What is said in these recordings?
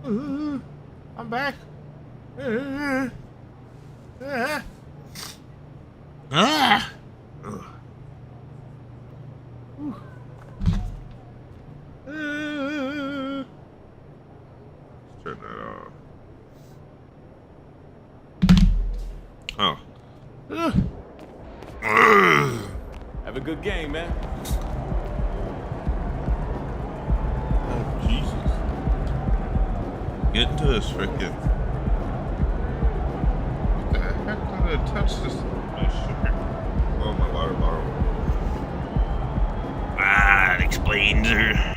I'm back. Turn that off. Oh. Have a good game, man. Oh, Jesus. Get into this freaking. What the heck did I touch this? Oh, my water bottle. That explains her.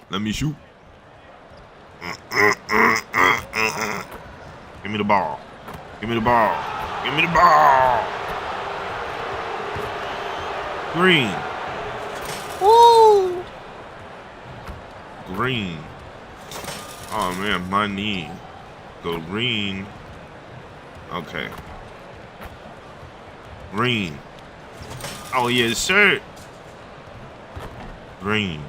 Let me shoot. Give me the ball. Give me the ball. Give me the ball. Green. Woo! Green. Oh man, my knee. Go green. Okay. Green. Oh yes, sir. Green.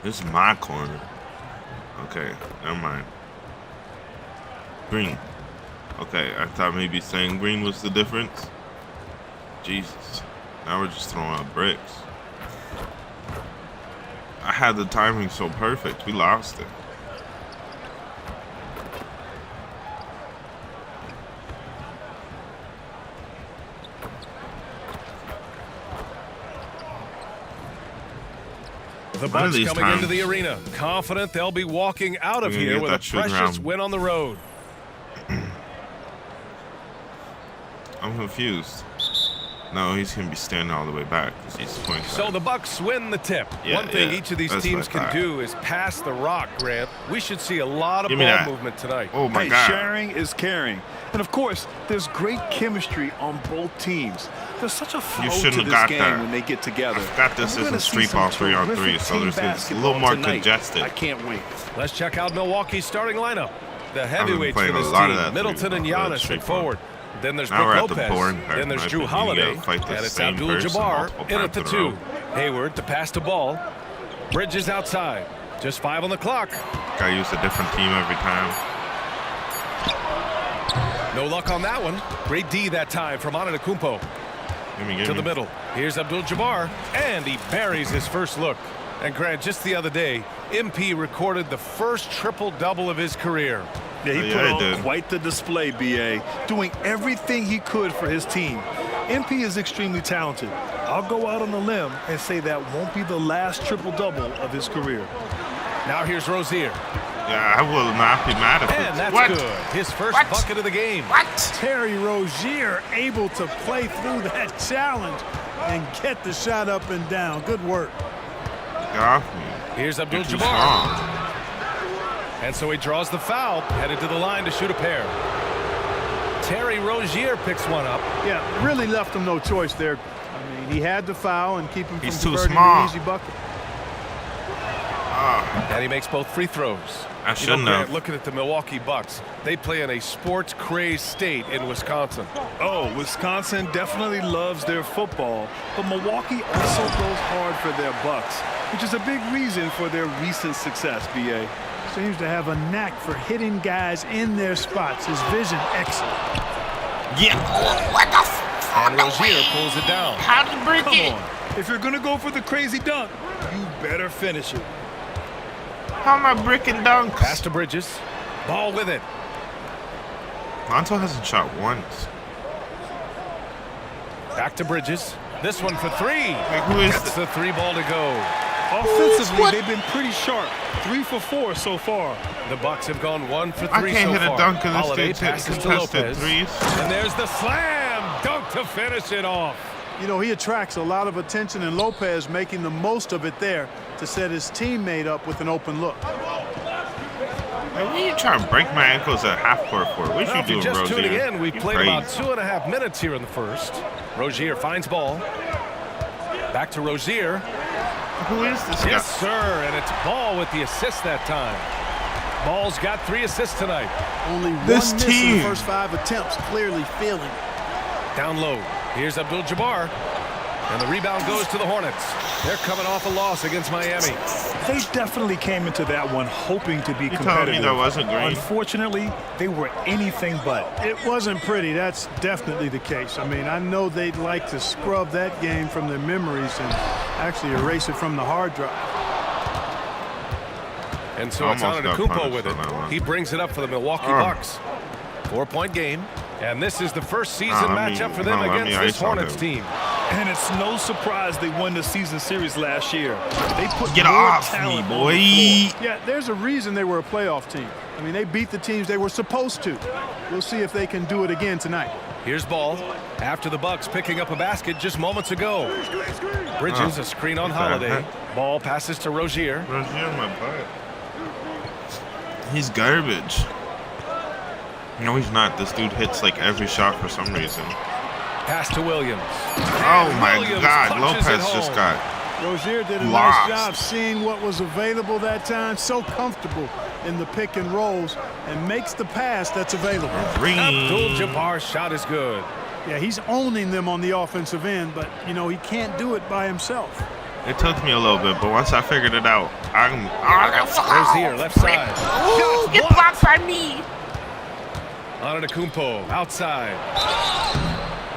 This is my corner. Okay, never mind. Green. Okay, I thought maybe saying green was the difference. Jesus. Now we're just throwing out bricks. I had the timing so perfect. We lost it. The Bucks coming into the arena, confident they'll be walking out of here with a precious win on the road. I'm confused. No, he's going to be standing all the way back because he's pointing. So the Bucks win the tip. One thing each of these teams can do is pass the rock, Grant. We should see a lot of ball movement tonight. Oh, my God. Sharing is caring. And, of course, there's great chemistry on both teams. There's such a flow to this game when they get together. I forgot this isn't street ball 3-on-3, so it's a little more congested. I can't wait. Let's check out Milwaukee's starting lineup. The heavyweights for this team, Middleton and Giannis at forward. Then there's Brook Lopez. Then there's Drew Holiday. And it's Abdul-Jabbar in at the 2. Hayward to pass the ball. Bridges outside. Just 5 on the clock. Gotta use a different team every time. No luck on that one. Great D that time from Antetokounmpo. To the middle. Here's Abdul-Jabbar, and he buries his first look. And Grant, just the other day, MP recorded the first triple-double of his career. Yeah, he put on quite the display, B.A., doing everything he could for his team. MP is extremely talented. I'll go out on a limb and say that won't be the last triple-double of his career. Now here's Rozier. Yeah, I will not be mad if and that's good. His first bucket of the game. Terry Rozier able to play through that challenge and get the shot up and down. Good work. Get off me. Here's Abdul-Jabbar. And so he draws the foul, headed to the line to shoot a pair. Terry Rozier picks one up. Yeah, really left him no choice there. I mean, he had to foul and keep him from converting an easy bucket. And he makes both free throws. I shouldn't have. Looking at the Milwaukee Bucks, they play in a sports-crazed state in Wisconsin. Oh, Wisconsin definitely loves their football, but Milwaukee also goes hard for their Bucks, which is a big reason for their recent success, B.A. Seems to have a knack for hitting guys in their spots. His vision excellent. Yeah. What the f? And Rozier pulls it down. How to break it? Come on. If you're going to go for the crazy dunk, you better finish it. How am I bricking dunks? Pass to Bridges. Ball with it. Lonzo hasn't shot once. Back to Bridges. This one for 3. Like, who is the 3 ball to go? Offensively, they've been pretty sharp. 3 for 4 so far. The Bucks have gone 1 for 3 so far. I can't hit a dunk in this Holiday passes to Lopez. Threes. And there's the slam dunk to finish it off. You know, he attracts a lot of attention, and Lopez making the most of it there to set his teammate up with an open look. Hey, what are you trying to break my ankles at half court for? What you doing, just Rozier? tuning in, we played about 2.5 minutes here in the first. Rozier finds ball. Back to Rozier. Who is this guy? Yes, sir, and it's Ball with the assist that time. Ball's got 3 assists tonight. Only one miss in the first 5 attempts, clearly feeling it. Down low. Here's Abdul-Jabbar. And the rebound goes to the Hornets. They're coming off a loss against Miami. They definitely came into that one hoping to be competitive. You telling me that wasn't green? Unfortunately, they were anything but. It wasn't pretty. That's definitely the case. I mean, I know they'd like to scrub that game from their memories and actually erase it from the hard drive. And so it's Antetokounmpo with it. He brings it up for the Milwaukee Bucks. 4-point game. And this is the first season matchup for them against this Hornets team. And it's no surprise they won the season series last year. They put Get off me, boy. Yeah, there's a reason they were a playoff team. I mean, they beat the teams they were supposed to. We'll see if they can do it again tonight. Here's Ball after the Bucks picking up a basket just moments ago. Bridges, a screen on Holiday. Ball passes to Rozier. Rozier, my butt. He's garbage. No, he's not. This dude hits like every shot for some reason. Pass to Williams. Oh my God, Lopez just got Rozier did a lost. nice job seeing what was available that time. So comfortable in the pick and rolls and makes the pass that's available. Abdul-Jabbar's shot is good. Yeah, he's owning them on the offensive end, but, you know, he can't do it by himself. It took me a little bit, but once I figured it out, Rozier, left side. Ooh, get blocked by me. Antetokounmpo outside.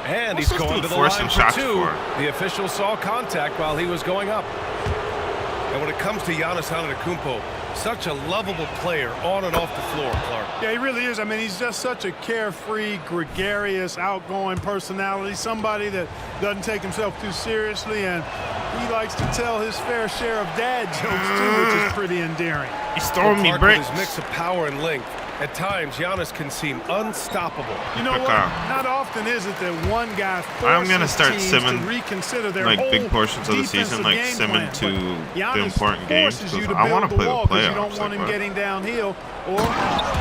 And he's going to the line for two. The official saw contact while he was going up. And when it comes to Giannis Antetokounmpo, such a lovable player on and off the floor, Clark. Yeah, he really is. I mean, he's just such a carefree, gregarious, outgoing personality. Somebody that doesn't take himself too seriously, and he likes to tell his fair share of dad jokes, too, which is pretty endearing. He's throwing me bricks. His mix of power and length. At times, Giannis can seem unstoppable. You know what? Not often is it that one guy I'm gonna start simming to reconsider their like whole big portions of the season, like simming to the important games. You I want to play the playoffs. You don't want him getting downhill, or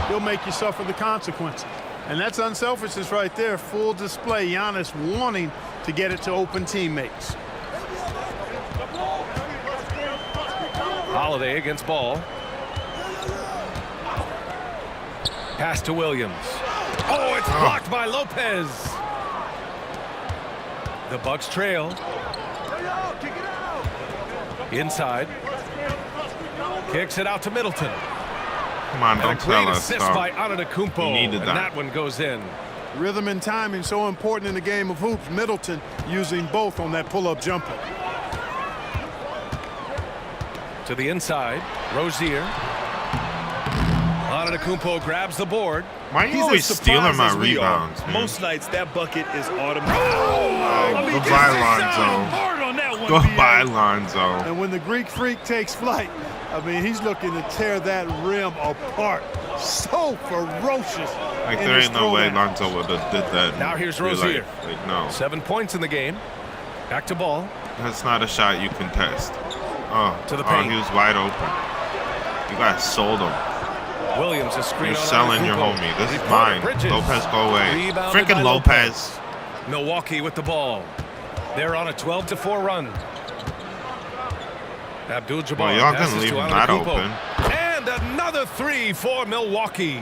he'll make you suffer the consequences. And that's unselfishness right there. Full display. Giannis wanting to get it to open teammates. Holiday against Ball. Pass to Williams. Oh, it's blocked by Lopez. The Bucks trail. Inside. Kicks it out to Middleton. Come on, don't tell us. Assist by Antetokounmpo. Needed that. And that one goes in. Rhythm and timing so important in the game of hoops. Middleton using both on that pull-up jumper. To the inside. Rozier. Antetokounmpo grabs the board. Why are you always stealing my rebounds, man? Most nights that bucket is automatic. Go by Lonzo. Go by Lonzo. And when the Greek freak takes flight, I mean, he's looking to tear that rim apart. So ferocious. Like, there ain't no way Lonzo would have did that. Now here's Rozier. Like, no. 7 points in the game. Back to Ball. That's not a shot you can test. To the paint. He was wide open. You guys sold him. Williams is screen. You're selling your homie. This is mine. Bridges. Lopez, go away. Rebounded Freaking Lopez. Milwaukee with the ball. They're on a 12-4 run. Abdul-Jabbar. Well, y'all gonna leave him that open. And another three for Milwaukee.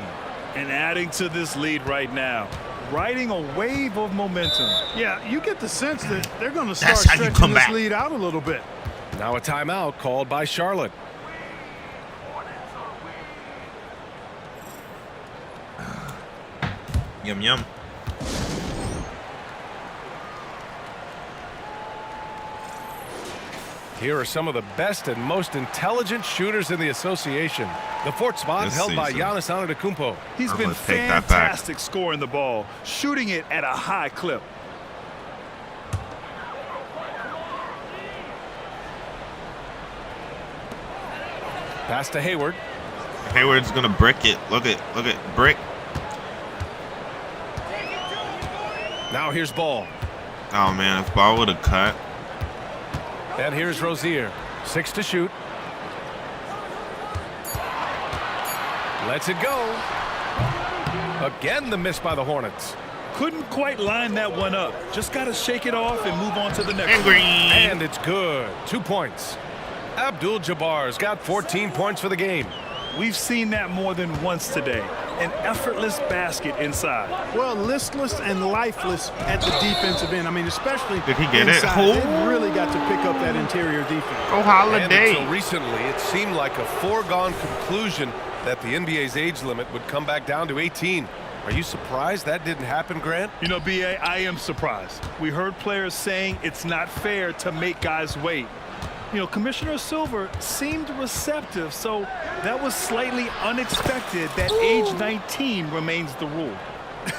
And adding to this lead right now. Riding a wave of momentum. Yeah, you get the sense that they're going to start stretching this lead out a little bit. Now a timeout called by Charlotte. Yum, yum. Here are some of the best and most intelligent shooters in the association. The fourth spot held by Giannis Antetokounmpo. He's been fantastic scoring the ball, shooting it at a high clip. Pass to Hayward. Hayward's gonna brick it. Look at brick. Now here's Ball. Oh man, if Ball would have cut. And here's Rozier. 6 to shoot. Lets it go. Again, the miss by the Hornets. Couldn't quite line that one up. Just got to shake it off and move on to the next one. And it's good. 2 points. Abdul-Jabbar's got 14 points for the game. We've seen that more than once today. an effortless basket inside. Well, listless and lifeless at the defensive end. I mean, especially did he get inside. it? They really got to pick up that interior defense. Oh, Holiday. And until recently, it seemed like a foregone conclusion that the NBA's age limit would come back down to 18. Are you surprised that didn't happen, Grant? You know, B.A., I am surprised. We heard players saying it's not fair to make guys wait. You know, Commissioner Silver seemed receptive, so that was slightly unexpected that age 19 remains the rule.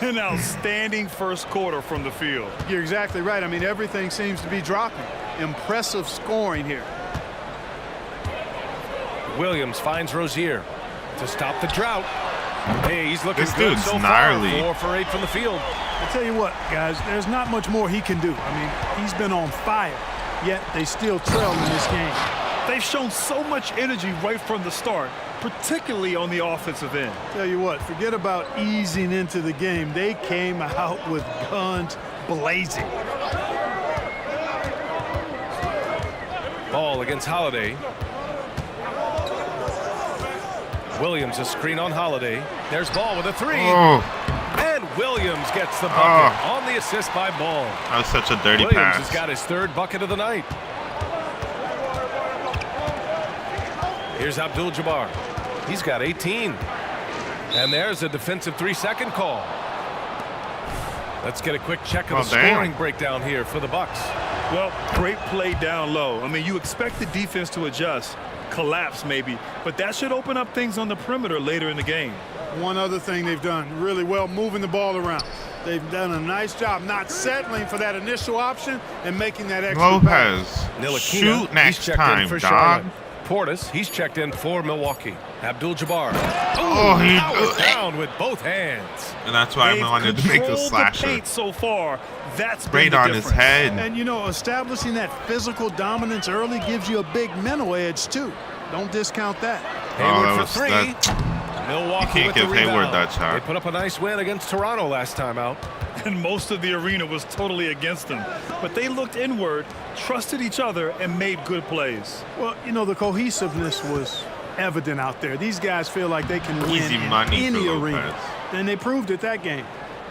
An outstanding first quarter from the field. You're exactly right. I mean, everything seems to be dropping. Impressive scoring here. Williams finds Rozier to stop the drought. Hey, he's looking this good dude's so gnarly. far. 4 for 8 from the field. I tell you what, guys, there's not much more he can do. I mean, he's been on fire, yet they still trail in this game. They've shown so much energy right from the start, particularly on the offensive end. Tell you what, forget about easing into the game. They came out with guns blazing. Ball against Holiday. Williams a screen on Holiday. There's Ball with a 3. Oh. And Williams gets the bucket on the assist by Ball. That was such a dirty Williams pass. has got his 3rd bucket of the night. Here's Abdul-Jabbar. He's got 18. And there's a defensive 3-second call. Let's get a quick check of the scoring breakdown here for the Bucks. Well, great play down low. I mean, you expect the defense to adjust, collapse maybe, but that should open up things on the perimeter later in the game. One other thing they've done really well, moving the ball around. They've done a nice job not settling for that initial option and making that extra Lopez, Ntilikina, shoot next time, for dog. Charlotte. Portis, he's checked in for Milwaukee. Abdul-Jabbar. Oh, he down with both hands. And that's why I wanted to make the slasher. The paint so far, that's straight on his head. And you know, establishing that physical dominance early gives you a big mental edge too. Don't discount that. Hayward for 3. Milwaukee you can't with give the rebound. Hayward that shot. They put up a nice win against Toronto last time out. And most of the arena was totally against them. But they looked inward, trusted each other, and made good plays. Well, you know, the cohesiveness was evident out there. These guys feel like they can win Easy in money any for arena. Lopez. And they proved it that game.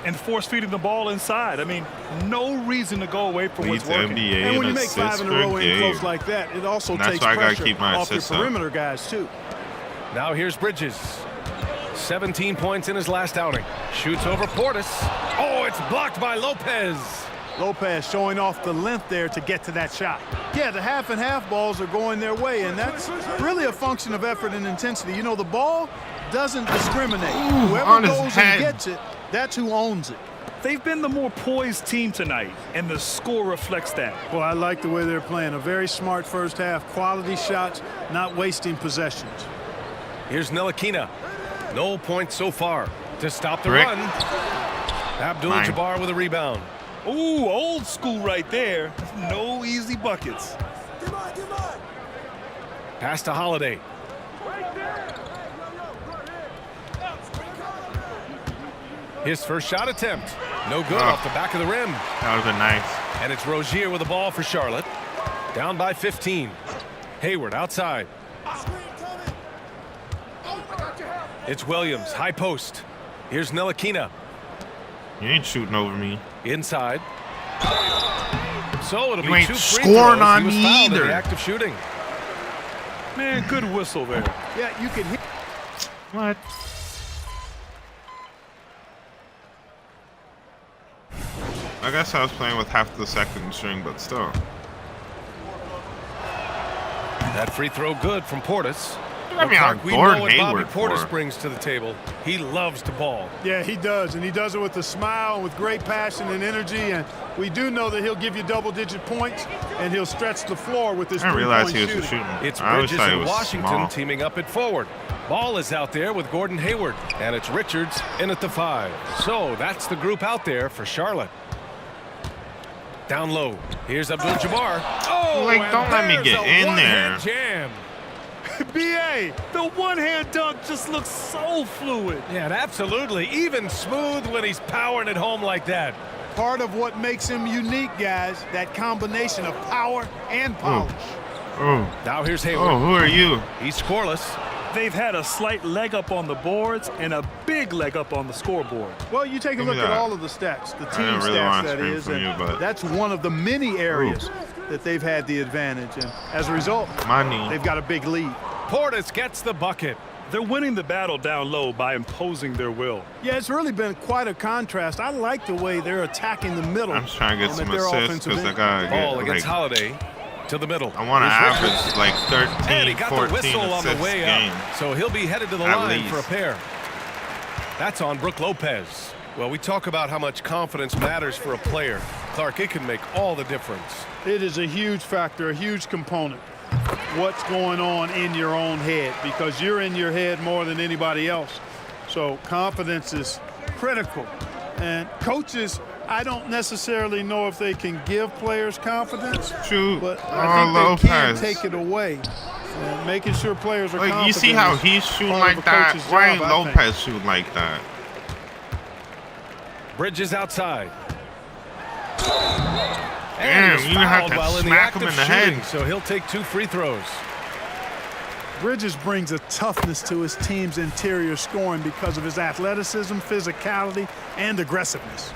And force-feeding the ball inside. I mean, no reason to go away from what's working. NBA And when you make assists 5 in a per row in game. close like that, it also That's takes why I gotta pressure keep my off your assists up. perimeter guys too. Now here's Bridges. 17 points in his last outing. Shoots over Portis. Oh, it's blocked by Lopez. Lopez showing off the length there to get to that shot. Yeah, the half and half balls are going their way, and that's really a function of effort and intensity. You know, the ball doesn't discriminate. Whoever goes and gets it, that's who owns it. They've been the more poised team tonight, and the score reflects that. Well, I like the way they're playing. A very smart first half. Quality shots, not wasting possessions. Here's Ntilikina. No points so far to stop the Rick. run. Abdul-Jabbar with a rebound. Ooh, old school right there. No easy buckets. Pass to Holiday. His first shot attempt. No good off the back of the rim. That would have been nice. And it's Rozier with the ball for Charlotte. Down by 15. Hayward outside. It's Williams, high post. Here's Ntilikina. You ain't shooting over me. Inside. So it'll You be ain't 2 free scoring throws. on He was me fouled in either. the act of shooting. Man, good whistle there. Yeah, you can hit. What? I guess I was playing with half the second string, but still. That free throw good from Portis. I mean, Clark, we Gordon know what Bobby Hayward Portis for. brings to the table. He loves to ball. Yeah, he does, and he does it with a smile, with great passion and energy, and we do know that he'll give you double-digit points, and he'll stretch the floor with this I didn't realize three-point he was shooting. shooting. It's I always Bridges thought he and was Washington small. teaming up at forward. Ball is out there with Gordon Hayward, and it's Richards in at the 5. So that's the group out there for Charlotte. Down low. Here's Abdul-Jabbar. Oh, Like, and don't let me there's get a in one-hand there. Jam. B.A., the one-hand dunk just looks so fluid. Yeah, and absolutely. Even smooth when he's powering it home like that. Part of what makes him unique, guys, that combination of power and polish. Oh, Now here's Hayward. oh, who are you? He's scoreless. They've had a slight leg up on the boards and a big leg up on the scoreboard. Well, you take a look at all of the stats, the team stats, that is, and that's one of the many areas that they've had the advantage. And as a result, they've got a big lead. Portis gets the bucket. They're winning the battle down low by imposing their will. Yeah, it's really been quite a contrast. I like the way they're attacking the middle. I'm trying to get some assists because I got to get ball against Holiday. To the middle. I want to average like 13, and he got 14 the whistle on the way game. up, so he'll be headed to the line for a pair. That's on Brook Lopez. Well, we talk about how much confidence matters for a player. Clark, it can make all the difference. It is a huge factor, a huge component. What's going on in your own head, because you're in your head more than anybody else. So confidence is critical. And coaches, I don't necessarily know if they can give players confidence, but I think they can take it away. And making sure players are confident. You see how he's shooting like that? Why ain't Lopez shooting like that? Bridges outside. Damn, you have to smack him in the head. So he'll take 2 free throws. Bridges brings a toughness to his team's interior scoring because of his athleticism, physicality, and aggressiveness.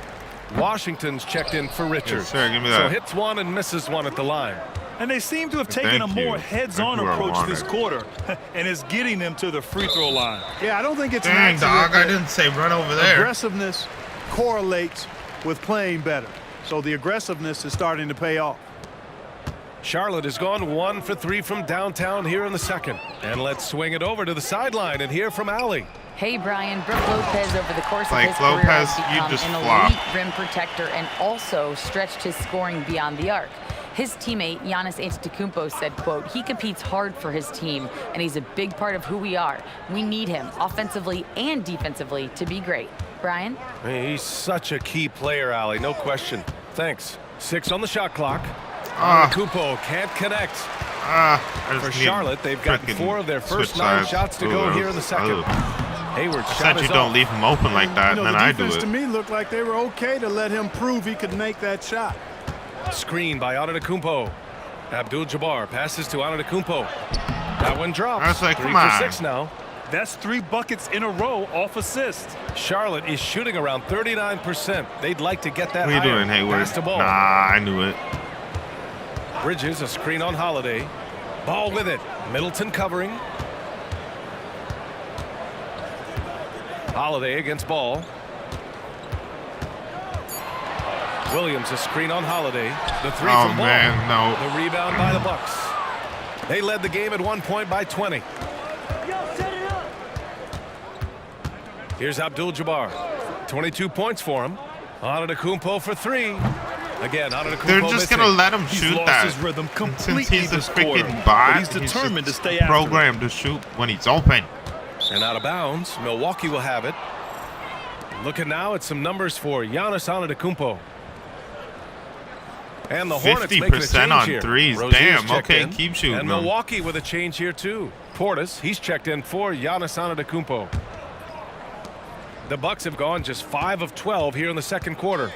Washington's checked in for Richards. Yes, sir, give me that. So hits one and misses one at the line. And they seem to have taken a more heads-on approach this quarter, and it's getting them to the free throw line. Yeah, I don't think it's an accident. Dog, I didn't say run over there. Aggressiveness correlates with playing better. So the aggressiveness is starting to pay off. Charlotte has gone 1 for 3 from downtown here in the second. And let's swing it over to the sideline and hear from Allie. Hey, Brian. Brook Lopez, over the course of his Lopez, career, has become an elite rim protector and also stretched his scoring beyond the arc. His teammate, Giannis Antetokounmpo, said, quote, he competes hard for his team, and he's a big part of who we are. We need him, offensively and defensively, to be great. Brian? He's such a key player, Allie, no question. Thanks. 6 on the shot clock. Antetokounmpo can't connect. For Charlotte, they've gotten 4 of their first 9 shots to go here in the second. Hayward's shot is you don't leave him open like that, and then I do it. The defense to me looked like they were okay to let him prove he could make that shot. Screen by Antetokounmpo. Abdul-Jabbar passes to Antetokounmpo. That one drops. I was like, 3 for 6 now. That's 3 buckets in a row off assist. Charlotte is shooting around 39%. They'd like to get that higher. What are you doing, Hayward? Pass the ball. Nah, I knew it. Bridges, a screen on Holiday. Ball with it. Middleton covering. Holiday against Ball. Williams, a screen on Holiday. The 3 from Ball. Man, no. The rebound by the Bucks. They led the game at 1 point by 20. Here's Abdul-Jabbar. 22 points for him. Antetokounmpo for 3. Again, Antetokounmpo They're just going to let him shoot lost that. His rhythm completely Since he's a freaking bot, bot, he's determined to stay after programmed to shoot when he's open. And out of bounds, Milwaukee will have it. Looking now at some numbers for Giannis Antetokounmpo. And the Hornets making a change on here. threes. Rozier's Damn, okay, in. keep shooting And them. Milwaukee with a change here too. Portis, he's checked in for Giannis Antetokounmpo. The Bucks have gone just 5 of 12 here in the second quarter.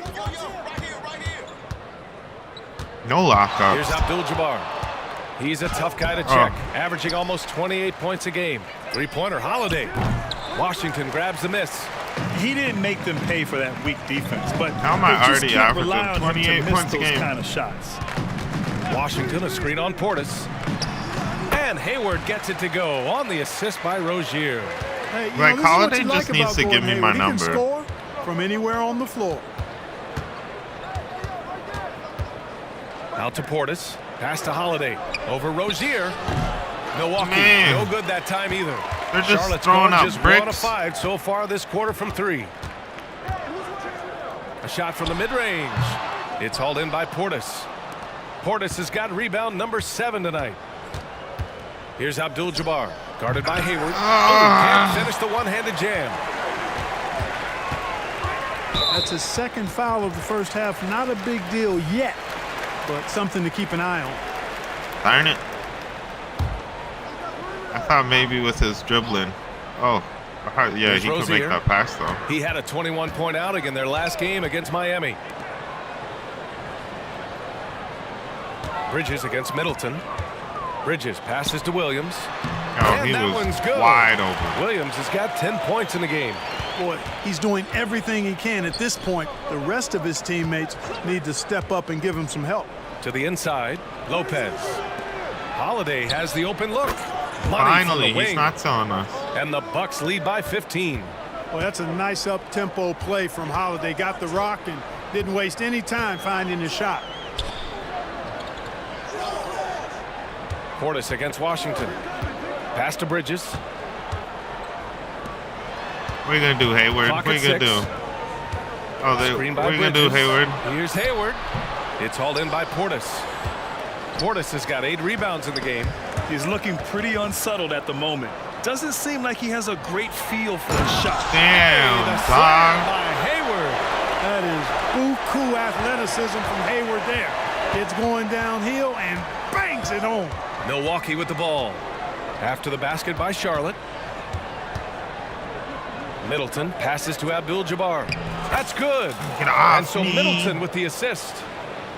No lockups. Here's Abdul-Jabbar. He's a tough guy to check, averaging almost 28 points a game. 3-pointer Holiday. Washington grabs the miss. He didn't make them pay for that weak defense, but how am I already averaging 28 points a game? Kind of shots. Washington, a screen on Portis. And Hayward gets it to go on the assist by Rozier. Hey, like Holiday just needs to give me my number. He can score from anywhere on the floor. Out to Portis. Pass to Holiday. Over Rozier. Milwaukee, no good that time either. They're just Charlotte's throwing up just bricks. 1 of 5 so far this quarter from 3. A shot from the mid-range. It's hauled in by Portis. Portis has got rebound number 7 tonight. Here's Abdul-Jabbar, guarded by Hayward. Can't finish the one-handed jam. That's his second foul of the first half. Not a big deal yet, but something to keep an eye on. Darn it. I thought maybe with his dribbling. Oh, yeah, he could make that pass, though. He had a 21-point outing in their last game against Miami. Bridges against Middleton. Bridges passes to Williams. Oh, and he that was one's good. wide open. Williams has got 10 points in the game. Boy, he's doing everything he can at this point. The rest of his teammates need to step up and give him some help. To the inside, Lopez. Holiday has the open look. Finally, he's not telling us. And the Bucks lead by 15. Well, that's a nice up-tempo play from Holiday. Got the rock and didn't waste any time finding the shot. Portis against Washington. Pass to Bridges. What are you going to do, Hayward? Clock what are you going to do? Oh, what are you going to do, Hayward? Here's Hayward. It's hauled in by Portis. Portis has got 8 rebounds in the game. He's looking pretty unsettled at the moment. Doesn't seem like he has a great feel for the shot. Damn, the dog. slam by Hayward. That is buku athleticism from Hayward there. Gets going downhill and bangs it home. Milwaukee with the ball. After the basket by Charlotte. Middleton passes to Abdul-Jabbar. That's good. And so Middleton with the assist.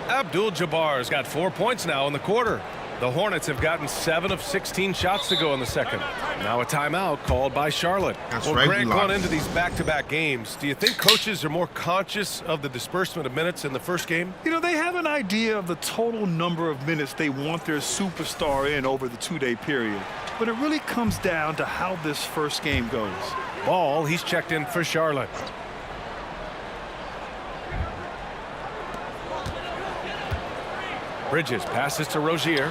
Abdul-Jabbar's got 4 points now in the quarter. The Hornets have gotten 7 of 16 shots to go in the second. Now a timeout called by Charlotte. Well, Grant, going into these back-to-back games, do you think coaches are more conscious of the disbursement of minutes in the first game? You know, they have an idea of the total number of minutes they want their superstar in over the 2-day period. But it really comes down to how this first game goes. Ball, he's checked in for Charlotte. Bridges passes to Rozier.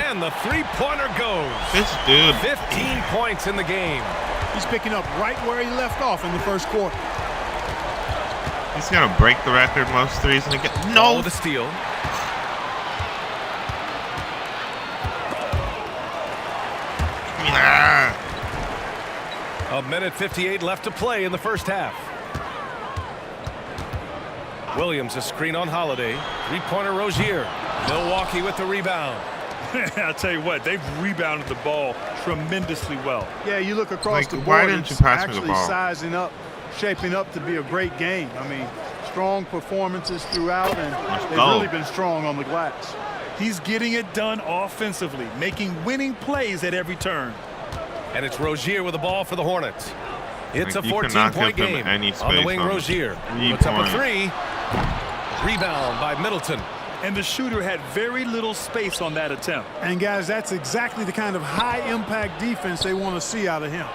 And the three-pointer goes. This dude. 15 points in the game. He's picking up right where he left off in the first quarter. He's going to break the record most threes in the game. No. The steal. Yeah. A minute 58 left to play in the first half. Williams, a screen on Holiday. Three-pointer Rozier. Milwaukee with the rebound. I'll tell you what, they've rebounded the ball tremendously well. Yeah, you look across the board, why didn't you pass me the actually ball? sizing up, shaping up to be a great game. I mean, strong performances throughout, and they've really been strong on the glass. He's getting it done offensively, making winning plays at every turn. And it's Rozier with the ball for the Hornets. It's a 14-point game. On the wing, Rozier puts up a 3. Rebound by Middleton. And the shooter had very little space on that attempt. And guys, that's exactly the kind of high-impact defense they want to see out of him.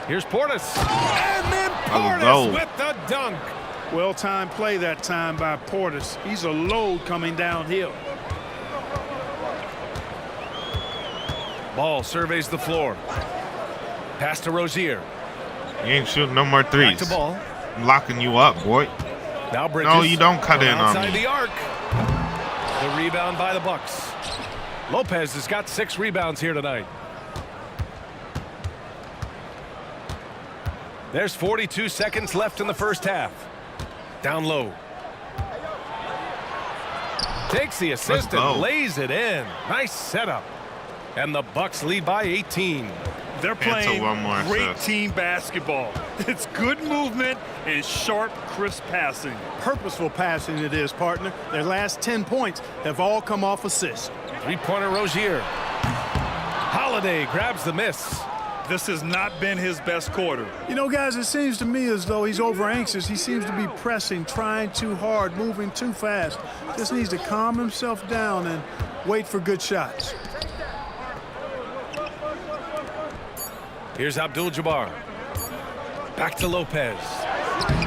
Here's Portis. And then Portis with the dunk. Well-timed play that time by Portis. He's a load coming downhill. Ball surveys the floor. Pass to Rozier. You ain't shooting no more threes. Back to ball. I'm locking you up, boy. Now Bridges. No, you don't cut in on me. Outside the arc. The rebound by the Bucks. Lopez has got 6 rebounds here tonight. There's 42 seconds left in the first half. Down low. Takes the assist and lays it in. Nice setup. And the Bucks lead by 18. They're playing great team basketball. It's good movement and sharp, crisp passing. Purposeful passing it is, partner. Their last 10 points have all come off assists. Three-pointer Rozier. Holiday grabs the miss. This has not been his best quarter. You know, guys, it seems to me as though he's over-anxious. He seems to be pressing, trying too hard, moving too fast. Just needs to calm himself down and wait for good shots. Here's Abdul-Jabbar. Back to Lopez.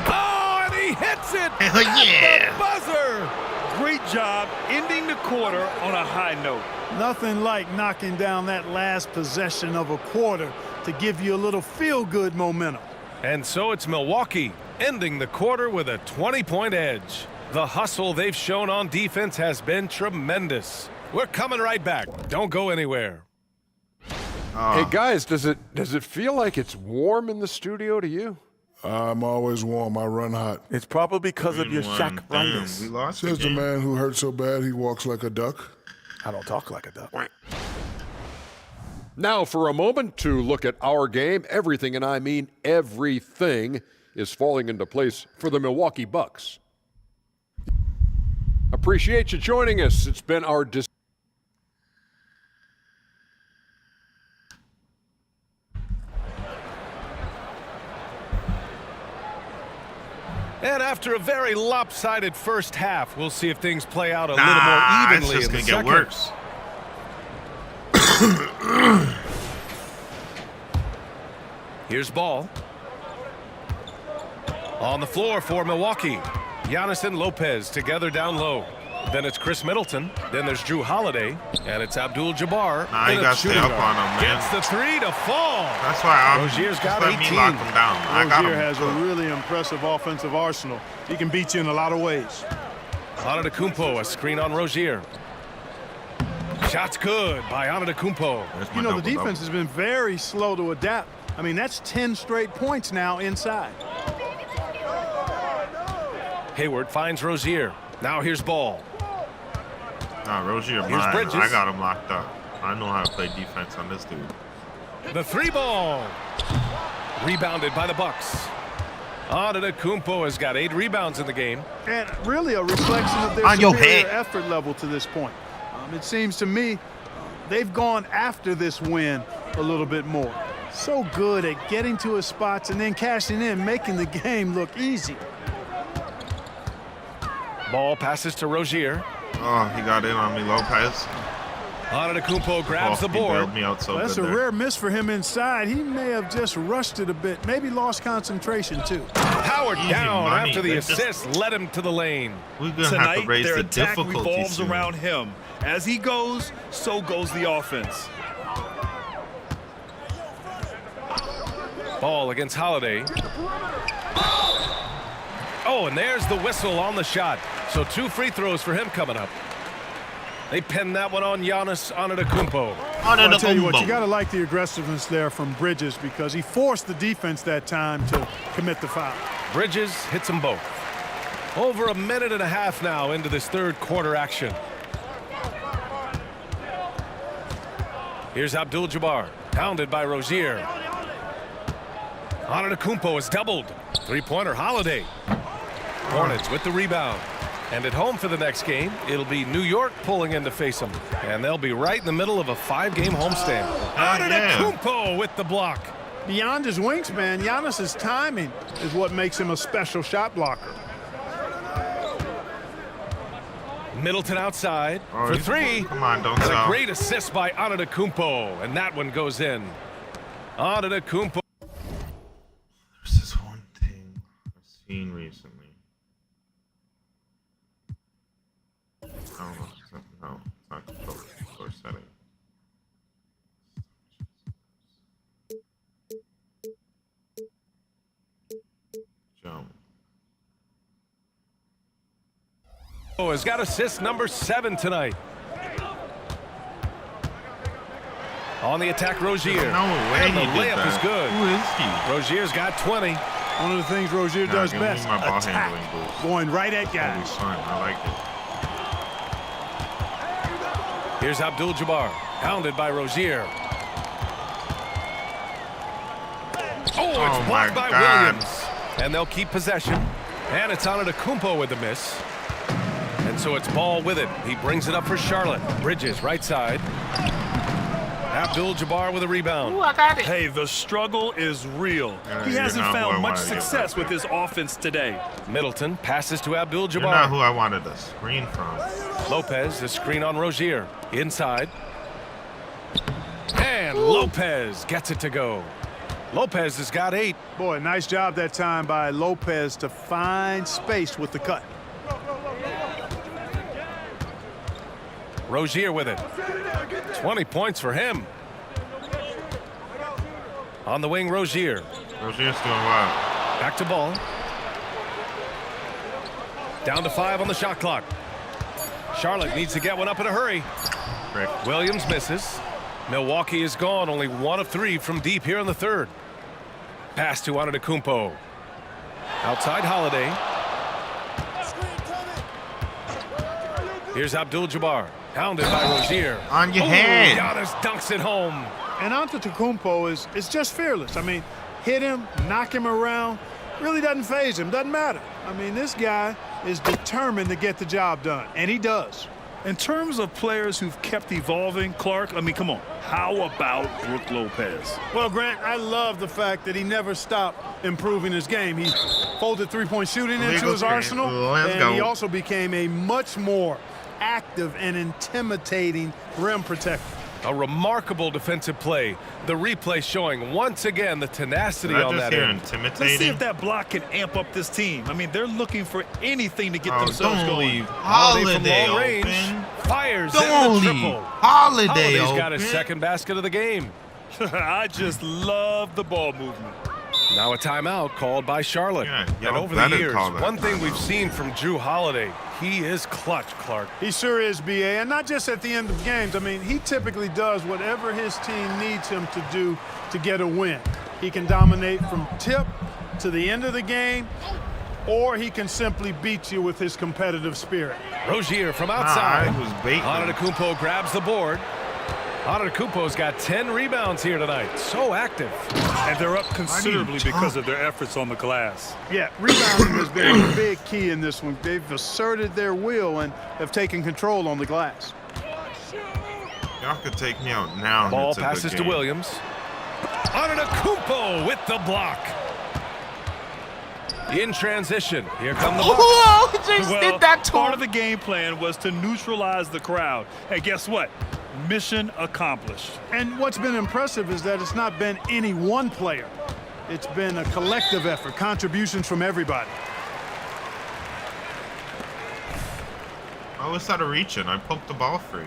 Oh, and he hits it! Hell yeah! The buzzer! Great job ending the quarter on a high note. Nothing like knocking down that last possession of a quarter to give you a little feel-good momentum. And so it's Milwaukee ending the quarter with a 20-point edge. The hustle they've shown on defense has been tremendous. We're coming right back. Don't go anywhere. Hey guys, does it feel like it's warm in the studio to you? I'm always warm. I run hot. It's probably because of your Shaq-ritis. Says the man who hurt so bad he walks like a duck. I don't talk like a duck. Now for a moment to look at our game. Everything, and I mean everything, is falling into place for the Milwaukee Bucks. Appreciate you joining us. It's been our And after a very lopsided first half, we'll see if things play out a little more evenly it's in the just gonna second. get worse. Here's ball. On the floor for Milwaukee. Giannis and Lopez together down low. Then it's Chris Middleton. Then there's Drew Holiday. And it's Abdul-Jabbar. Nah, you gotta stay up on him, man. Gets the three to fall. That's why Rozier's got let 18. me lock him down. I got him. Rozier has a really impressive offensive arsenal. He can beat you in a lot of ways. Antetokounmpo, a screen on Rozier. Shot's good by Antetokounmpo. You know, the defense has been very slow to adapt. I mean, that's 10 straight points now inside. Hayward finds Rozier. Now here's ball. Nah, Rozier, Here's Bridges. I got him locked up. I know how to play defense on this dude. The three ball. Rebounded by the Bucks. Antetokounmpo has got 8 rebounds in the game. And really a reflection of their On your superior head. effort level to this point. It seems to me they've gone after this win a little bit more. So good at getting to his spots and then cashing in, making the game look easy. Ball passes to Rozier. Oh, he got in on me, Lopez. Antetokounmpo grabs the He board. bailed me out so That's a good there. rare miss for him inside. He may have just rushed it a bit, maybe lost concentration too. Howard Easy down money. after the They just- assist led him to the lane. We're gonna have Tonight, to raise their the attack difficulty revolves soon. around him. As he goes, so goes the offense. Ball against Holiday. Oh, and there's the whistle on the shot. So 2 free throws for him coming up. They pinned that one on Giannis Antetokounmpo. I'll tell you what, you got to like the aggressiveness there from Bridges because he forced the defense that time to commit the foul. Bridges hits them both. Over a minute and a half now into this third quarter action. Here's Abdul-Jabbar, pounded by Rozier. Antetokounmpo is doubled. Three-pointer Holiday. Hornets with the rebound. And at home for the next game, it'll be New York pulling in to face them. And they'll be right in the middle of a 5-game homestand. Antetokounmpo with the block. Beyond his wingspan, Giannis's timing is what makes him a special shot blocker. Middleton outside for 3. Come on, don't And a stop. great assist by Antetokounmpo, and that one goes in. Antetokounmpo. There's this one thing I've seen recently. I don't know. No, it's not controller setting. Jump. Has got assist number 7 tonight. On the attack, Rozier. No way And the he did layup that. is good. Who is he? Rozier's got 20. One of the things Rozier does give me best, my ball attack, handling boost. going right at That'll be guys. fun. I like it. Here's Abdul-Jabbar, pounded by Rozier. Oh, it's Oh, blocked my by God. Williams. And they'll keep possession. And it's Antetokounmpo with the miss. And so it's Ball with it. He brings it up for Charlotte. Bridges, right side. Abdul-Jabbar with a rebound. Hey, the struggle is real. He you're hasn't not who I found much wanted to get success back with there. his offense today. Middleton passes to You're not Abdul-Jabbar. who I wanted to screen from. Lopez, the screen on Rozier. Inside. And Lopez gets it to go. Lopez has got 8. Boy, nice job that time by Lopez to find space with the cut. Rozier with it. 20 points for him. On the wing, Rozier. Rozier's doing well. Back to Ball. Down to 5 on the shot clock. Charlotte needs to get one up in a hurry. Rick. Williams misses. Milwaukee is gone, only 1 of 3 from deep here in the third. Pass to Antetokounmpo. Outside Holiday. Here's Abdul-Jabbar. Pounded by Rozier. On your head. Giannis dunks it home. And Antetokounmpo is just fearless. I mean, hit him, knock him around, really doesn't faze him, doesn't matter. I mean, this guy is determined to get the job done, and he does. In terms of players who've kept evolving, Clark, I mean, come on. How about Brook Lopez? Well, Grant, I love the fact that he never stopped improving his game. He folded three-point shooting into his arsenal, and he also became a much more active and intimidating rim protector. A remarkable defensive play. The replay showing once again the tenacity on that end. Let's see if that block can amp up this team. I mean, they're looking for anything to get themselves going. Holiday from long range, fires don't in the leave. triple. Holiday's got his second basket of the game. I just love the ball movement. Now a timeout called by Charlotte. And over the years, one thing we've seen from Jrue Holiday, he is clutch, Clark. He sure is, B.A., and not just at the end of games. I mean, he typically does whatever his team needs him to do to get a win. He can dominate from tip to the end of the game, or he can simply beat you with his competitive spirit. Rozier from outside. Antetokounmpo grabs the board. Antetokounmpo's got 10 rebounds here tonight. So active. And they're up considerably because of their efforts on the glass. Yeah, rebounding has been a big key in this one. They've asserted their will and have taken control on the glass. Y'all could take me out now. Ball passes to Williams. Antetokounmpo with the block. In transition, here come the Bucks. Whoa, just did that part of the game plan was to neutralize the crowd. Hey, guess what? Mission accomplished. And what's been impressive is that it's not been any one player. It's been a collective effort, contributions from everybody. I was out of reach and I poked the ball free.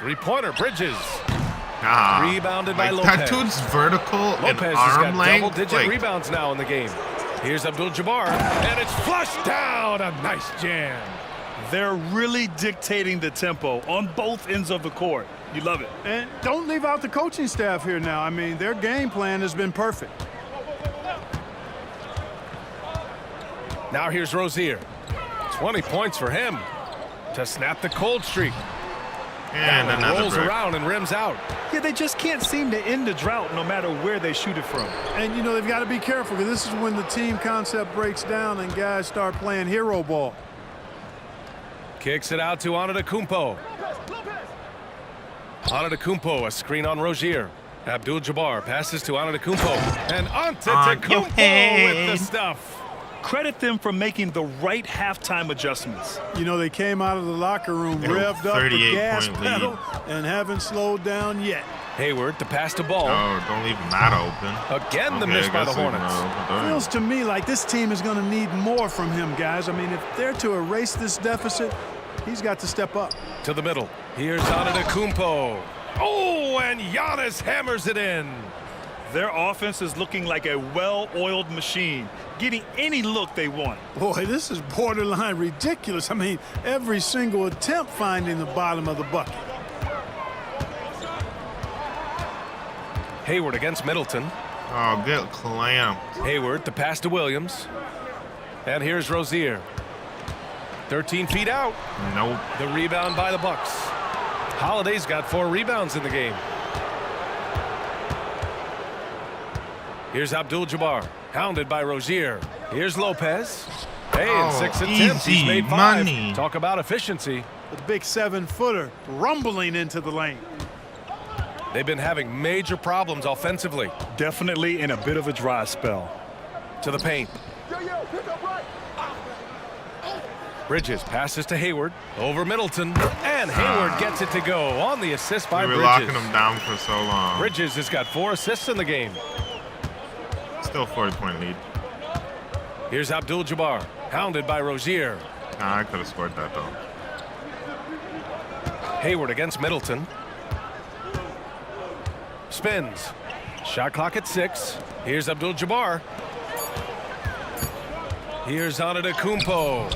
Three-pointer, Bridges. Rebounded by Lopez. That dude's vertical and Lopez arm has got length. double-digit rebounds now in the game. Here's Abdul-Jabbar, and it's flushed down. A nice jam. They're really dictating the tempo on both ends of the court. You love it. And don't leave out the coaching staff here now. I mean, their game plan has been perfect. Now here's Rozier. 20 points for him to snap the cold streak. And another rolls around and rims out. Yeah, they just can't seem to end the drought no matter where they shoot it from. And, you know, they've got to be careful because this is when the team concept breaks down and guys start playing hero ball. Kicks it out to Antetokounmpo. Antetokounmpo, a screen on Rozier. Abdul-Jabbar passes to Antetokounmpo. And Antetokounmpo with the stuff. Credit them for making the right halftime adjustments. You know, they came out of the locker room revved up the gas pedal and haven't slowed down yet. Hayward to pass the ball. Oh, don't leave that open. Again, the miss by the Hornets. Feels to me like this team is going to need more from him, guys. I mean, if they're to erase this deficit, he's got to step up. To the middle. Here's Antetokounmpo. Oh, and Giannis hammers it in. Their offense is looking like a well-oiled machine, getting any look they want. Boy, this is borderline ridiculous. I mean, every single attempt finding the bottom of the bucket. Hayward against Middleton. Oh, get clamped. Hayward to pass to Williams. And here's Rozier. 13 feet out. Nope. The rebound by the Bucks. Holiday's got 4 rebounds in the game. Here's Abdul-Jabbar, hounded by Rozier. Here's Lopez. Hey, in 6 attempts, he's made 5. Money. Talk about efficiency. The big 7-footer rumbling into the lane. They've been having major problems offensively. Definitely in a bit of a dry spell. To the paint. Bridges passes to Hayward. Over Middleton. And Hayward gets it to go on the assist by Bridges. We were locking him down for so long. Bridges has got 4 assists in the game. Still 40-point lead. Here's Abdul-Jabbar, hounded by Rozier. Nah, I could have scored that, though. Hayward against Middleton. Spins. Shot clock at 6. Here's Abdul-Jabbar. Here's Antetokounmpo.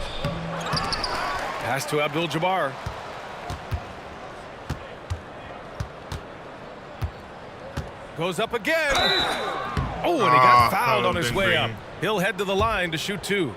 Pass to Abdul-Jabbar. Goes up again. Oh, and he got fouled on his way up. He'll head to the line to shoot 2.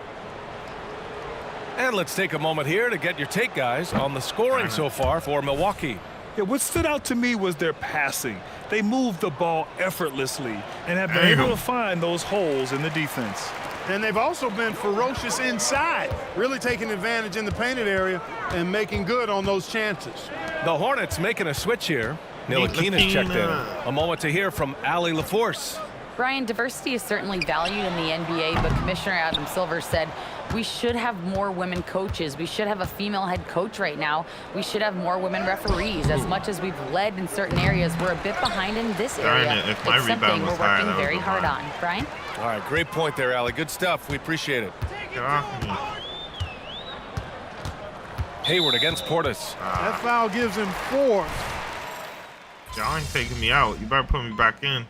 And let's take a moment here to get your take, guys, on the scoring so far for Milwaukee. Yeah, what stood out to me was their passing. They moved the ball effortlessly and have been able to find those holes in the defense. And they've also been ferocious inside, really taking advantage in the painted area and making good on those chances. The Hornets making a switch here. Ntilikina's checked in. A moment to hear from Allie LaForce. Brian, diversity is certainly valued in the NBA, but Commissioner Adam Silver said we should have more women coaches. We should have a female head coach right now. We should have more women referees. As much as we've led in certain areas, we're a bit behind in this area. If my it's something we're high, working very hard on. Brian? All right, great point there, Allie. Good stuff. We appreciate it. Get off me. Hayward against Portis. That foul gives him 4. Y'all ain't taking me out. You better put me back in.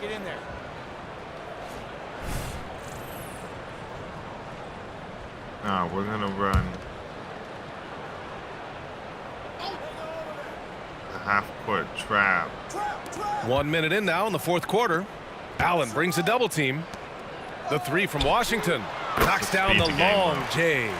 Get in there. Nah, we're gonna run a half-court trap. 1 minute in now in the fourth quarter. Allen brings a double team. The three from Washington. Knocks down the long J.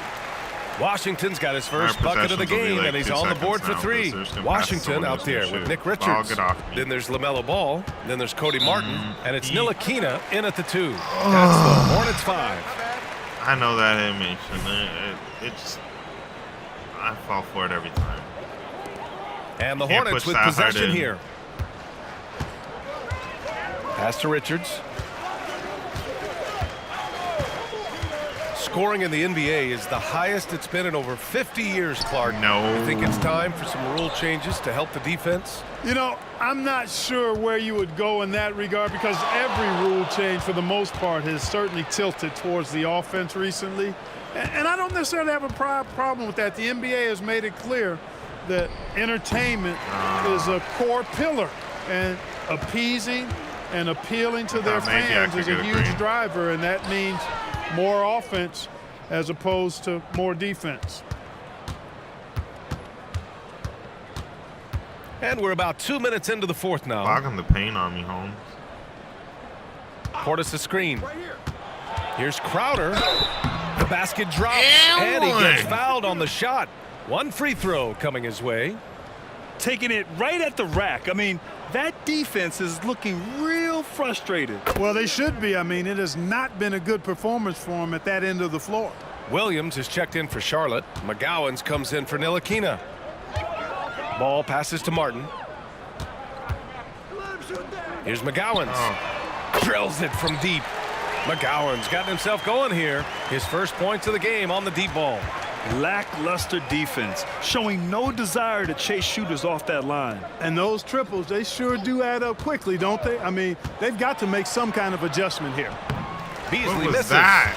Washington's got his first bucket of the game, and he's on the board for 3. Washington out there with Nick Richards. Then there's LaMelo Ball. Then there's Cody Martin. And it's Ntilikina in at the 2. That's the Hornets 5. I know that animation. It's I fall for it every time. And the Hornets with possession here. Pass to Richards. Scoring in the NBA is the highest it's been in over 50 years, Clark. No. You think it's time for some rule changes to help the defense? You know, I'm not sure where you would go in that regard because every rule change, for the most part, has certainly tilted towards the offense recently. And I don't necessarily have a problem with that. The NBA has made it clear that entertainment is a core pillar, and appeasing and appealing to their fans is a huge driver, and that means more offense as opposed to more defense. And we're about 2 minutes into the fourth now. Logging the paint on me, Holmes. Portis a screen. Here's Crowder. The basket drops, and he gets fouled on the shot. 1 free throw coming his way. Taking it right at the rack. I mean, that defense is looking real frustrated. Well, they should be. I mean, it has not been a good performance for them at that end of the floor. Williams is checked in for Charlotte. McGowans comes in for Ntilikina. Ball passes to Martin. Here's McGowans. Drills it from deep. McGowan's gotten himself going here. His first points of the game on the deep ball. Lackluster defense, showing no desire to chase shooters off that line. And those triples, they sure do add up quickly, don't they? I mean, they've got to make some kind of adjustment here. Beasley misses. That?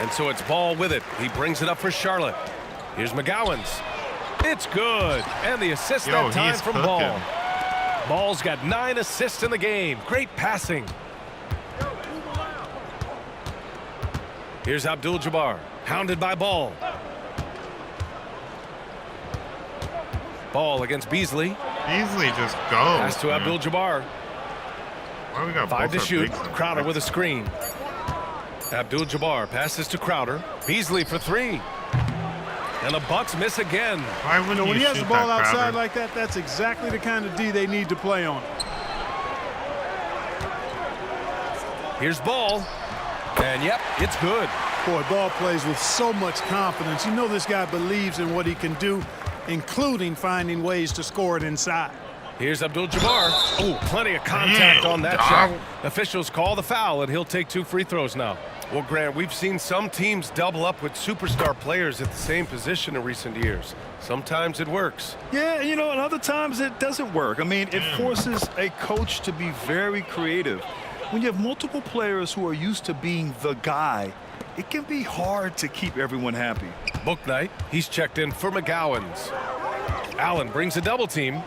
And so it's Ball with it. He brings it up for Charlotte. Here's McGowan's. It's good. And the assist that time from Ball. Ball's got 9 assists in the game. Great passing. Here's Abdul-Jabbar. Hounded by Ball. Ball against Beasley. Beasley just goes. Pass to Abdul-Jabbar. 5 to shoot. Crowder with a screen. Abdul-Jabbar passes to Crowder. Beasley for 3. And the Bucks miss again. Why wouldn't when you he has the shoot ball that, outside Crowder? like that, that's exactly the kind of D they need to play on. Here's Ball. And yep, it's good. Boy, Ball plays with so much confidence. You know this guy believes in what he can do, including finding ways to score it inside. Here's Abdul-Jabbar. Oh, plenty of contact on that shot. Officials call the foul, and he'll take 2 free throws now. Well, Grant, we've seen some teams double up with superstar players at the same position in recent years. Sometimes it works. Yeah, you know, and other times it doesn't work. I mean, it forces a coach to be very creative. When you have multiple players who are used to being the guy, it can be hard to keep everyone happy. Book night, he's checked in for McGowan's. Allen brings a double team.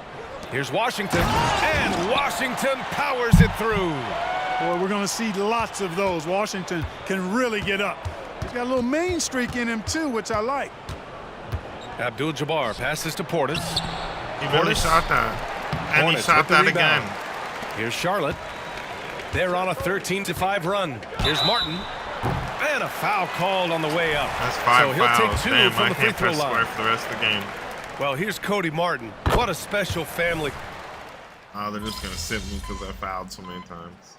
Here's Washington, and Washington powers it through. Boy, we're going to see lots of those. Washington can really get up. He's got a little main streak in him, too, which I like. Abdul-Jabbar passes to Portis. He really shot that. And Hornets he shot that rebound. again. Here's Charlotte. They're on a 13-5 run. Here's Martin. And a foul called on the way up. That's 5 so he'll fouls. take 2 Damn, from I the free can't throw press line. square for the rest of the game. Well, here's Cody Martin. What a special family. Oh, they're just going to sit me because I fouled so many times.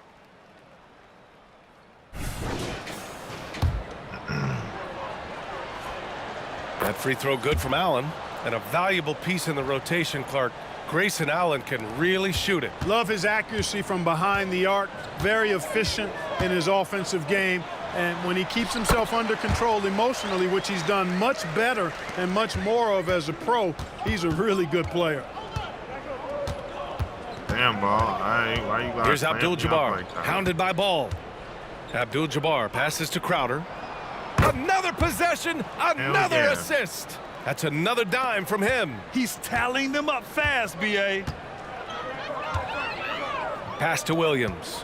That free throw good from Allen. And a valuable piece in the rotation, Clark. Grayson Allen can really shoot it. Love his accuracy from behind the arc. Very efficient in his offensive game. And when he keeps himself under control emotionally, which he's done much better and much more of as a pro, he's a really good player. Damn, Ball. Why you guys Here's Abdul-Jabbar, like that? hounded by Ball. Abdul-Jabbar passes to Crowder. Another possession, another assist. That's another dime from him. He's tallying them up fast, B.A. Pass to Williams.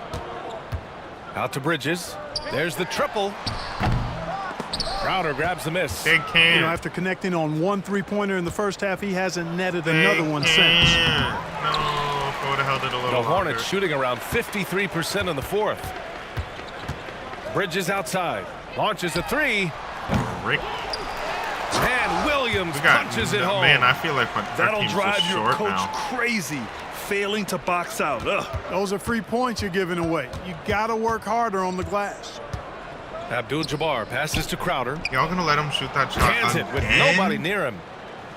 Out to Bridges. There's the triple. Crowder grabs the miss. They can. You know, after connecting on 1 3-pointer in the first half, he hasn't netted another one since. No, would have held it a little The Hornets longer. shooting around 53% in the fourth. Bridges outside. Launches a 3. Rick. And Williams punches it home. Man, I feel like That'll drive so your coach now. crazy, failing to box out. Ugh. Those are free points you're giving away. You got to work harder on the glass. Abdul-Jabbar passes to Crowder. Y'all gonna let him shoot that shot? Hands it with nobody near him.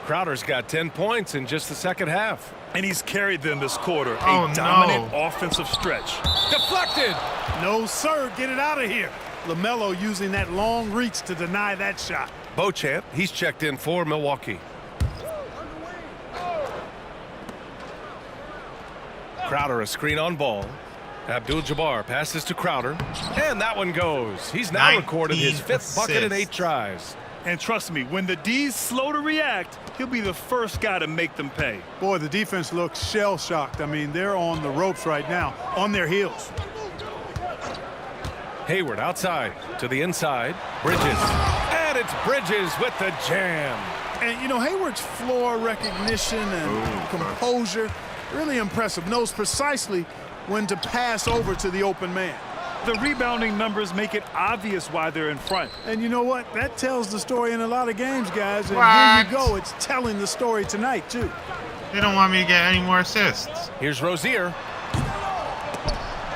Crowder's got 10 points in just the second half. And he's carried them this quarter. Oh, a dominant offensive stretch. Deflected. No, sir. Get it out of here. LaMelo using that long reach to deny that shot. Beauchamp, he's checked in for Milwaukee. Crowder a screen on Ball. Abdul-Jabbar passes to Crowder. And that one goes. He's now recorded his 5th bucket in 8 tries. And trust me, when the D's slow to react, he'll be the first guy to make them pay. Boy, the defense looks shell-shocked. I mean, they're on the ropes right now, on their heels. Hayward outside to the inside. Bridges. And it's Bridges with the jam. And, you know, Hayward's floor recognition and composure, really impressive. Knows precisely when to pass over to the open man. The rebounding numbers make it obvious why they're in front. And you know what? That tells the story in a lot of games, guys. And here you go. It's telling the story tonight, too. They don't want me to get any more assists. Here's Rozier.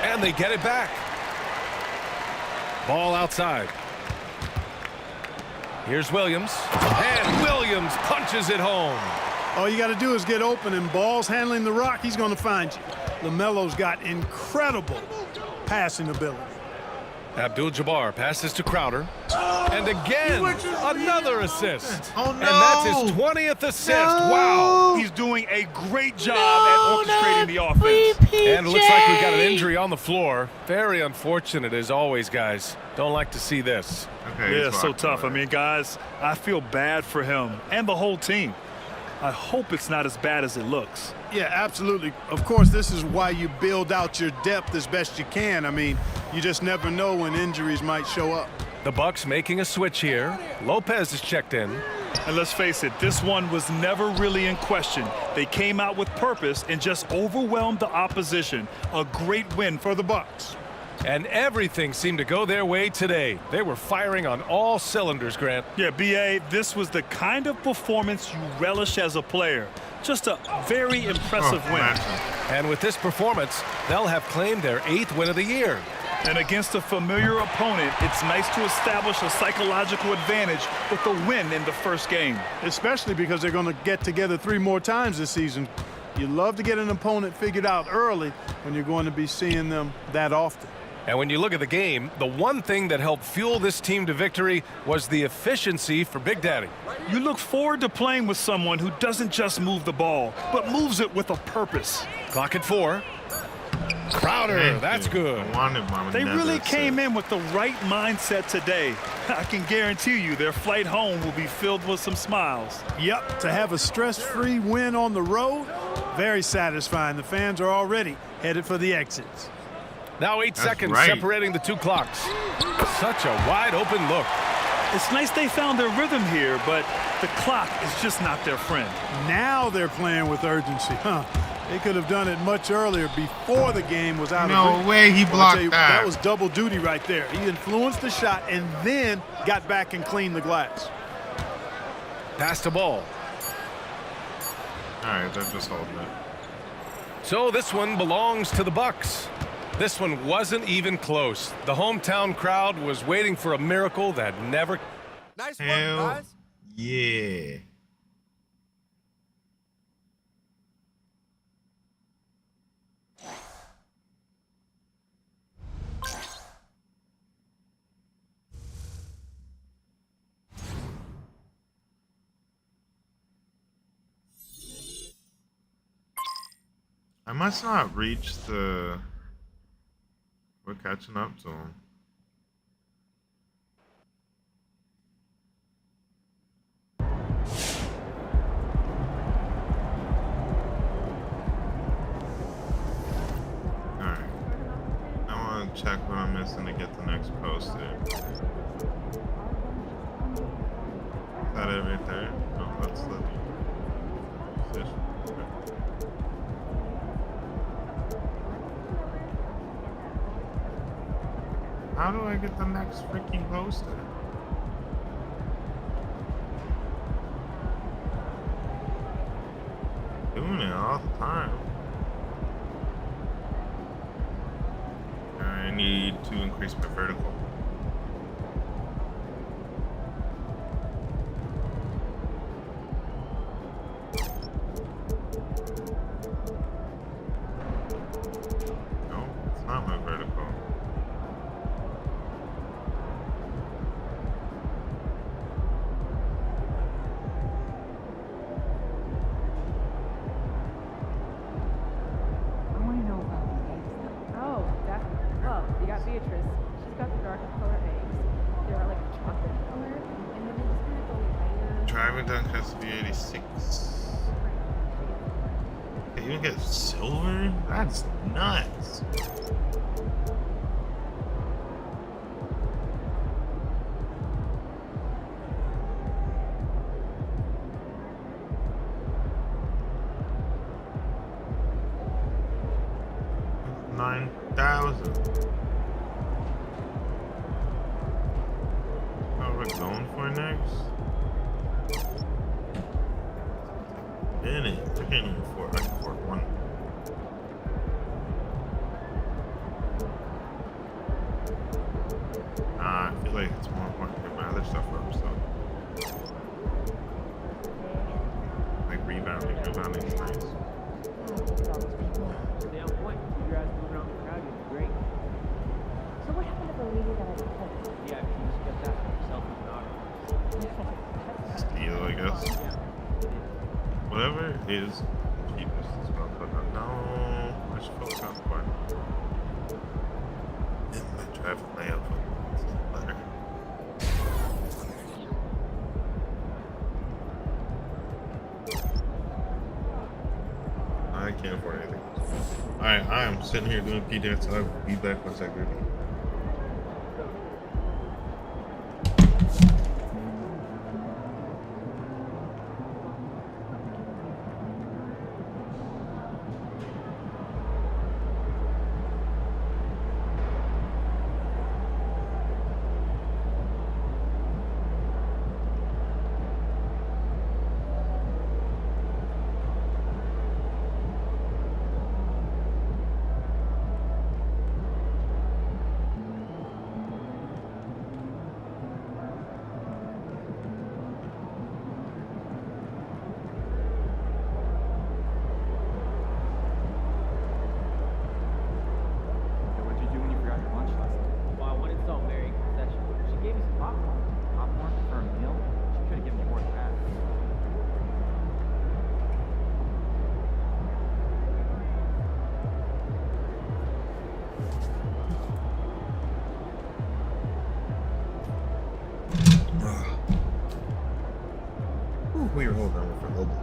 And they get it back. Ball outside. Here's Williams. And Williams punches it home. All you got to do is get open, and Ball's handling the rock. He's going to find you. LaMelo's got incredible passing ability. Abdul-Jabbar passes to Crowder. And again, another assist. Oh, no. And that's his 20th assist. No. Wow. He's doing a great job at orchestrating the offense. And it looks like we've got an injury on the floor. Very unfortunate as always, guys. Don't like to see this. Okay, Yeah, so tough. I mean, guys, I feel bad for him and the whole team. I hope it's not as bad as it looks. Yeah, absolutely. Of course, this is why you build out your depth as best you can. I mean, you just never know when injuries might show up. The Bucks making a switch here. Lopez is checked in. And let's face it, this one was never really in question. They came out with purpose and just overwhelmed the opposition. A great win for the Bucks. And everything seemed to go their way today. They were firing on all cylinders, Grant. Yeah, B.A., this was the kind of performance you relish as a player. Just a very impressive win. And with this performance, they'll have claimed their 8th win of the year. And against a familiar opponent, it's nice to establish a psychological advantage with a win in the first game. Especially because they're going to get together 3 more times this season. You love to get an opponent figured out early when you're going to be seeing them that often. And when you look at the game, the one thing that helped fuel this team to victory was the efficiency for Big Daddy. You look forward to playing with someone who doesn't just move the ball, but moves it with a purpose. Clock at 4. Crowder, that's good. They really came in with the right mindset today. I can guarantee you their flight home will be filled with some smiles. Yep, to have a stress-free win on the road, very satisfying. The fans are already headed for the exits. Now 8 seconds separating the 2 clocks. Such a wide open look. It's nice they found their rhythm here, but the clock is just not their friend. Now they're playing with urgency, huh? They could have done it much earlier before the game was out of reach. No way he blocked that. That was double duty right there. He influenced the shot and then got back and cleaned the glass. Pass the ball. All right, they're just holding it. So this one belongs to the Bucks. This one wasn't even close. The hometown crowd was waiting for a miracle that never. Nice work, Hell guys. yeah. I must not reach the... We're catching up to him. Alright. I want to check what I'm missing to get the next post here. Is that it right there? No, that's the position. How do I get the next freaking poster? Doing it all the time. I need to increase my vertical. No, it's not my vertical. Driving dunk has to be 86. Can you even get silver? That's nuts. $9,000. What we're going for next? I can't even afford. I can afford one. I feel like it's more important to get my other stuff up. So, like rebounding is nice. Stay on point. You guys moving around the crowd, you're great. So what happened to the lady that I took? Yeah, you just get that for yourself and Steal, I guess. Whatever is cheapest is what I'll put on. No, I should focus on the part. And my traffic layout is better. I can't afford anything. Alright, I am sitting here doing PJ, so I'll be back once I agree. We were holding on for a little bit.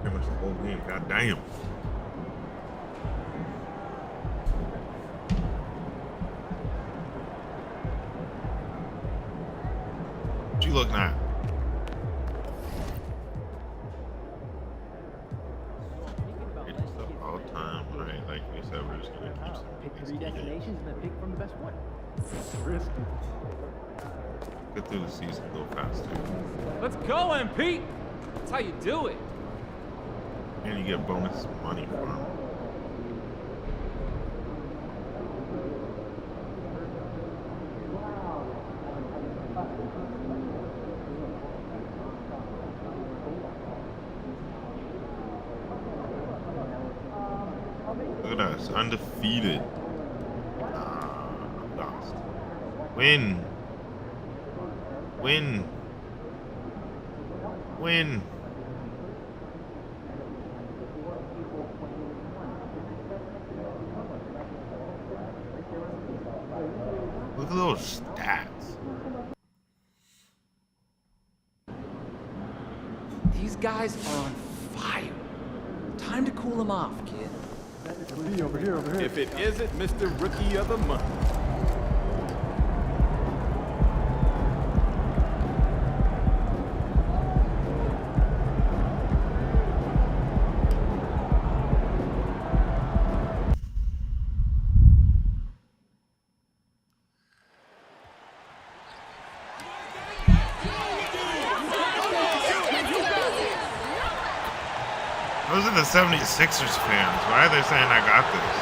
Pretty much the whole game. God damn. What you looking at? face ever is going to keep Pick 3 destinations and then pick from the best one. Risky. Get through the season, go faster. Let's go, MP. That's how you do it. And you get bonus money for them. Look at us, undefeated. Lost. Win. Win. Win. Look at those stats. These guys are on fire. Time to cool them off, kid. Over here. If it isn't Mr. Rookie of the Month. Those are the 76ers fans. Why are they saying I got this?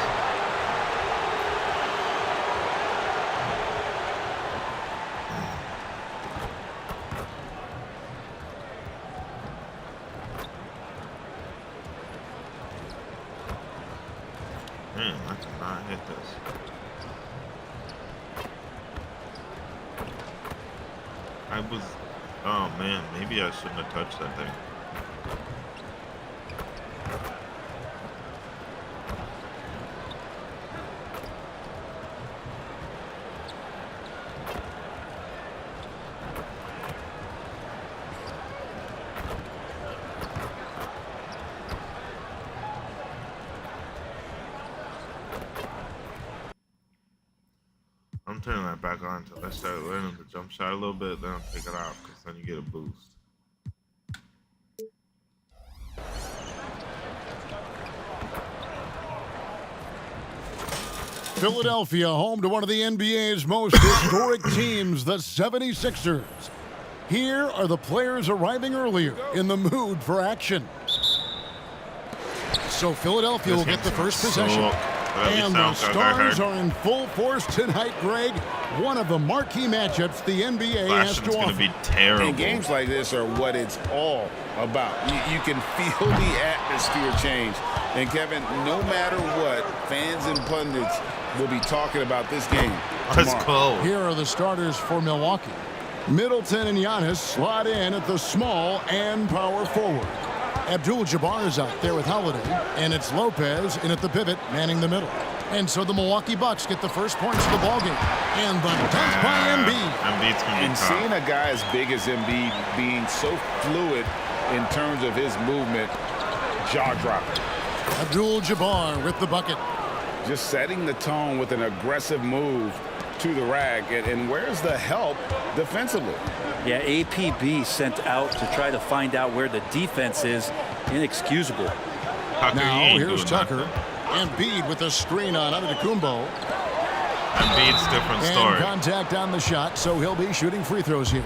Man, I cannot hit this. Oh man, maybe I shouldn't have touched that thing. I'm turning that back on until I start learning the jump shot a little bit, then I'll take it off because then you get a boost. Philadelphia, home to one of the NBA's most historic teams, the 76ers. Here are the players arriving earlier in the mood for action. So Philadelphia will get the first possession. And the Stars are in full force tonight, Greg. One of the marquee matchups the NBA has to offer. Be terrible. And games like this are what it's all about. You can feel the atmosphere change. And Kevin, no matter what, fans and pundits will be talking about this game Let's go. Here are the starters for Milwaukee. Middleton and Giannis slot in at the small and power forward. Abdul-Jabbar is out there with Holiday, and it's Lopez in at the pivot, manning the middle. And so the Milwaukee Bucks get the first points of the ballgame. And the dunk by Embiid. Embiid's gonna be and tough. seeing a guy as big as Embiid being so fluid in terms of his movement, jaw-dropping. Abdul-Jabbar with the bucket. Just setting the tone with an aggressive move to the rack. And where's the help defensively? Yeah, APB sent out to try to find out where the defense is. Inexcusable. Now here's Tucker. Embiid with a screen on Antetokounmpo. Embiid's different story. And contact on the shot, so he'll be shooting free throws here.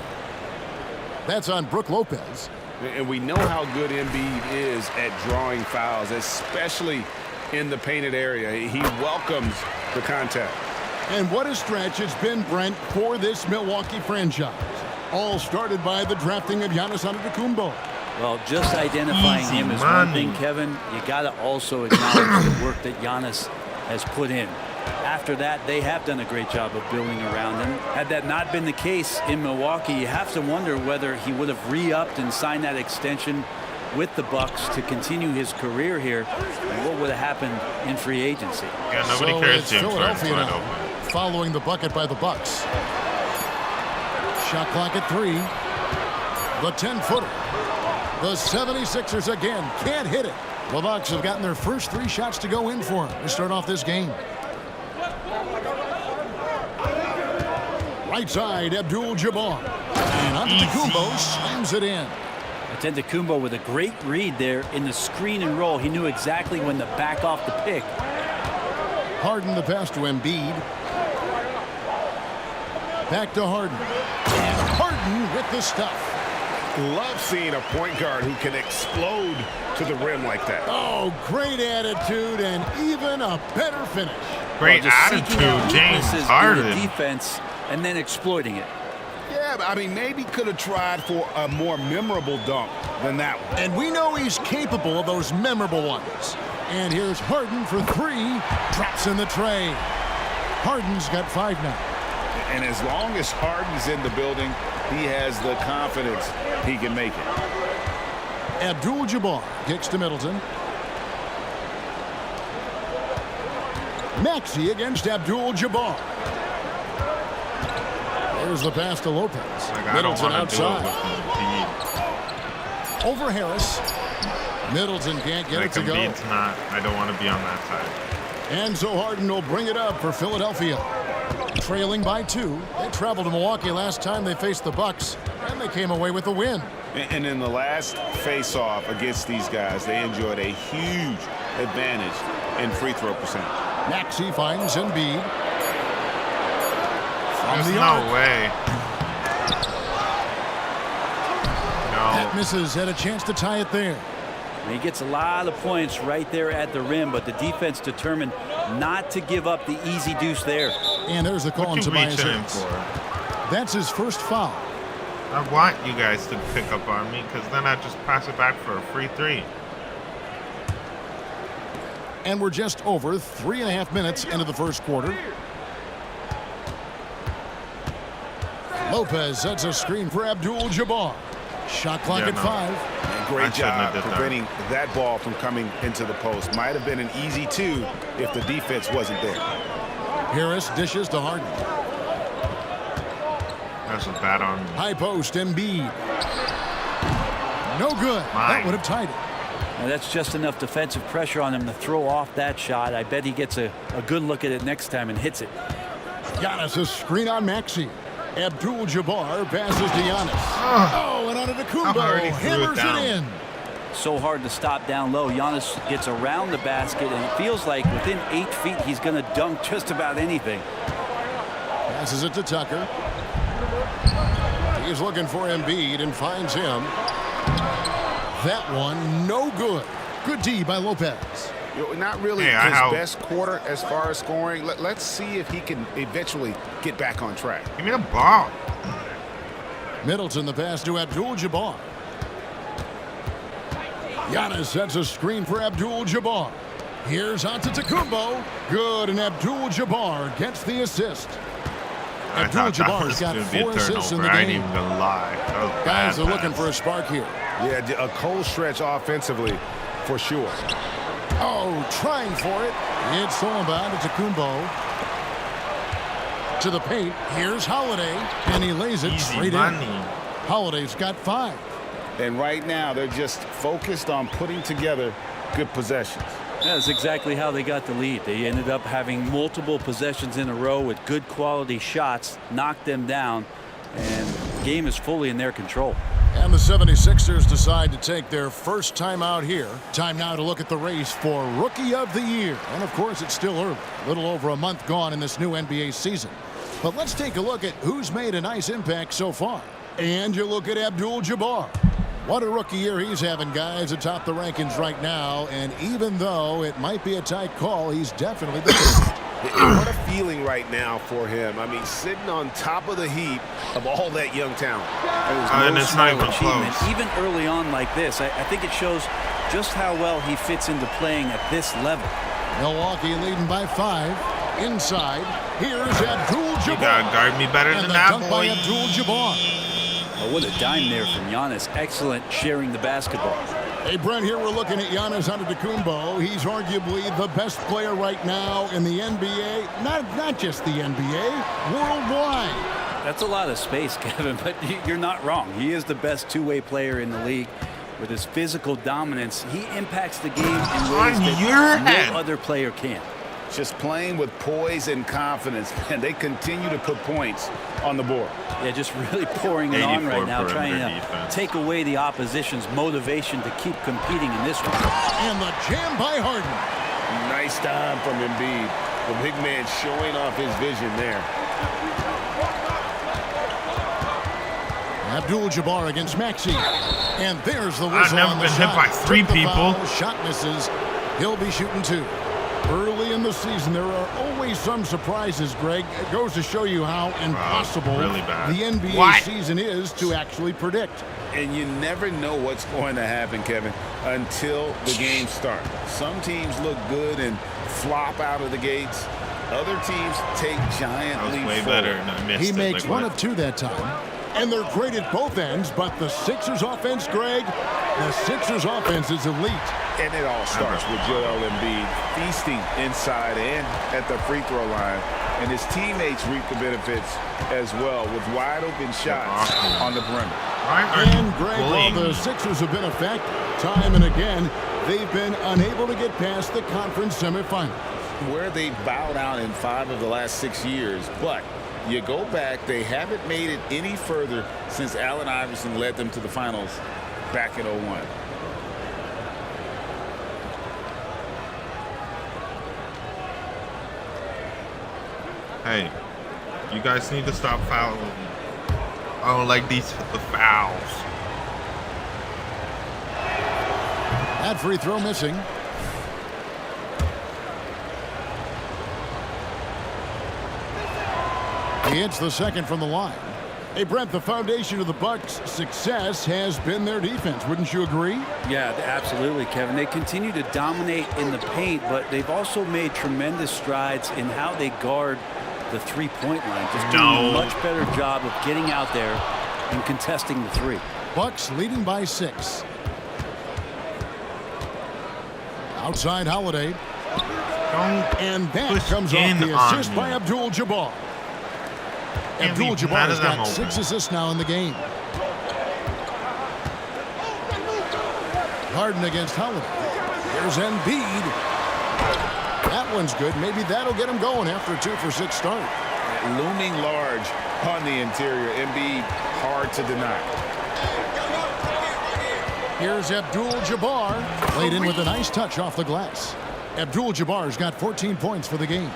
That's on Brook Lopez. And we know how good Embiid is at drawing fouls, especially in the painted area. He welcomes the contact. And what a stretch it's been, Brent, for this Milwaukee franchise. All started by the drafting of Giannis Antetokounmpo. Well, just identifying him is one thing, Kevin. You got to also acknowledge the work that Giannis has put in. After that, they have done a great job of building around him. Had that not been the case in Milwaukee, you have to wonder whether he would have re-upped and signed that extension with the Bucks to continue his career here, and what would have happened in free agency. Yeah, nobody cares. James Philadelphia now, following the bucket by the Bucks. Shot clock at 3. The 10-footer. The 76ers again can't hit it. The Bucks have gotten their first 3 shots to go in for them to start off this game. Right side, Abdul-Jabbar. And Antetokounmpo slams it in. Antetokounmpo with a great read there in the screen and roll. He knew exactly when to back off the pick. Harden the pass to Embiid. Back to Harden. And Harden with the stuff. Love seeing a point guard who can explode to the rim like that. Oh, great attitude and even a better finish. Great attitude, James Harden. Defense and then exploiting it. Yeah, but I mean, maybe could have tried for a more memorable dunk than that one. And we know he's capable of those memorable ones. And here's Harden for 3. Drops in the tray. Harden's got 5 now. And as long as Harden's in the building, he has the confidence he can make it. Abdul-Jabbar kicks to Middleton. Maxey against Abdul-Jabbar. There's the pass to Lopez. Middleton outside. Over Harris. Middleton can't get it to go. I don't want to be on that side. And so Harden will bring it up for Philadelphia. Trailing by 2. They traveled to Milwaukee last time they faced the Bucks, and they came away with a win. And in the last face-off against these guys, they enjoyed a huge advantage in free throw percentage. Maxey finds Embiid. There's no way. No. That misses. Had a chance to tie it there. He gets a lot of points right there at the rim, but the defense determined not to give up the easy deuce there. And there's the call on Tobias Harris. That's his first foul. I want you guys to pick up on me because then I just pass it back for a free 3. And we're just over 3.5 minutes into the first quarter. Lopez sets a screen for Abdul-Jabbar. Shot clock at 5. And great job preventing that ball from coming into the post. Might have been an easy 2 if the defense wasn't there. Harris dishes to Harden. That's a bad on me. High post, Embiid. No good. That would have tied it. Now that's just enough defensive pressure on him to throw off that shot. I bet he gets a good look at it next time and hits it. Giannis, a screen on Maxey. Abdul-Jabbar passes to Giannis. Oh, and Antetokounmpo hammers it in. So hard to stop down low. Giannis gets around the basket, and it feels like within 8 feet he's going to dunk just about anything. Passes it to Tucker. He's looking for Embiid and finds him. That one, no good. Good D by Lopez. Not really his best quarter as far as scoring. Let's see if he can eventually get back on track. Give me the ball. Middleton the pass to Abdul-Jabbar. Giannis sets a screen for Abdul-Jabbar. Here's Antetokounmpo. Good, and Abdul-Jabbar gets the assist. Abdul-Jabbar's got 4 assists in the game. I ain't even gonna lie. Guys are looking for a spark here. Yeah, a cold stretch offensively for sure. Oh, trying for it. It's all about Antetokounmpo. To the paint. Here's Holiday, and he lays it straight in. Holiday's got 5. And right now, they're just focused on putting together good possessions. That's exactly how they got the lead. They ended up having multiple possessions in a row with good quality shots, knocked them down, and the game is fully in their control. And the 76ers decide to take their first time out here. Time now to look at the race for Rookie of the Year. And of course, it's still early. A little over a month gone in this new NBA season. But let's take a look at who's made a nice impact so far. And you look at Abdul-Jabbar. What a rookie year he's having, guys, atop the rankings right now. And even though it might be a tight call, he's definitely the best. What a feeling right now for him. I mean, sitting on top of the heap of all that young talent. And it's not even close. Even early on like this, I think it shows just how well he fits into playing at this level. Milwaukee leading by 5. Inside, here's Abdul-Jabbar. You gotta guard me better than that, boy. By Abdul-Jabbar. Oh, what a dime there from Giannis. Excellent sharing the basketball. Hey, Brent, here we're looking at Giannis Antetokounmpo. He's arguably the best player right now in the NBA. Not just the NBA, worldwide. That's a lot of space, Kevin, but you're not wrong. He is the best two-way player in the league. With his physical dominance, he impacts the game in ways that no other player can. Just playing with poise and confidence, and they continue to put points on the board. Yeah, just really pouring it on right now, trying to take away the opposition's motivation to keep competing in this one. And the jam by Harden. Nice time from Embiid. The big man showing off his vision there. Abdul-Jabbar against Maxey. And there's the whistle on the shot. I've never been hit by 3 people. Shot misses. He'll be shooting 2. Early in the season, there are always some surprises, Greg. It goes to show you how impossible the NBA season is to actually predict. And you never know what's going to happen, Kevin, until the game starts. Some teams look good and flop out of the gates. Other teams take giant leaps forward. He makes 1 of 2 that time. And they're great at both ends, but the Sixers offense, Greg, the Sixers offense is elite. And it all starts with Joel Embiid feasting inside and at the free throw line. And his teammates reap the benefits as well with wide open shots on the perimeter. And Greg, while the Sixers have been effective time and again, they've been unable to get past the conference semifinals. Where they bowed out in 5 of the last 6 years, but you go back, they haven't made it any further since Allen Iverson led them to the finals back in 01. Hey, you guys need to stop fouling me. I don't like the fouls. That free throw missing. He hits the second from the line. Hey, Brent, the foundation of the Bucks' success has been their defense. Wouldn't you agree? Yeah, absolutely, Kevin. They continue to dominate in the paint, but they've also made tremendous strides in how they guard the three-point line. Just doing a much better job of getting out there and contesting the 3. Bucks leading by 6. Outside Holiday. And that comes off the assist by Abdul-Jabbar. Abdul-Jabbar has got 6 assists now in the game. Harden against Holiday. Here's Embiid. That one's good. Maybe that'll get him going after a 2-for-6 start. Looming large on the interior. Embiid hard to deny. Here's Abdul-Jabbar. Played in with a nice touch off the glass. Abdul-Jabbar's got 14 points for the game.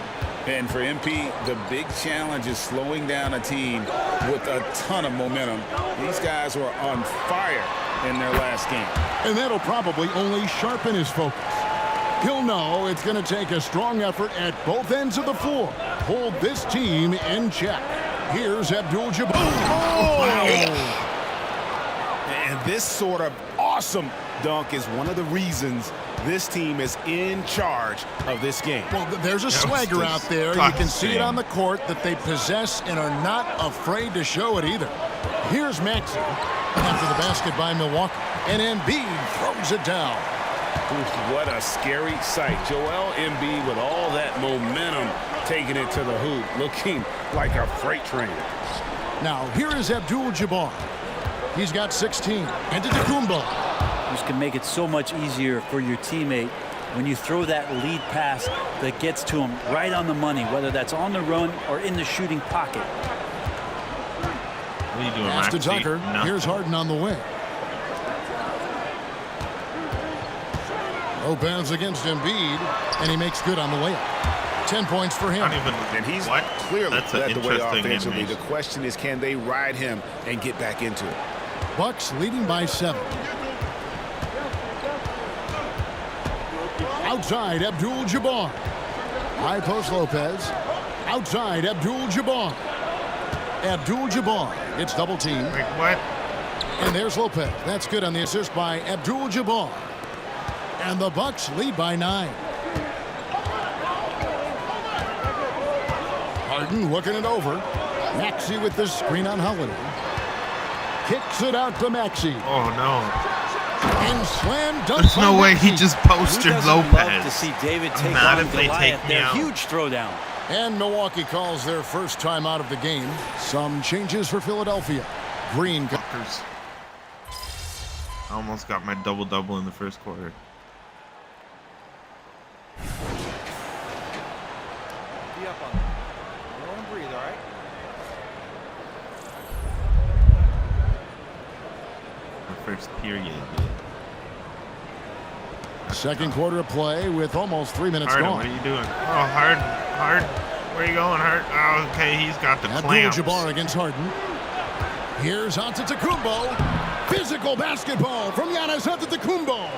And for MP, the big challenge is slowing down a team with a ton of momentum. These guys were on fire in their last game. And that'll probably only sharpen his focus. He'll know it's going to take a strong effort at both ends of the floor. Hold this team in check. Here's Abdul-Jabbar. Oh! And this sort of awesome dunk is one of the reasons this team is in charge of this game. Well, there's a swagger out there. You can see it on the court that they possess and are not afraid to show it either. Here's Maxey after the basket by Milwaukee. And Embiid throws it down. What a scary sight. Joel Embiid with all that momentum taking it to the hoop, looking like a freight train. Now, here is Abdul-Jabbar. He's got 16. And Antetokounmpo. This can make it so much easier for your teammate when you throw that lead pass that gets to him right on the money, whether that's on the run or in the shooting pocket. What are you doing, Pass to Tucker. No. Here's Harden on the wing. Lopez against Embiid, and he makes good on the layup. 10 points for him. And he's clearly led the way offensively. The question is, can they ride him and get back into it? Bucks leading by 7. Outside, Abdul-Jabbar. High post Lopez. Outside, Abdul-Jabbar. Abdul-Jabbar gets double teamed. Wait, what? And there's Lopez. That's good on the assist by Abdul-Jabbar. And the Bucks lead by 9. Harden looking it over. Maxey with the screen on Holiday. Kicks it out to Maxey. Oh, no. And slam dunk. There's no way he just posted Lopez. Love to see David take on Goliath. Their huge throwdown. And Milwaukee calls their first time out of the game. Some changes for Philadelphia. Green. Fuckers. I almost got my double-double in the first quarter. Be up on that. Roll and breathe, all right? My first period. Second quarter of play with almost 3 minutes Harden, gone. what are you doing? Oh, Harden. Where you going, Harden? Oh, okay, he's got the clamps. Abdul-Jabbar against Harden. Here's Antetokounmpo. Physical basketball from Giannis Antetokounmpo.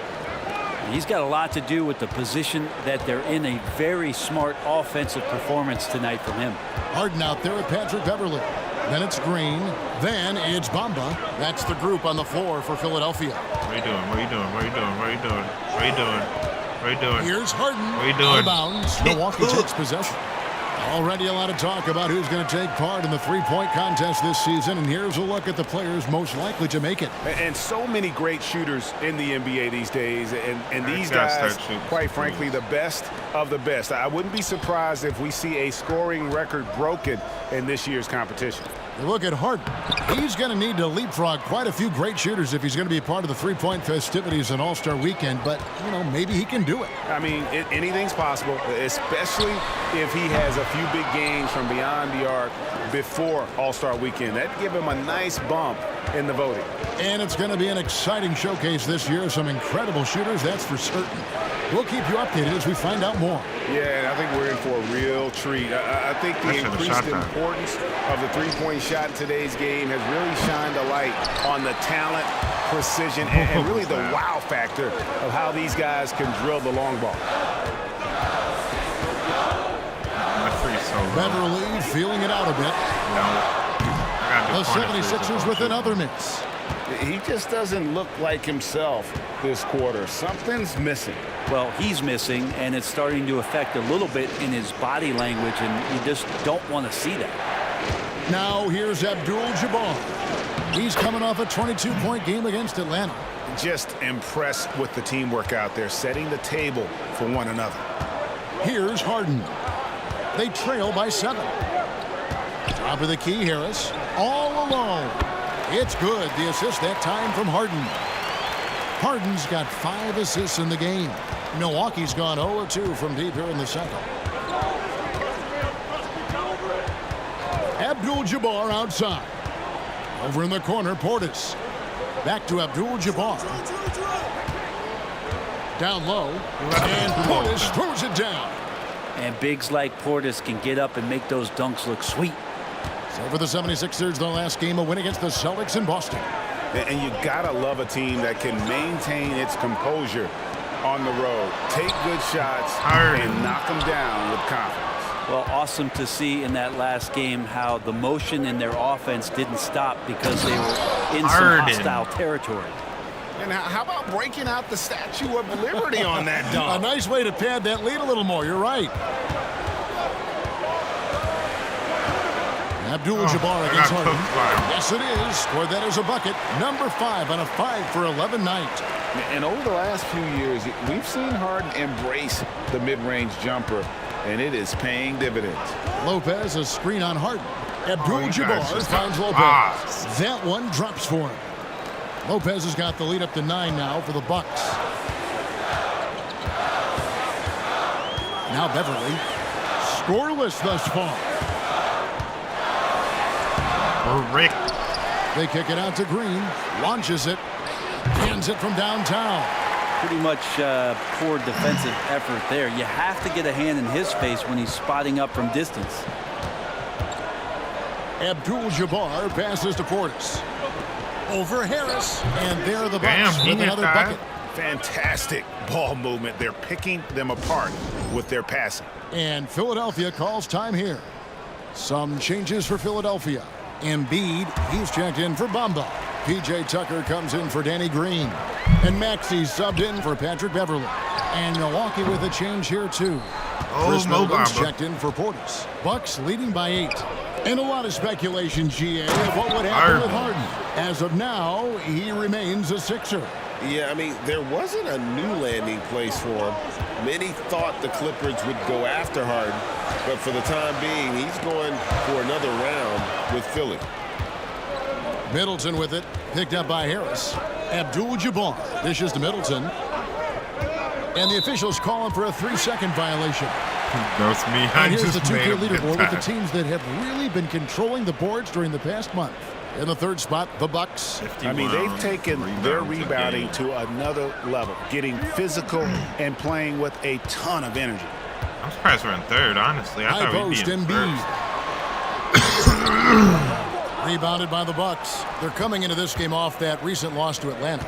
He's got a lot to do with the position that they're in. A very smart offensive performance tonight from him. Harden out there with Patrick Beverly. Then it's Green. Then it's Bamba. That's the group on the floor for Philadelphia. What are you doing? What are you doing? What are you doing? What are you doing? What are you doing? What are you doing? Here's Harden. What are you doing? Out of bounds. Milwaukee takes possession. Already a lot of talk about who's going to take part in the three-point contest this season, and here's a look at the players most likely to make it. And so many great shooters in the NBA these days, and these guys, quite frankly, the best of the best. I wouldn't be surprised if we see a scoring record broken in this year's competition. You look at Harden. He's going to need to leapfrog quite a few great shooters if he's going to be a part of the three-point festivities on All-Star Weekend, but, you know, maybe he can do it. I mean, anything's possible, especially if he has a few big games from beyond the arc before All-Star Weekend. That'd give him a nice bump in the voting. And it's going to be an exciting showcase this year. Some incredible shooters, that's for certain. We'll keep you updated as we find out more. Yeah, I think we're in for a real treat. I think the increased importance of the three-point shot in today's game has really shined a light on the talent, precision, and really the wow factor of how these guys can drill the long ball. Beverly feeling it out a bit. The 76ers with another miss. He just doesn't look like himself this quarter. Something's missing. Well, he's missing, and it's starting to affect a little bit in his body language, and you just don't want to see that. Now here's Abdul-Jabbar. He's coming off a 22-point game against Atlanta. Just impressed with the teamwork out there, setting the table for one another. Here's Harden. They trail by 7. Top of the key, Harris. All alone. It's good. The assist that time from Harden. Harden's got 5 assists in the game. Milwaukee's gone 0-2 from deep here in the second. Abdul-Jabbar outside. Over in the corner, Portis. Back to Abdul-Jabbar. Down low. And Portis throws it down. And bigs like Portis can get up and make those dunks look sweet. So for the 76ers, the last game, a win against the Celtics in Boston. And you gotta love a team that can maintain its composure on the road. Take good shots and knock them down with confidence. Well, awesome to see in that last game how the motion in their offense didn't stop because they were in some hostile territory. And how about breaking out the Statue of Liberty on that dunk? A nice way to pad that lead a little more. You're right. Abdul-Jabbar against Harden. Yes, it is. Scored that as a bucket. Number 5 on a 5-for-11 night. And over the last few years, we've seen Harden embrace the mid-range jumper, and it is paying dividends. Lopez, a screen on Harden. Abdul-Jabbar finds Lopez. That one drops for him. Lopez has got the lead up to 9 now for the Bucks. Now Beverly. Scoreless thus far. Rick. They kick it out to Green. Launches it. Hands it from downtown. Pretty much poor defensive effort there. You have to get a hand in his face when he's spotting up from distance. Abdul-Jabbar passes to Portis. Over Harris. And there are the Bucks with another bucket. Fantastic ball movement. They're picking them apart with their passing. And Philadelphia calls time here. Some changes for Philadelphia. Embiid, he's checked in for Bamba. P.J. Tucker comes in for Danny Green. And Maxey's subbed in for Patrick Beverly. And Milwaukee with a change here, too. Chris Middleton's checked in for Portis. Bucks leading by 8. And a lot of speculation, GA, of what would happen with Harden. As of now, he remains a Sixer. Yeah, I mean, there wasn't a new landing place for him. Many thought the Clippers would go after Harden, but for the time being, he's going for another round with Philly. Middleton with it, picked up by Harris. Abdul-Jabbar dishes to Middleton. And the officials call him for a 3-second violation. Knows me. And here's the 2K leaderboard with the teams that have really been controlling the boards during the past month. In the third spot, the Bucks. I mean, they've taken their rebounding to another level, getting physical and playing with a ton of energy. I'm surprised we're in third, honestly. I thought we'd be in first. Rebounded by the Bucks. They're coming into this game off that recent loss to Atlanta.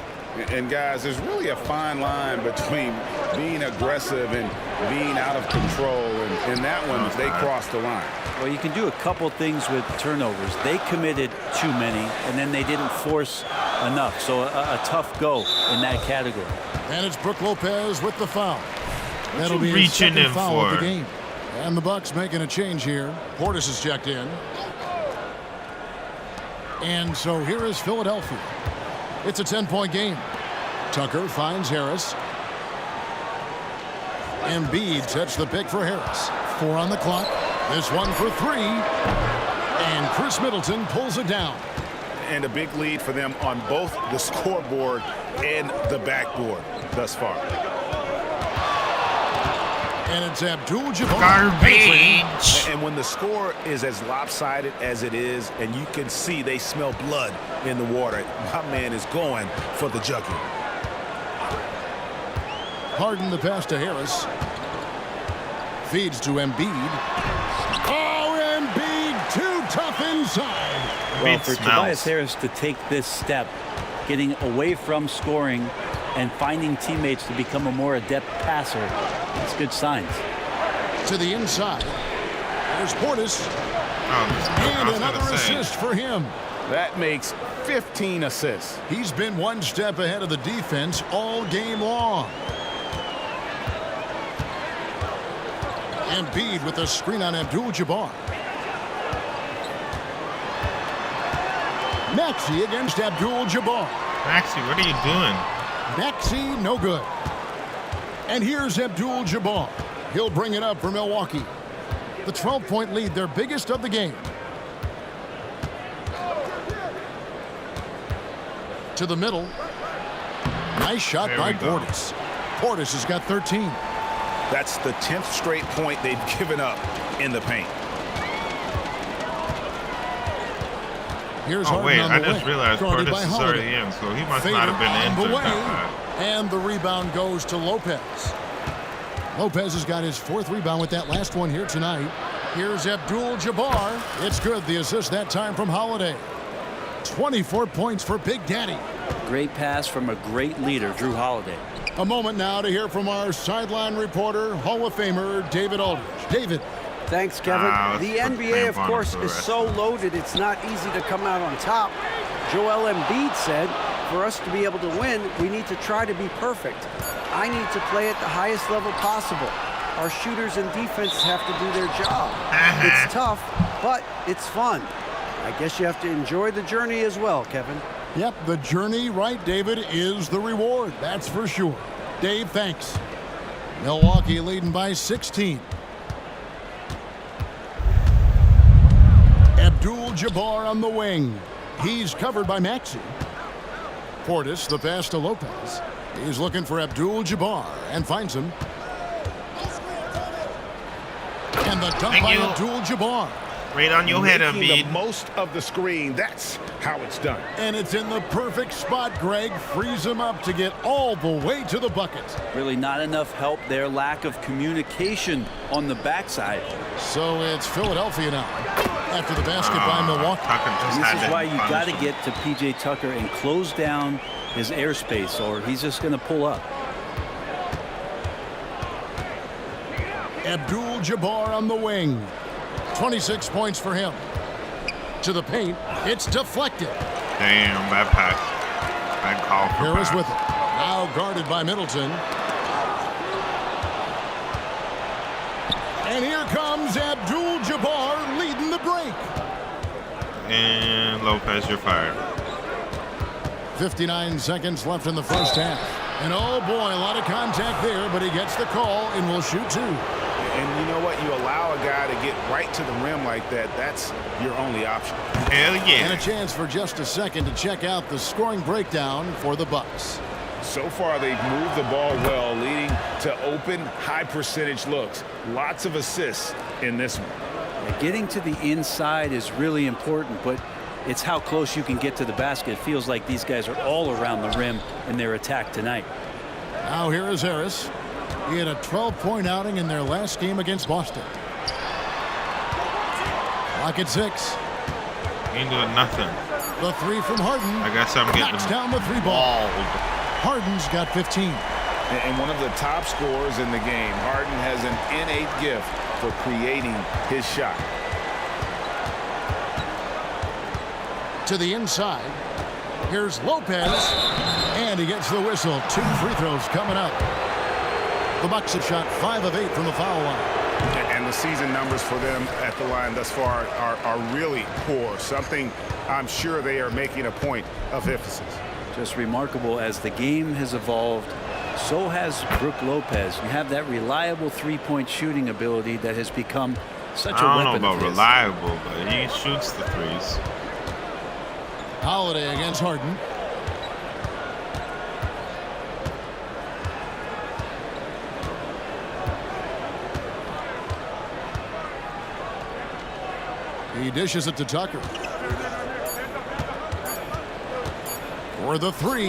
And guys, there's really a fine line between being aggressive and being out of control. And in that one, they crossed the line. Well, you can do a couple things with turnovers. They committed too many, and then they didn't force enough. So a tough go in that category. And it's Brook Lopez with the foul. That'll be his second foul of the game. And the Bucks making a change here. Portis is checked in. And so here is Philadelphia. It's a 10-point game. Tucker finds Harris. Embiid sets the pick for Harris. 4 on the clock. This one for 3. And Chris Middleton pulls it down. And a big lead for them on both the scoreboard and the backboard thus far. And it's Abdul-Jabbar. Garbage. And when the score is as lopsided as it is, and you can see they smell blood in the water, my man is going for the jugular. Harden the pass to Harris. Feeds to Embiid. Oh, Embiid too tough inside. Well, for Tobias Harris to take this step, getting away from scoring and finding teammates to become a more adept passer, that's good signs. To the inside. There's Portis. And another assist for him. That makes 15 assists. He's been one step ahead of the defense all game long. Embiid with a screen on Abdul-Jabbar. Maxey against Abdul-Jabbar. Maxey, what are you doing? Maxey, no good. And here's Abdul-Jabbar. He'll bring it up for Milwaukee. The 12-point lead, their biggest of the game. To the middle. Nice shot by Portis. Portis has got 13. That's the 10th straight point they've given up in the paint. Here's oh, wait, I just way. realized Guarded Portis is already in, so he must not have been injured. And the rebound goes to Lopez. Lopez has got his 4th rebound with that last one here tonight. Here's Abdul-Jabbar. It's good. The assist that time from Holiday. 24 points for Big Daddy. Great pass from a great leader, Drew Holiday. A moment now to hear from our sideline reporter, Hall of Famer David Aldridge. David. Thanks, Kevin. The NBA, of course, is so loaded it's not easy to come out on top. Joel Embiid said, for us to be able to win, we need to try to be perfect. I need to play at the highest level possible. Our shooters and defense have to do their job. It's tough, but it's fun. I guess you have to enjoy the journey as well, Kevin. Yep, the journey, right, David, is the reward. That's for sure. Dave, thanks. Milwaukee leading by 16. Abdul-Jabbar on the wing. He's covered by Maxey. Portis, the pass to Lopez. He's looking for Abdul-Jabbar and finds him. And the dunk by Abdul-Jabbar. Right on your head, Embiid. The most of the screen. That's how it's done. And it's in the perfect spot, Greg. Frees him up to get all the way to the bucket. Really not enough help there. Lack of communication on the backside. So it's Philadelphia now after the basket by Milwaukee. This is why you got to get to P.J. Tucker and close down his airspace, or he's just going to pull up. Abdul-Jabbar on the wing. 26 points for him. To the paint. It's deflected. Damn, bad pass. Bad call for Harris pass. with it. Now guarded by Middleton. And here comes Abdul-Jabbar leading the break. And Lopez, you're fired. 59 seconds left in the first half. And oh boy, a lot of contact there, but he gets the call and will shoot 2. And you know what? You allow a guy to get right to the rim like that. That's your only option. Hell yeah. And a chance for just a second to check out the scoring breakdown for the Bucks. So far, they've moved the ball well, leading to open, high-percentage looks. Lots of assists in this one. Getting to the inside is really important, but it's how close you can get to the basket. It feels like these guys are all around the rim in their attack tonight. Now here is Harris. He had a 12-point outing in their last game against Boston. Clock at 6. Ain't doing nothing. The three from Harden. I guess I'm getting knocks down the three ball. Harden's got 15. And one of the top scorers in the game, Harden has an innate gift for creating his shot. To the inside. Here's Lopez. And he gets the whistle. 2 free throws coming up. The Bucks have shot 5 of 8 from the foul line. And the season numbers for them at the line thus far are really poor. Something I'm sure they are making a point of emphasis. Just remarkable as the game has evolved. So has Brook Lopez. You have that reliable three-point shooting ability that has become such a weapon. I don't know about reliable, but he shoots the threes. Holiday against Harden. He dishes it to Tucker. For the 3.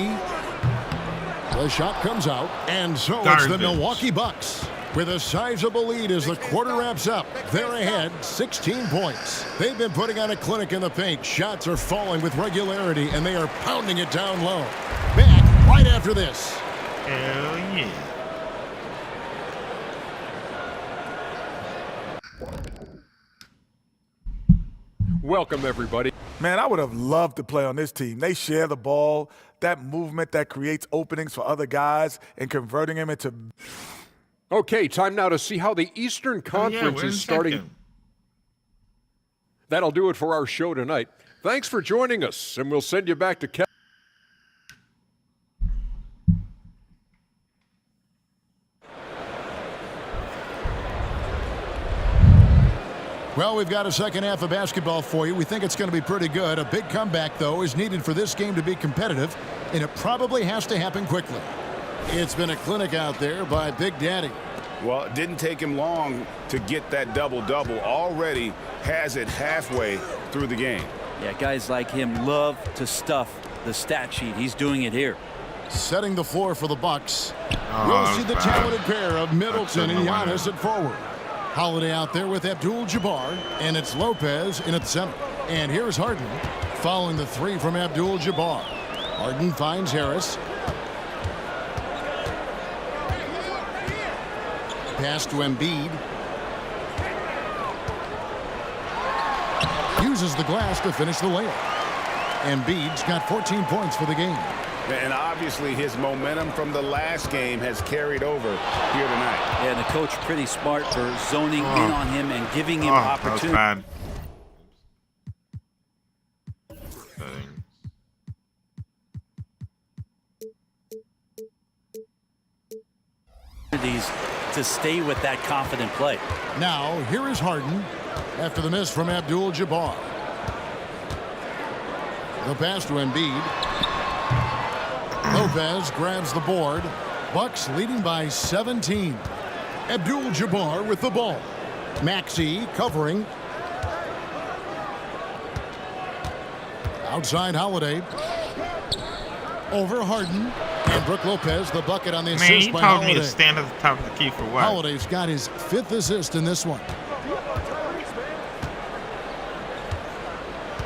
The shot comes out, and so it's the Milwaukee Bucks with a sizable lead as the quarter wraps up. They're ahead 16 points. They've been putting on a clinic in the paint. Shots are falling with regularity, and they are pounding it down low. Back right after this. Hell yeah. Welcome, everybody. Man, I would have loved to play on this team. They share the ball, that movement that creates openings for other guys and converting them into... Okay, time now to see how the Eastern Conference is starting. Second. That'll do it for our show tonight. Thanks for joining us, and we'll send you back to Kevin. Well, we've got a second half of basketball for you. We think it's going to be pretty good. A big comeback, though, is needed for this game to be competitive, and it probably has to happen quickly. It's been a clinic out there by Big Daddy. Well, it didn't take him long to get that double-double. Already has it halfway through the game. Yeah, guys like him love to stuff the stat sheet. He's doing it here. Setting the floor for the Bucks. We'll see the talented pair of Middleton and Giannis at forward. Holiday out there with Abdul-Jabbar, and it's Lopez in at the center. And here's Harden following the 3 from Abdul-Jabbar. Harden finds Harris. Pass to Embiid. Uses the glass to finish the layup. Embiid's got 14 points for the game. And obviously his momentum from the last game has carried over here tonight. Yeah, and the coach pretty smart for zoning in on him and giving him opportunity. That was bad. To stay with that confident play. Now, here is Harden after the miss from Abdul-Jabbar. The pass to Embiid. Lopez grabs the board. Bucks leading by 17. Abdul-Jabbar with the ball. Maxey covering. Outside Holiday. Over Harden. And Brook Lopez, the bucket on the assist by Holiday. Man, he told me to stand at the top of the key for what? Holiday's got his 5th assist in this one.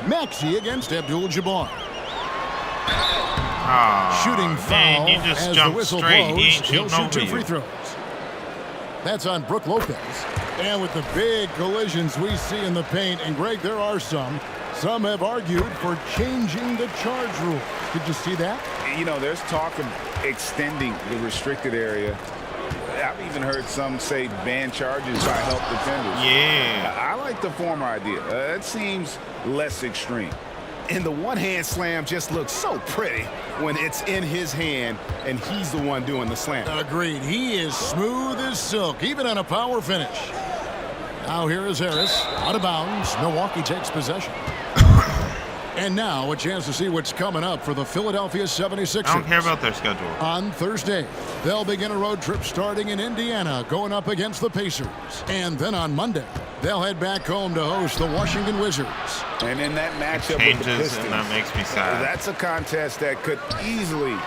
Maxey against Abdul-Jabbar. Shooting foul man, you just as the whistle straight. blows. He'll shoot 2 free throws. That's on Brook Lopez. And with the big collisions we see in the paint, and Greg, there are some have argued for changing the charge rule. Did you see that? You know, there's talk of extending the restricted area. I've even heard some say ban charges by help defenders. Yeah. I like the former idea. It seems less extreme. And the one-hand slam just looks so pretty when it's in his hand and he's the one doing the slam. Agreed. He is smooth as silk, even on a power finish. Now here is Harris, out of bounds. Milwaukee takes possession. And now a chance to see what's coming up for the Philadelphia 76ers. I don't care about their schedule. On Thursday, they'll begin a road trip starting in Indiana, going up against the Pacers. And then on Monday, they'll head back home to host the Washington Wizards. And in that matchup with the Pistons, and that makes me sad. That's a contest that could easily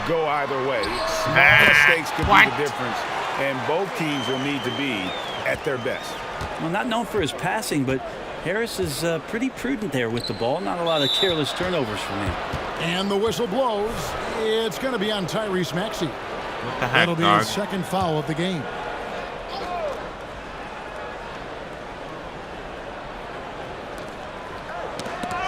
go either way. Small mistakes could be the difference, and both teams will need to be at their best. Well, not known for his passing, but Harris is pretty prudent there with the ball. Not a lot of careless turnovers from him. And the whistle blows. It's going to be on Tyrese Maxey. What the heck, That'll be his second foul of the game.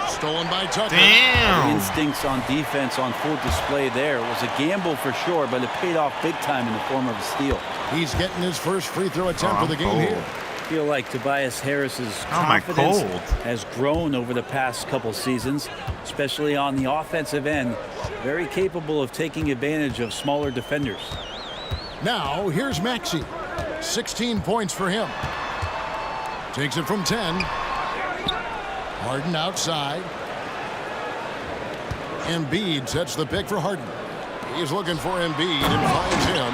Stolen by Tucker. The instincts on defense on full display there. It was a gamble for sure, but it paid off big time in the form of a steal. He's getting his first free throw attempt for the game here. I feel like Tobias Harris's confidence has grown over the past couple seasons, especially on the offensive end. Very capable of taking advantage of smaller defenders. Now, here's Maxey. 16 points for him. Takes it from 10. Harden outside. Embiid sets the pick for Harden. He's looking for Embiid and finds him.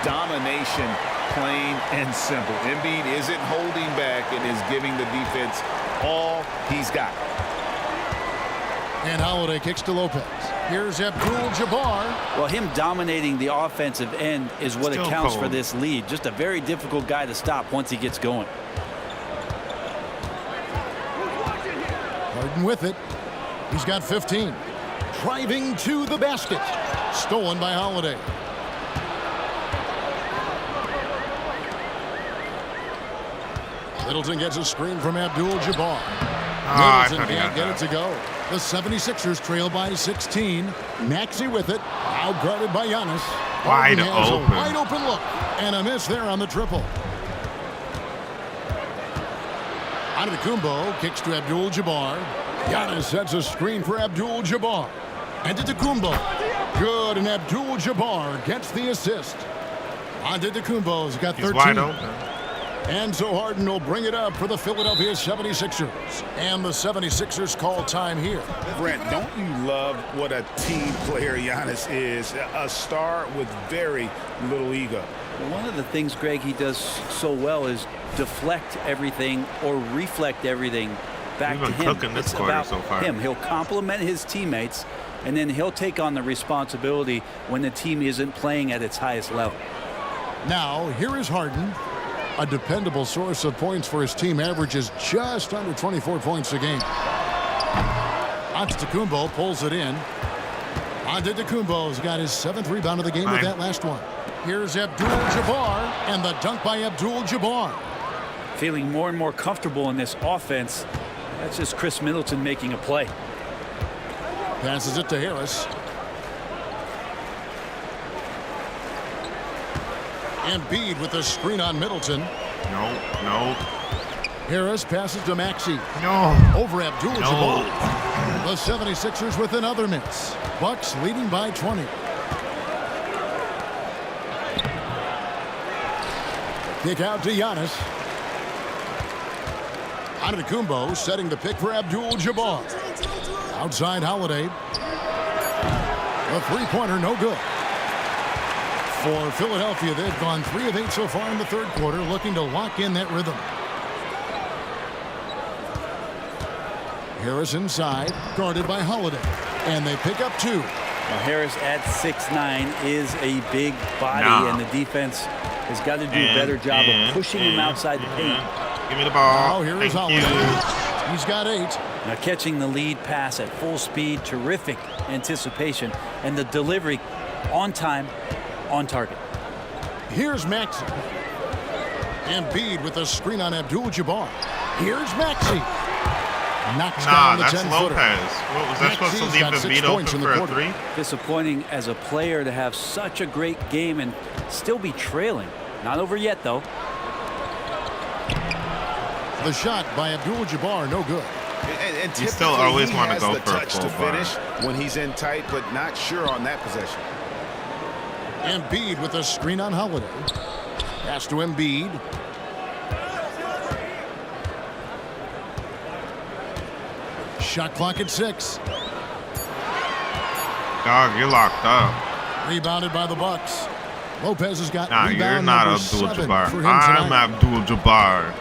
Domination, plain and simple. Embiid isn't holding back and is giving the defense all he's got. And Holiday kicks to Lopez. Here's Abdul-Jabbar. Well, him dominating the offensive end is what accounts for this lead. Just a very difficult guy to stop once he gets going. Harden with it. He's got 15. Driving to the basket. Stolen by Holiday. Middleton gets a screen from Abdul-Jabbar. Middleton can't get it to go. The 76ers trail by 16. Maxey with it. Out guarded by Giannis. Wide open. Wide open look. And a miss there on the triple. Antetokounmpo kicks to Abdul-Jabbar. Giannis sets a screen for Abdul-Jabbar. Antetokounmpo. Good, and Abdul-Jabbar gets the assist. Antetokounmpo's got 13. He's wide open. And so Harden will bring it up for the Philadelphia 76ers. And the 76ers call time here. Brent, don't you love what a team player Giannis is? A star with very little ego. One of the things, Greg, he does so well is deflect everything or reflect everything back to him. It's about him. He'll compliment his teammates, and then he'll take on the responsibility when the team isn't playing at its highest level. Now, here is Harden. A dependable source of points for his team, averages just under 24 points a game. Antetokounmpo pulls it in. Antetokounmpo's got his 7th rebound of the game with that last one. Here's Abdul-Jabbar, and the dunk by Abdul-Jabbar. Feeling more and more comfortable in this offense. That's just Chris Middleton making a play. Passes it to Harris. Embiid with a screen on Middleton. No. Harris passes to Maxey. No. Over Abdul-Jabbar. The 76ers with another miss. Bucks leading by 20. Kick out to Giannis. Antetokounmpo setting the pick for Abdul-Jabbar. Outside Holiday. A three-pointer, no good. For Philadelphia, they've gone 3 of 8 so far in the third quarter, looking to lock in that rhythm. Harris inside, guarded by Holiday. And they pick up 2. Now Harris at 6'9" is a big body, and the defense has got to do a better job of pushing him outside the paint. Give me the ball. Oh, here is Holiday. He's got 8. Now catching the lead pass at full speed, terrific anticipation, and the delivery on time, on target. Here's Maxey. Embiid with a screen on Abdul-Jabbar. Here's Maxey. Knocks down the 10-footer. Lopez. What was that supposed to leave Embiid open for a 3? Disappointing as a player to have such a great game and still be trailing. Not over yet, though. The shot by Abdul-Jabbar, no good. And you still always want to go for a touch full to finish when he's in tight, but not sure on that possession. Embiid with a screen on Holiday. Pass to Embiid. Shot clock at 6. Dog, you're locked up. Rebounded by the Bucks. Lopez has got Nah, you're not Abdul-Jabbar. I'm Abdul-Jabbar.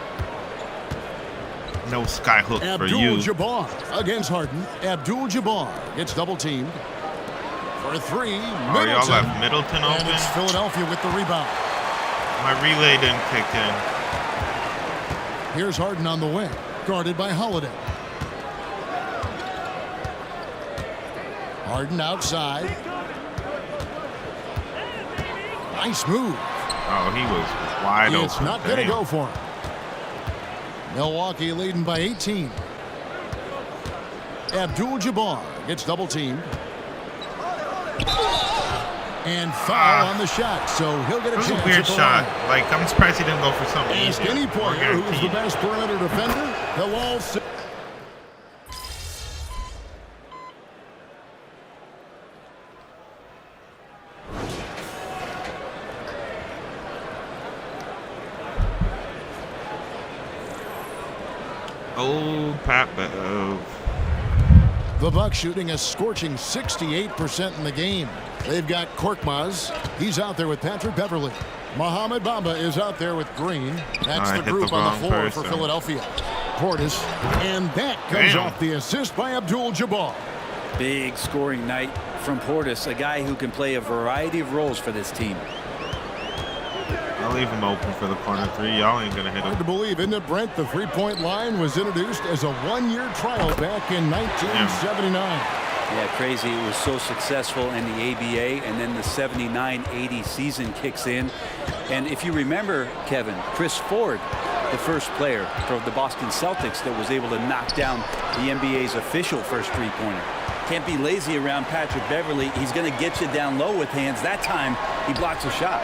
No skyhook for you. Abdul-Jabbar against Harden. Abdul-Jabbar gets double teamed. For 3, Oh, y'all left Middleton open? And it's Philadelphia with the rebound. My relay didn't kick in. Here's Harden on the wing, guarded by Holiday. Harden outside. Nice move. Oh, he was wide open. It's not going to go for him. Milwaukee leading by 18. Abdul-Jabbar gets double teamed. And foul on the shot, so he'll get a chance. It was a weird shot. Like, I'm surprised he didn't go for something easy. Ask any player who's the best perimeter defender, they'll all say. Oh, Pat Bev. The Bucks shooting a scorching 68% in the game. They've got Korkmaz. He's out there with Patrick Beverly. Mohamed Bamba is out there with Green. That's the group on the floor for Philadelphia. Portis, and that comes off the assist by Abdul-Jabbar. Big scoring night from Portis, a guy who can play a variety of roles for this team. I'll leave him open for the corner 3. Y'all ain't gonna hit him. Hard to believe, isn't it, Brent? The three-point line was introduced as a one-year trial back in 1979. Yeah, crazy. It was so successful in the ABA, and then the 79-80 season kicks in. And if you remember, Kevin, Chris Ford, the first player from the Boston Celtics that was able to knock down the NBA's official first three-pointer. Can't be lazy around Patrick Beverly. He's going to get you down low with hands. That time, he blocks a shot.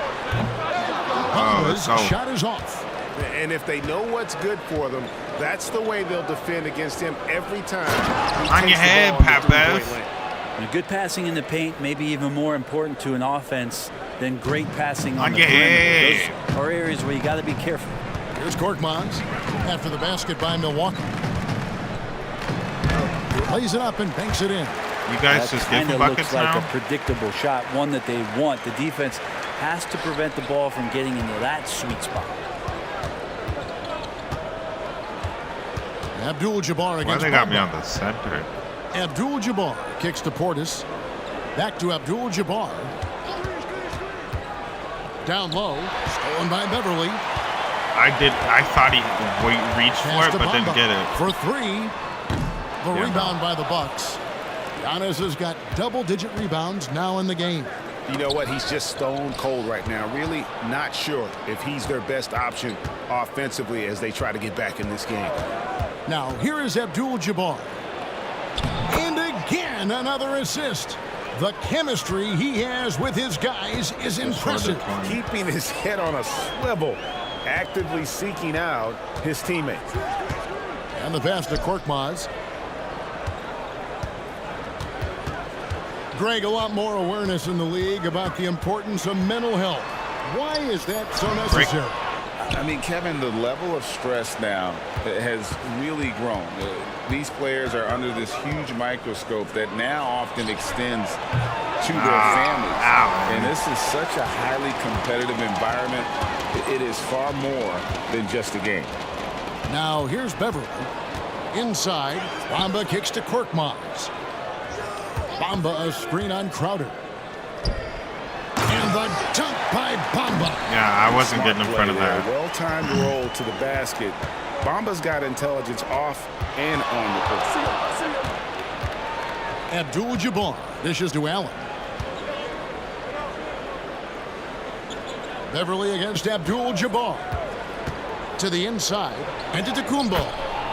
Shot is off. And if they know what's good for them, that's the way they'll defend against him every time. On your head, Pat Bev. Good passing in the paint may be even more important to an offense than great passing on the your perimeter. head. Those are areas where you got to be careful. Here's Korkmaz after the basket by Milwaukee. Lays it up and banks it in. You guys just give the buckets now? Looks like now? a predictable shot, one that they want. The defense has to prevent the ball from getting into that sweet spot. Abdul-Jabbar against Why they got me on the center? Abdul-Jabbar kicks to Portis. Back to Abdul-Jabbar. Down low. Stolen by Beverly. I thought he reached for it, but didn't get it. For 3. The rebound by the Bucks. Giannis has got double-digit rebounds now in the game. You know what? He's just stone cold right now. Really not sure if he's their best option offensively as they try to get back in this game. Now, here is Abdul-Jabbar. And again, another assist. The chemistry he has with his guys is impressive. Keeping his head on a swivel, actively seeking out his teammates. And the pass to Korkmaz. Greg, a lot more awareness in the league about the importance of mental health. Why is that so necessary? I mean, Kevin, the level of stress now has really grown. These players are under this huge microscope that now often extends to their families. And this is such a highly competitive environment. It is far more than just a game. Now, here's Beverly. Inside, Bamba kicks to Korkmaz. Bamba a screen on Crowder. And the dunk by Bamba. Yeah, I wasn't getting in front of that. Well-timed roll to the basket. Bamba's got intelligence off and on the court. Abdul-Jabbar dishes to Allen. Beverly against Abdul-Jabbar. To the inside. And to Tecumbo.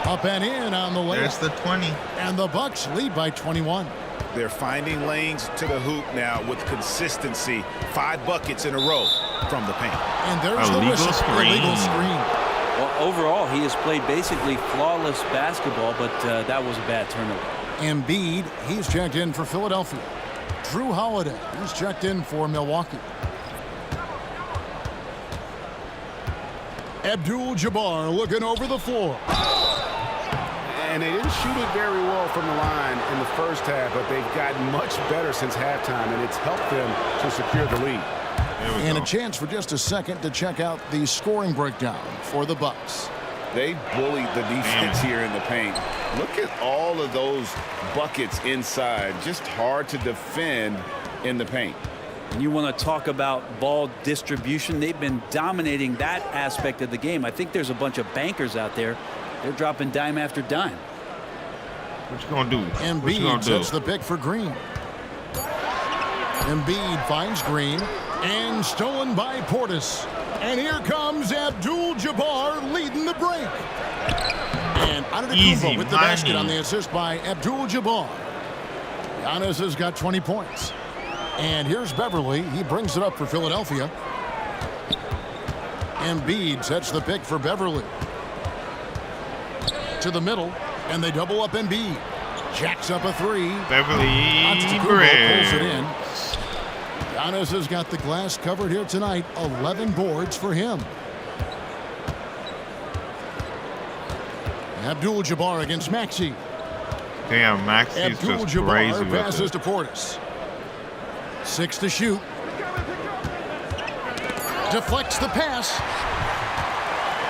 Up and in on the layup. There's the 20. And the Bucks lead by 21. They're finding lanes to the hoop now with consistency. 5 buckets in a row from the paint. And there's the whistle. Illegal screen. Well, overall, he has played basically flawless basketball, but that was a bad turnover. Embiid, he's checked in for Philadelphia. Drew Holiday, he's checked in for Milwaukee. Abdul-Jabbar looking over the floor. And they didn't shoot it very well from the line in the first half, but they've gotten much better since halftime, and it's helped them to secure the lead. And a chance for just a second to check out the scoring breakdown for the Bucks. They bullied the defense here in the paint. Look at all of those buckets inside. Just hard to defend in the paint. And you want to talk about ball distribution. They've been dominating that aspect of the game. I think there's a bunch of bankers out there. They're dropping dime after dime. What you gonna do? Embiid sets the pick for Green. Embiid finds Green and stolen by Portis. And here comes Abdul-Jabbar leading the break. And Antetokounmpo with the basket on the assist by Abdul-Jabbar. Giannis has got 20 points. And here's Beverly. He brings it up for Philadelphia. Embiid sets the pick for Beverly. To the middle, and they double up Embiid. Jacks up a three. Beverly pulls it in. Giannis has got the glass covered here tonight. 11 boards for him. Abdul-Jabbar against Maxey. Damn, Maxey's just crazy with passes to Portis. 6 to shoot. Deflects the pass.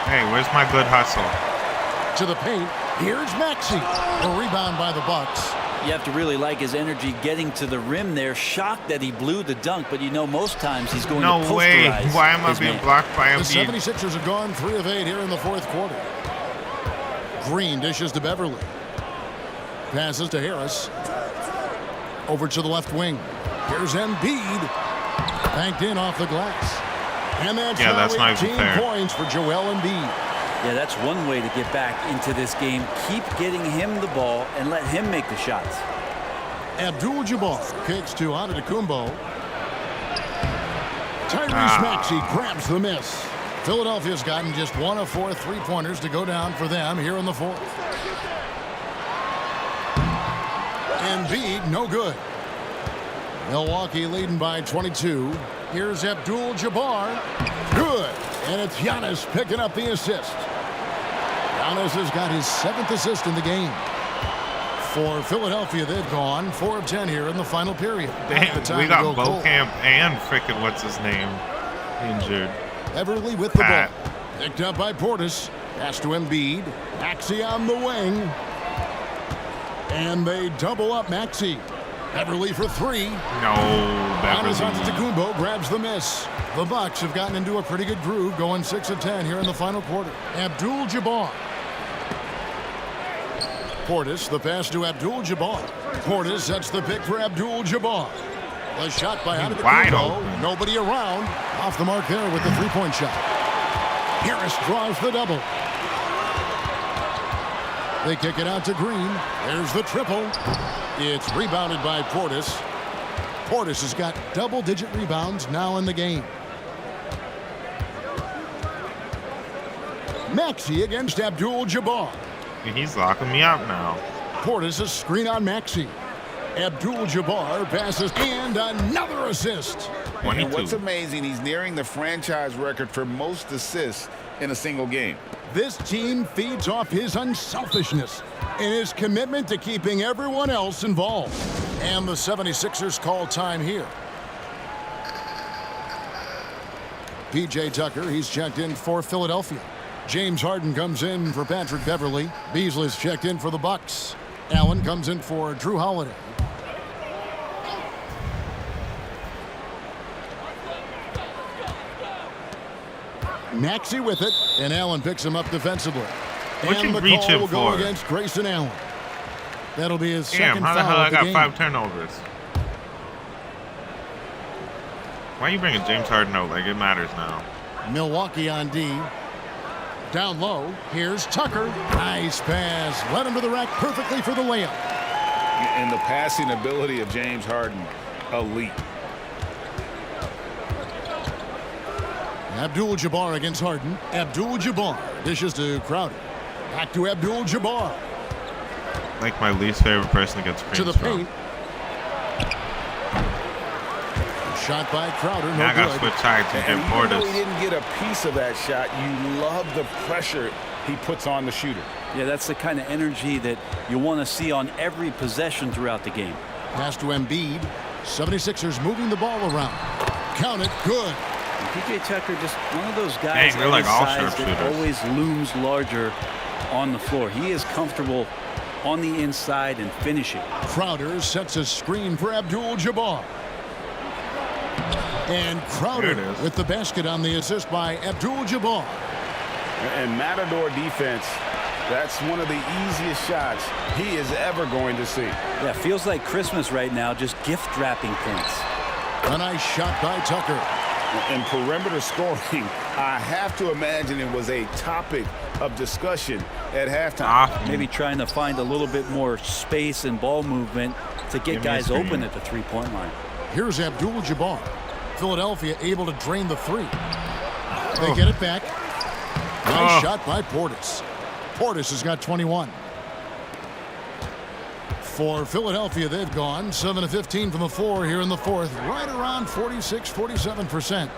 Hey, where's my good hustle? To the paint. Here's Maxey. A rebound by the Bucks. You have to really like his energy getting to the rim there. Shocked that he blew the dunk, but you know most times he's going to posterize. No way. Why am I being blocked by Embiid? The 76ers have gone 3 of 8 here in the fourth quarter. Green dishes to Beverly. Passes to Harris. Over to the left wing. Here's Embiid. Banked in off the glass. And that's not even fair. Points for Joel Embiid. Yeah, that's one way to get back into this game. Keep getting him the ball and let him make the shots. Abdul-Jabbar kicks to Antetokounmpo. Tyrese Maxey grabs the miss. Philadelphia's gotten just 1 of 4 3-pointers to go down for them here in the fourth. Embiid, no good. Milwaukee leading by 22. Here's Abdul-Jabbar. Good. And it's Giannis picking up the assist. Giannis has got his 7th assist in the game. For Philadelphia, they've gone 4 of 10 here in the final period. Damn, we got Bocamp and frickin' what's his name injured. Beverly with the ball. Picked up by Portis. Pass to Embiid. Maxey on the wing. And they double up Maxey. Beverly for 3. No, Beverly. Antetokounmpo grabs the miss. The Bucks have gotten into a pretty good groove, going 6 of 10 here in the final quarter. Abdul-Jabbar. Portis, the pass to Abdul-Jabbar. Portis sets the pick for Abdul-Jabbar. The shot by Antetokounmpo. Nobody around. Off the mark there with the 3-point shot. Harris draws the double. They kick it out to Green. There's the triple. It's rebounded by Portis. Portis has got double-digit rebounds now in the game. Maxey against Abdul-Jabbar. He's locking me up now. Portis a screen on Maxey. Abdul-Jabbar passes and another assist. And what's amazing, he's nearing the franchise record for most assists in a single game. This team feeds off his unselfishness and his commitment to keeping everyone else involved. And the 76ers call time here. P.J. Tucker, he's checked in for Philadelphia. James Harden comes in for Patrick Beverly. Beasley's checked in for the Bucks. Allen comes in for Drew Holiday. Maxey with it, and Allen picks him up defensively. What and you the reaching call will for? go against Grayson Allen. That'll be his second how the hell foul I of the got game. 5 turnovers? Why are you bringing James Harden out like it matters now? Milwaukee on D. Down low, here's Tucker. Nice pass. Led him to the rack perfectly for the layup. And the passing ability of James Harden, elite. Abdul-Jabbar against Harden. Abdul-Jabbar dishes to Crowder. Back to Abdul-Jabbar. Like my least favorite person against To the screens from. paint. Shot by Crowder, no Now I got to good. switch sides and And get even though Portis. he didn't get a piece of that shot, you love the pressure he puts on the shooter. Yeah, that's the kind of energy that you want to see on every possession throughout the game. Pass to Embiid. 76ers moving the ball around. Count it, good. And PJ Tucker, just one of those guys Dang, they're like all size that sharpshooters. always looms larger on the floor. He is comfortable on the inside and finishing. Crowder sets a screen for Abdul-Jabbar. And Crowder with the basket on the assist by Abdul-Jabbar. And Matador defense, that's one of the easiest shots he is ever going to see. Yeah, feels like Christmas right now, just gift wrapping points. A nice shot by Tucker. In perimeter scoring, I have to imagine it was a topic of discussion at halftime. Maybe trying to find a little bit more space and ball movement to get guys open at the three-point line. Here's Abdul-Jabbar. Philadelphia able to drain the three. They get it back. Nice shot by Portis. Portis has got 21. For Philadelphia, they've gone 7 of 15 from the floor here in the fourth, right around 46-47%.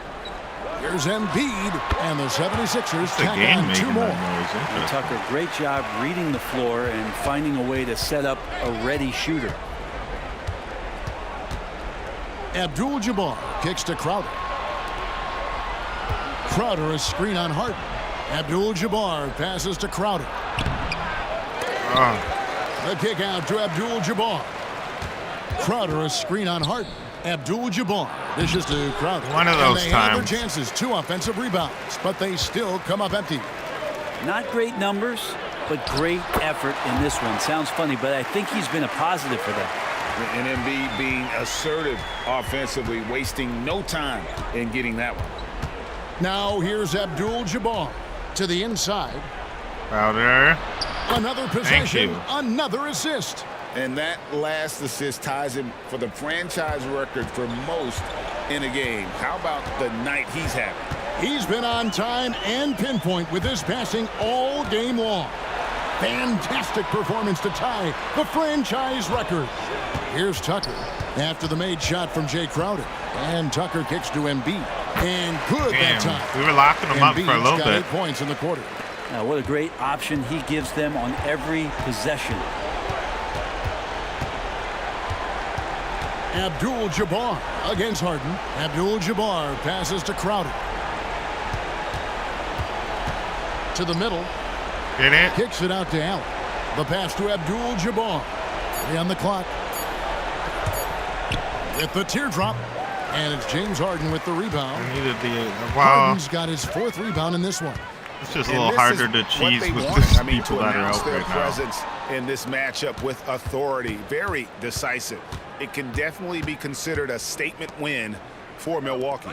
Here's Embiid, and the 76ers tack on two more. Tucker, great job reading the floor and finding a way to set up a ready shooter. Abdul-Jabbar kicks to Crowder. Crowder a screen on Harden. Abdul-Jabbar passes to Crowder. The kick out to Abdul-Jabbar. Crowder a screen on Harden. Abdul-Jabbar dishes to Crowder. One of those and they times. have their chances, 2 offensive rebounds, but they still come up empty. Not great numbers, but great effort in this one. Sounds funny, but I think he's been a positive for them. And Embiid being assertive offensively, wasting no time in getting that one. Now here's Abdul-Jabbar to the inside. Crowder. Another possession, another assist. And that last assist ties him for the franchise record for most in a game. How about the night he's having? He's been on time and pinpoint with his passing all game long. Fantastic performance to tie the franchise record. Here's Tucker after the made shot from Jay Crowder. And Tucker kicks to Embiid. And good that time. We were locking him up for a little got bit. 8 points in the quarter. Now, what a great option he gives them on every possession. Abdul-Jabbar against Harden. Abdul-Jabbar passes to Crowder. To the middle. Get it? Kicks it out to Allen. The pass to Abdul-Jabbar. 3 on the clock. With the teardrop. And it's James Harden with the rebound. Needed the Harden's got his 4th rebound in this one. It's just a little harder to cheese with the people that are out their right now. presence in this matchup with authority, very decisive. It can definitely be considered a statement win for Milwaukee.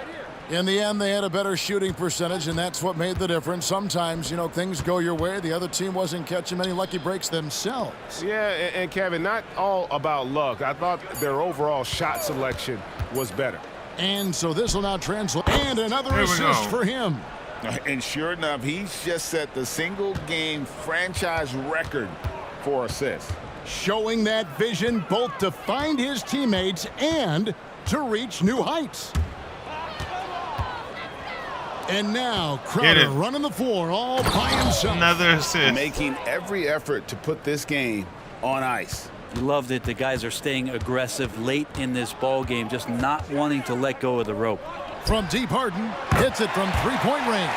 In the end, they had a better shooting percentage, and that's what made the difference. Sometimes, you know, things go your way. The other team wasn't catching many lucky breaks themselves. Yeah, and Kevin, not all about luck. I thought their overall shot selection was better. And so this will now translate. And another assist for him. And sure enough, he's just set the single-game franchise record for assists. Showing that vision both to find his teammates and to reach new heights. And now Crowder running the floor all by himself. Another assist. Making every effort to put this game on ice. You love that the guys are staying aggressive late in this ball game, just not wanting to let go of the rope. From deep, Harden hits it from 3-point range.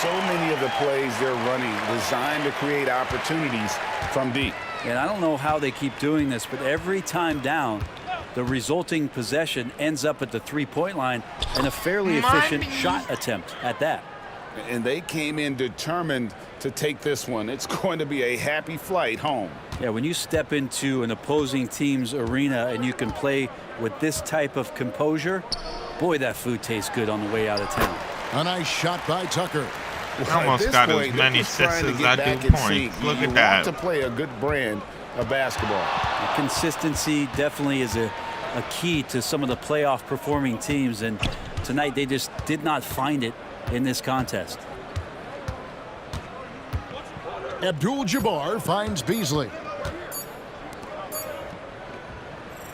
So many of the plays they're running designed to create opportunities from deep. And I don't know how they keep doing this, but every time down, the resulting possession ends up at the 3-point line and a fairly efficient shot attempt at that. And they came in determined to take this one. It's going to be a happy flight home. Yeah, when you step into an opposing team's arena and you can play with this type of composure, boy, that food tastes good on the way out of town. A nice shot by Tucker. Almost got as many assists as I do points. Look at that. To play a good brand of basketball. Consistency definitely is a key to some of the playoff performing teams, and tonight they just did not find it in this contest. Abdul-Jabbar finds Beasley.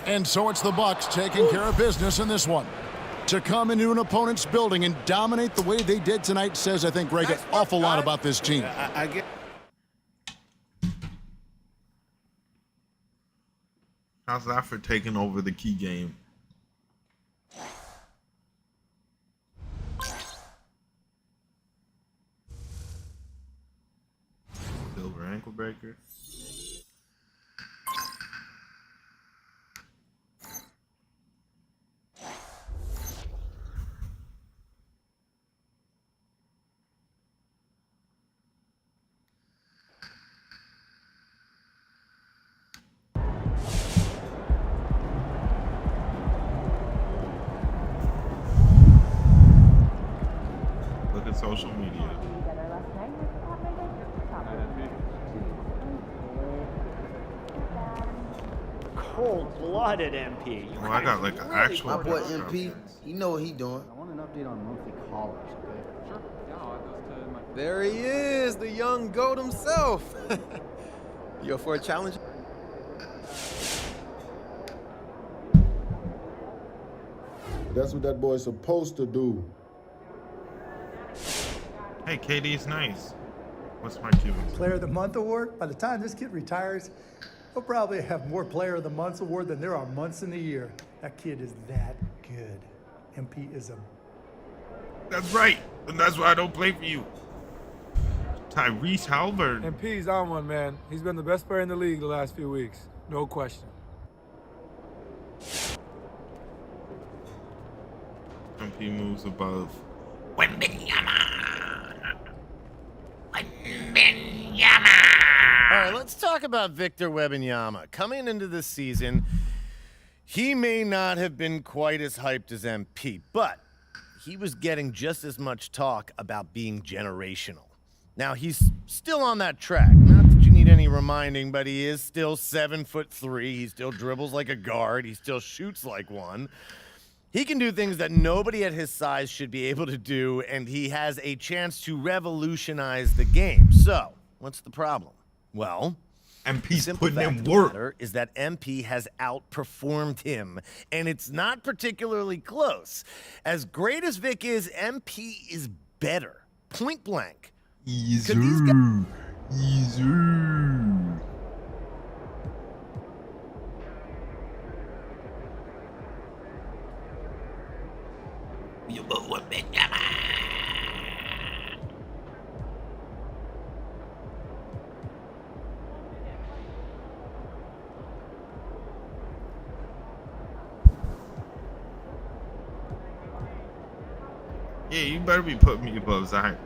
And so it's the Bucks taking care of business in this one. To come into an opponent's building and dominate the way they did tonight says, I think, Greg, an awful lot about this team. I get. How's that for taking over the key game? Silver ankle breaker. Social media. Cold-blooded MP. Well, I got like an actual. My boy MP, he know what he doing. I want an update on monthly callers, okay? Sure. Yeah, I'll add those to my... There he is, the young goat himself. You up for a challenge? That's what that boy's supposed to do. Hey, KD's nice. What's my Cuban? Player of the Month award? By the time this kid retires, he'll probably have more Player of the Month award than there are months in the year. That kid is that good. MP is a... That's right. And that's why I don't play for you. Tyrese Halliburton. MP's on one, man. He's been the best player in the league the last few weeks. No question. MP moves above. All right, let's talk about Victor Wembanyama. Coming into this season, he may not have been quite as hyped as MP, but he was getting just as much talk about being generational. Now, he's still on that track. Not that you need any reminding, but he is still 7'3". He still dribbles like a guard. He still shoots like one. He can do things that nobody at his size should be able to do, and he has a chance to revolutionize the game. So, what's the problem? Well, MP's putting in work. Matter is that MP has outperformed him, and it's not particularly close. As great as Vic is, MP is better. Point blank. Easy. Easy. You both want Wembanyama. Yeah, you better be putting me above Zion.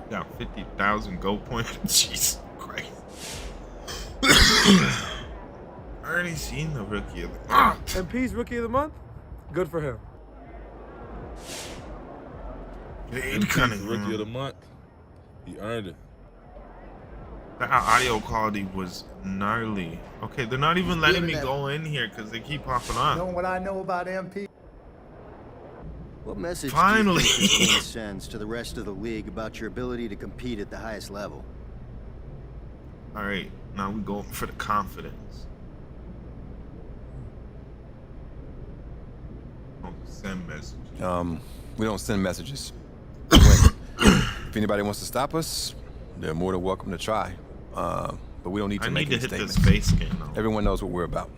Got 50,000 gold points. Jesus Christ. I already seen the rookie of the month. MP's rookie of the month? Good for him. MP's rookie of the month. He earned it. The audio quality was gnarly. Okay, they're not even letting me go in here because they keep popping up. Knowing what I know about MP. What message Finally. do you think this game sends to the rest of the league about your ability to compete at the highest level? All right, now we go for the confidence. Don't send messages. We don't send messages. If anybody wants to stop us, they're more than welcome to try. But we don't need to make any statements. This face scan, though. Everyone knows what we're about.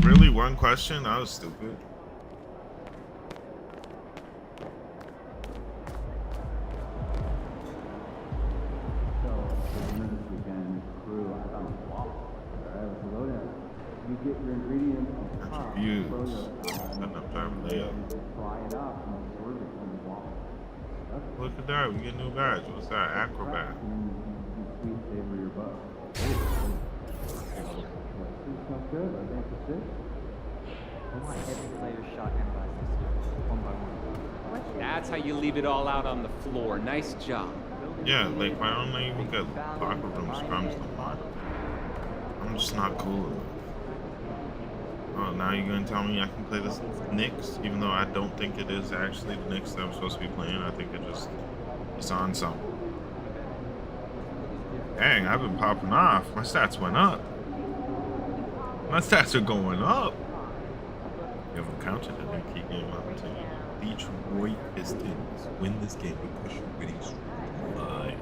Really, one question? That was stupid. You get your ingredients on top, layup. Look at that, we get a new badge. What's that? Acrobat. That's how you leave it all out on the floor. Nice job. Yeah, like why don't I even get locker room scrums no more? I'm just not cool enough. Oh, now you're gonna tell me I can play this Knicks, even though I don't think it is actually the Knicks that I'm supposed to be playing. I think it's on something. Dang, I've been popping off. My stats went up. My stats are going up. You haven't counted it and keep game up too. Detroit Pistons win this game with push winning streak live.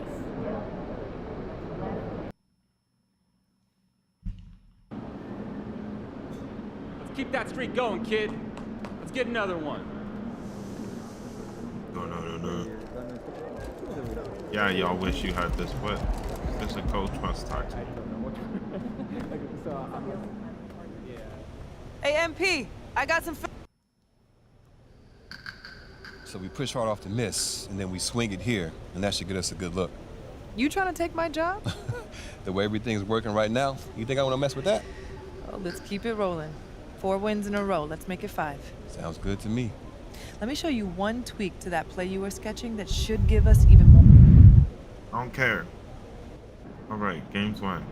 Let's keep that streak going, kid. Let's get another one. No. Yeah, y'all wish you had this, but this a coach wants to talk to you. Hey, MP, I got some. So we push hard off the miss, and then we swing it here, and that should get us a good look. You trying to take my job? The way everything's working right now, you think I want to mess with that? Oh, let's keep it rolling. 4 wins in a row. Let's make it 5. Sounds good to me. Let me show you one tweak to that play you were sketching that should give us even more. I don't care. All right, game's won.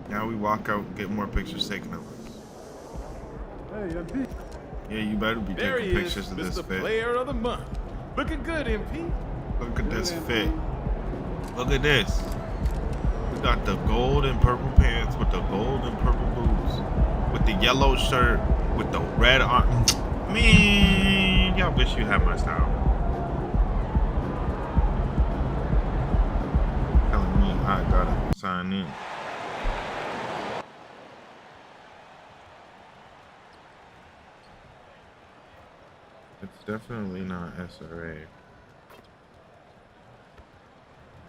Now we walk out and get more pictures taken of us. Hey, MP. Yeah, you better be taking pictures of this Mr. fit. Player of the month. Looking good, MP. Look at this fit. Look at this. We got the gold and purple pants with the gold and purple boots, with the yellow shirt, with the red arm. Man, y'all wish you had my style. Telling me I gotta sign in. It's definitely not SRA.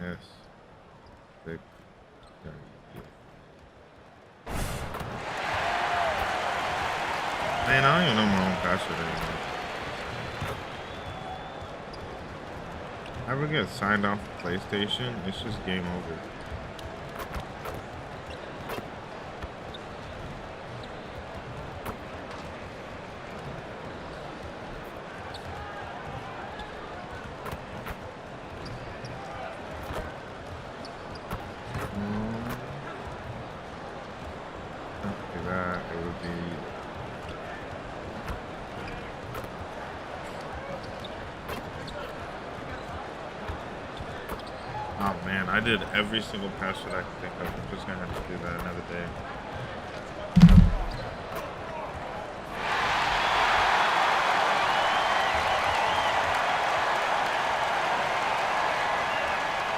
S6. Man, I don't even know my own password anymore. I ever get signed off the PlayStation, it's just game over. Oh man, I did every single password I could think of. I'm just gonna have to do that another day.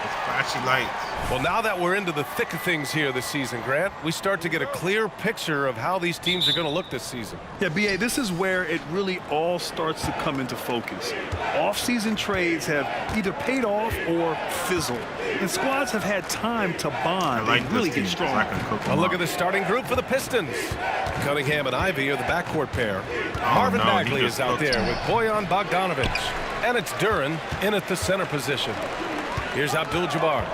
It's flashy lights. Well, now that we're into the thick of things here this season, Grant, we start to get a clear picture of how these teams are going to look this season. Yeah, B.A., this is where it really all starts to come into focus. Off-season trades have either paid off or fizzled, and squads have had time to bond and really get strong. A look at the starting group for the Pistons. Cunningham and Ivy are the backcourt pair. Marvin Bagley is out there with Bojan Bogdanovic. And it's Duran in at the center position. Here's Abdul-Jabbar.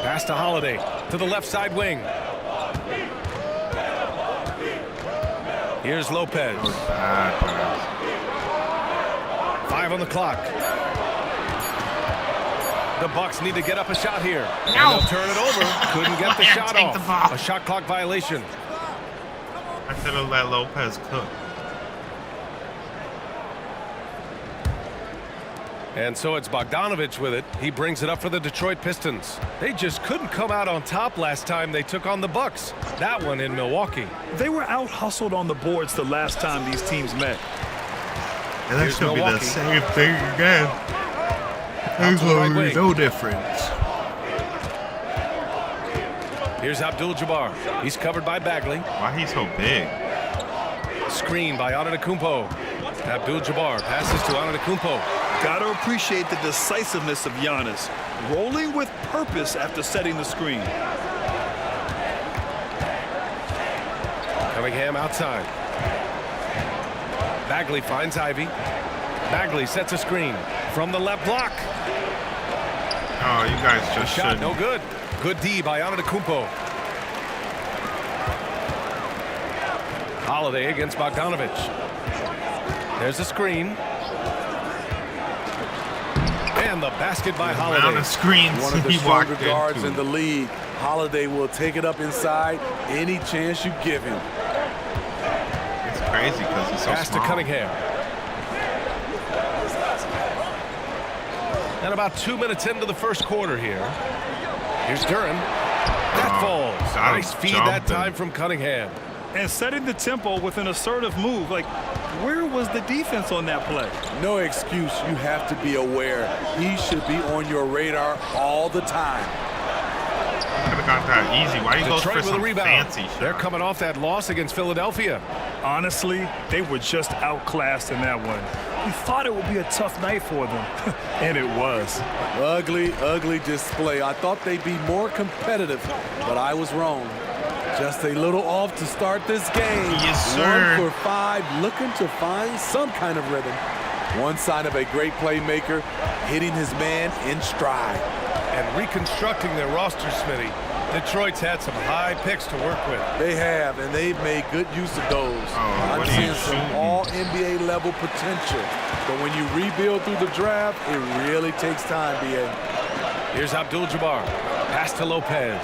Pass to Holiday to the left side wing. Here's Lopez. 5 on the clock. The Bucks need to get up a shot here. And they'll turn it over. Couldn't get the shot off. A shot clock violation. I should have let Lopez cook. And so it's Bogdanovic with it. He brings it up for the Detroit Pistons. They just couldn't come out on top last time they took on the Bucks. That one in Milwaukee. They were out-hustled on the boards the last time these teams met. And that should be the same thing again. There's no difference. Here's Abdul-Jabbar. He's covered by Bagley. Why he's so big? Screen by Antetokounmpo. Abdul-Jabbar passes to Antetokounmpo. Gotta appreciate the decisiveness of Giannis, rolling with purpose after setting the screen. Cunningham outside. Bagley finds Ivy. Bagley sets a screen from the left block. Oh, you guys just shot no good. Good D by Antetokounmpo. Holiday against Bogdanovic. There's a screen. And the basket by Holiday. Amount of screens one of the stronger guards in the league. Holiday will take it up inside any chance you give him. It's crazy because he's so Pass small. to Cunningham. And about 2 minutes into the first quarter here. Here's Duran. That falls. Nice feed that time from Cunningham. And setting the tempo with an assertive move. Like, where was the defense on that play? No excuse. You have to be aware. He should be on your radar all the time. Could have got that easy. Why you go for some fancy shot? They're coming off that loss against Philadelphia. Honestly, they were just outclassed in that one. We thought it would be a tough night for them, and it was. Ugly, ugly display. I thought they'd be more competitive, but I was wrong. Just a little off to start this game. Yes, sir. 1 for 5, looking to find some kind of rhythm. One sign of a great playmaker, hitting his man in stride. And reconstructing their roster, Smitty. Detroit's had some high picks to work with. They have, and they've made good use of those. I'm seeing some all-NBA level potential. But when you rebuild through the draft, it really takes time, B.A. Here's Abdul-Jabbar. Pass to Lopez.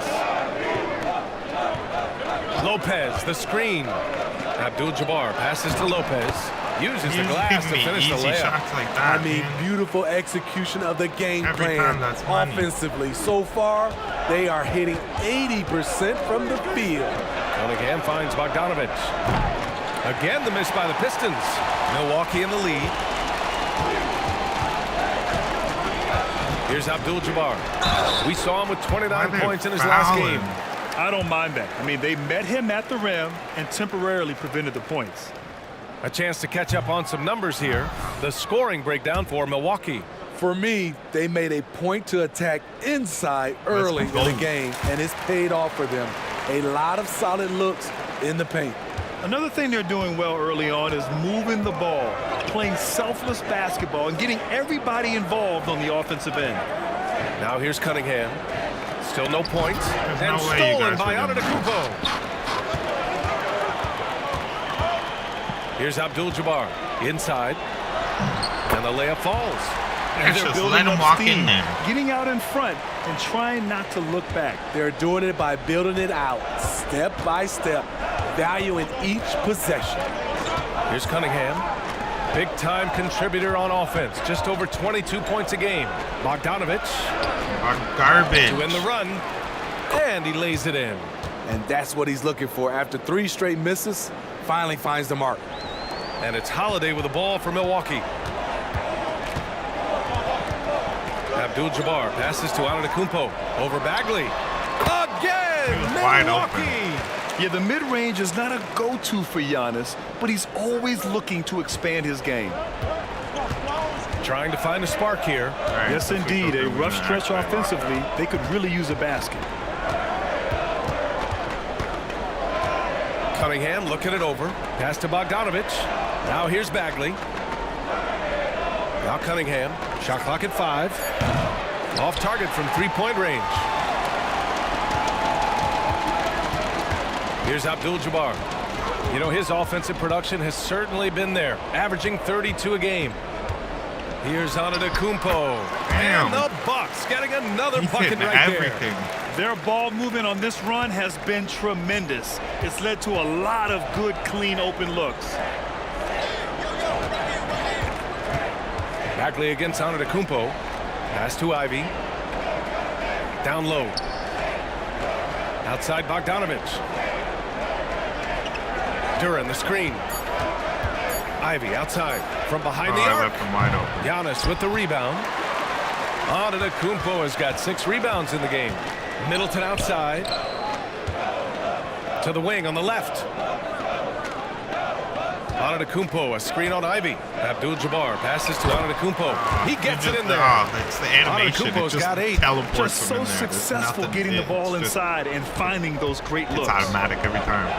Lopez, the screen. Abdul-Jabbar passes to Lopez. Uses the glass to finish the layup. Like that, I mean, beautiful execution of the game plan offensively. So far, they are hitting 80% from the field. Cunningham finds Bogdanovich. Again, the miss by the Pistons. Milwaukee in the lead. Here's Abdul-Jabbar. We saw him with 29 points in his last game. I don't mind that. I mean, they met him at the rim and temporarily prevented the points. A chance to catch up on some numbers here. The scoring breakdown for Milwaukee. For me, they made a point to attack inside early in the game, and it's paid off for them. A lot of solid looks in the paint. Another thing they're doing well early on is moving the ball, playing selfless basketball, and getting everybody involved on the offensive end. Now here's Cunningham. Still no points. And stolen by Antetokounmpo. Here's Abdul-Jabbar inside, and the layup falls. And they're building up steam, getting out in front and trying not to look back. They're doing it by building it out, step by step, valuing each possession. Here's Cunningham, big-time contributor on offense, just over 22 points a game. Bogdanovich, garbage to win the run, and he lays it in. And that's what he's looking for. After 3 straight misses, finally finds the mark. And it's Holiday with the ball for Milwaukee. Abdul-Jabbar passes to Antetokounmpo over Bagley. Again, Milwaukee. Yeah, the mid-range is not a go-to for Giannis, but he's always looking to expand his game. Trying to find a spark here. Yes, indeed. A rough stretch offensively. They could really use a basket. Cunningham looking it over. Pass to Bogdanovich. Now here's Bagley. Now Cunningham. Shot clock at 5. Off target from 3-point range. Here's Abdul-Jabbar. You know, his offensive production has certainly been there, averaging 32 a game. Here's Antetokounmpo. And the Bucks getting another bucket right there. Their ball movement on this run has been tremendous. It's led to a lot of good, clean, open looks. Bagley against Antetokounmpo. Pass to Ivy. Down low. Outside Bogdanovich. Duran the screen. Ivy outside from behind the arc. Left him wide open. Giannis with the rebound. Antetokounmpo has got 6 rebounds in the game. Middleton outside. To the wing on the left. Antetokounmpo, a screen on Ivy. Abdul-Jabbar passes to Antetokounmpo. He gets it in there. It's the animation. Antetokounmpo's got 8. Just so successful getting the ball inside and finding those great looks. It's automatic every time.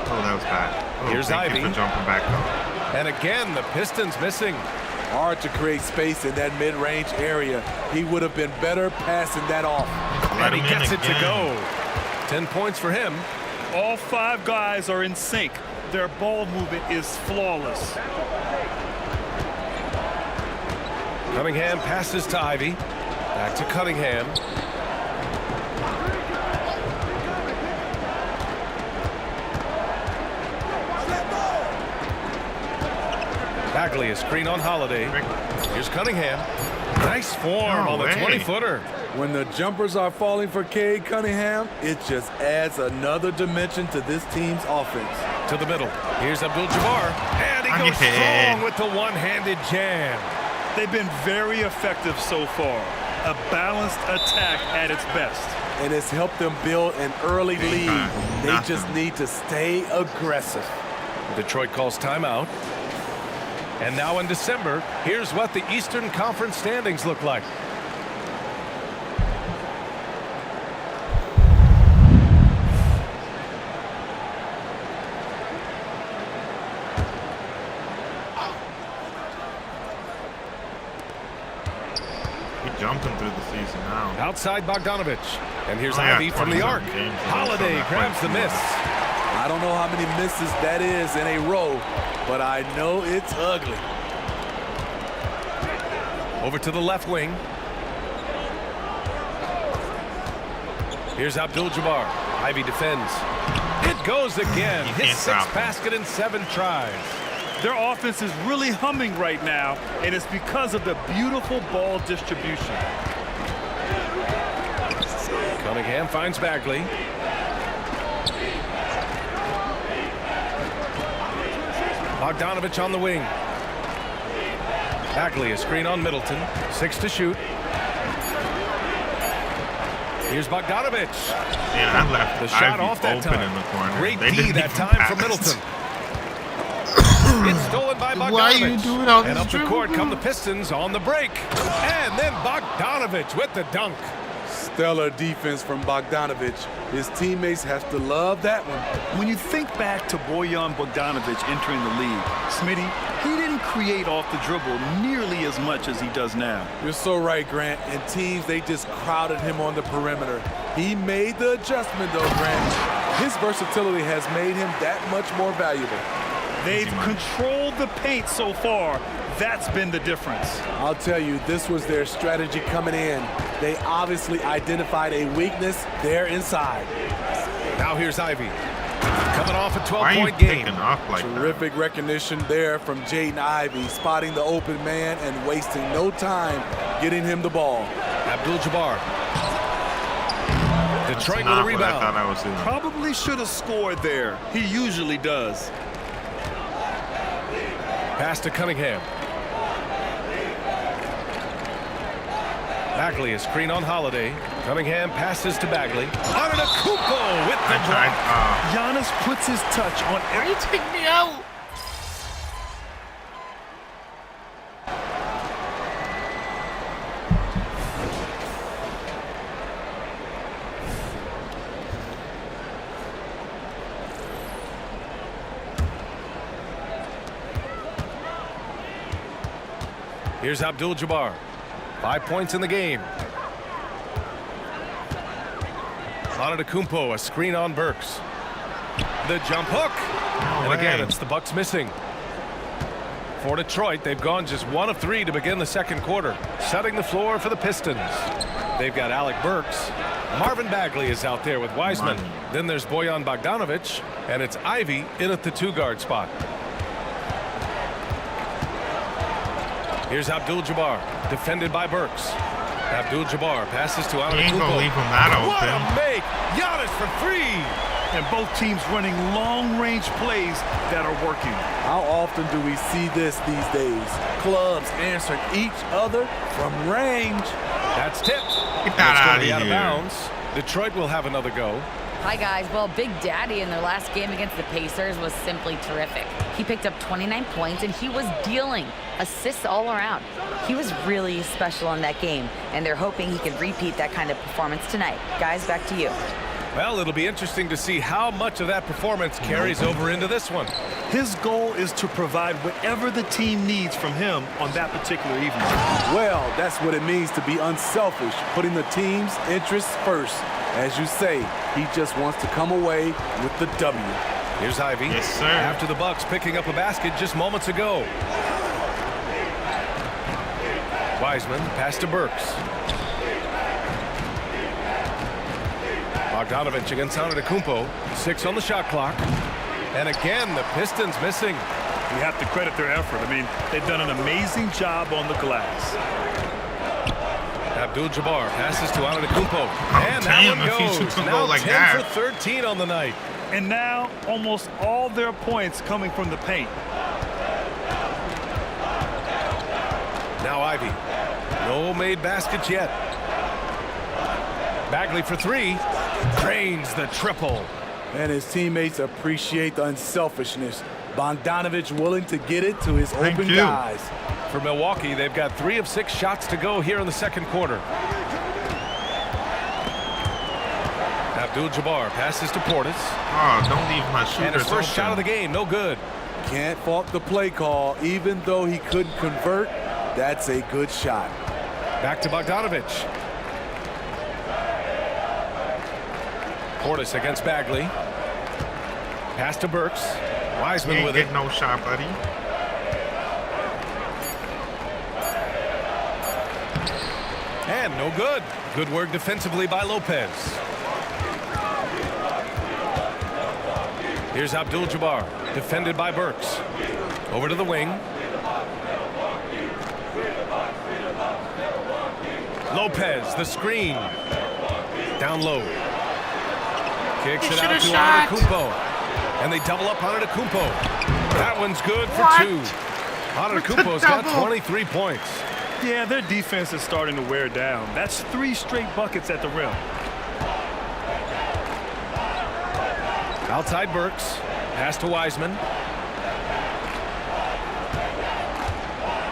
Oh, that was bad. Oh, here's Ivy. For jumping back though. And again, the Pistons missing. Hard to create space in that mid-range area. He would have been better passing that off. And he gets it to go. 10 points for him. All 5 guys are in sync. Their ball movement is flawless. Cunningham passes to Ivy. Back to Cunningham. Bagley, a screen on Holiday. Here's Cunningham. Nice form on the 20-footer. When the jumpers are falling for Cade Cunningham, it just adds another dimension to this team's offense. To the middle. Here's Abdul-Jabbar. And he goes strong with the one-handed jam. They've been very effective so far. A balanced attack at its best. And it's helped them build an early lead. They just need to stay aggressive. Detroit calls timeout. And now in December, here's what the Eastern Conference standings look like. Jumping through the season now. Outside Bogdanovich. And here's Ivy from the arc. Holiday grabs the miss. I don't know how many misses that is in a row, but I know it's ugly. Over to the left wing. Here's Abdul-Jabbar. Ivy defends. It goes again. His 6th basket in 7 tries. Their offense is really humming right now, and it's because of the beautiful ball distribution. Cunningham finds Bagley. Bogdanovich on the wing. Bagley, a screen on Middleton. 6 to shoot. Here's Bogdanovich. Man, I left the shot off that time. In the corner. Great D that time from Middleton. It's stolen by Bogdanovich. Why are you doing all this and up the court dribble? come the Pistons on the break. And then Bogdanovich with the dunk. Stellar defense from Bogdanovich. His teammates have to love that one. When you think back to Bojan Bogdanovich entering the league, Smitty, he didn't create off the dribble nearly as much as he does now. You're so right, Grant. And teams, they just crowded him on the perimeter. He made the adjustment, though, Grant. His versatility has made him that much more valuable. They've controlled the paint so far. That's been the difference. I'll tell you, this was their strategy coming in. They obviously identified a weakness there inside. Now here's Ivy. Coming off a 12-point game. Terrific recognition there from Jaden Ivey, spotting the open man and wasting no time getting him the ball. Abdul-Jabbar. Detroit with a rebound. Probably should have scored there. He usually does. Pass to Cunningham. Bagley, a screen on Holiday. Cunningham passes to Bagley. Antetokounmpo with the block. Giannis puts his touch on every. Take me out. Here's Abdul-Jabbar. 5 points in the game. Antetokounmpo, a screen on Burks. The jump hook. And again, it's the Bucks missing. For Detroit, they've gone just 1 of 3 to begin the second quarter, setting the floor for the Pistons. They've got Alec Burks. Marvin Bagley is out there with Wiseman. Then there's Bojan Bogdanovich, and it's Ivy in at the 2-guard spot. Here's Abdul-Jabbar, defended by Burks. Abdul-Jabbar passes to Antetokounmpo. Leave him that open. What a make! Giannis for 3! And both teams running long-range plays that are working. How often do we see this these days? Clubs answering each other from range. That's tipped. Get that out of bounds. Detroit will have another go. Hi, guys. Well, Big Daddy in their last game against the Pacers was simply terrific. He picked up 29 points, and he was dealing assists all around. He was really special in that game, and they're hoping he can repeat that kind of performance tonight. Guys, back to you. Well, it'll be interesting to see how much of that performance carries over into this one. His goal is to provide whatever the team needs from him on that particular evening. Well, that's what it means to be unselfish, putting the team's interests first. As you say, he just wants to come away with the W. Here's Ivy. Yes, sir. After the Bucks picking up a basket just moments ago. Wiseman, pass to Burks. Bogdanovich against Antetokounmpo. 6 on the shot clock. And again, the Pistons missing. You have to credit their effort. I mean, they've done an amazing job on the glass. Abdul-Jabbar passes to Antetokounmpo. And that one goes. Now like 10 for 13 on the night. And now almost all their points coming from the paint. Now Ivy. No made baskets yet. Bagley for three. Drains the triple. And his teammates appreciate the unselfishness. Bogdanovich willing to get it to his open guys. For Milwaukee, they've got 3 of 6 shots to go here in the second quarter. Abdul-Jabbar passes to Portis. Oh, don't leave my shooter. And his first shot of the game, no good. Can't fault the play call. Even though he couldn't convert, that's a good shot. Back to Bogdanovich. Portis against Bagley. Pass to Burks. Wiseman with it. No shot, buddy. And no good. Good work defensively by Lopez. Here's Abdul-Jabbar, defended by Burks. Over to the wing. Lopez, the screen. Down low. Kicks it out to Antetokounmpo. And they double up Antetokounmpo. That one's good for 2. Antetokounmpo's got 23 points. Yeah, their defense is starting to wear down. That's 3 straight buckets at the rim. Outside Burks. Pass to Wiseman.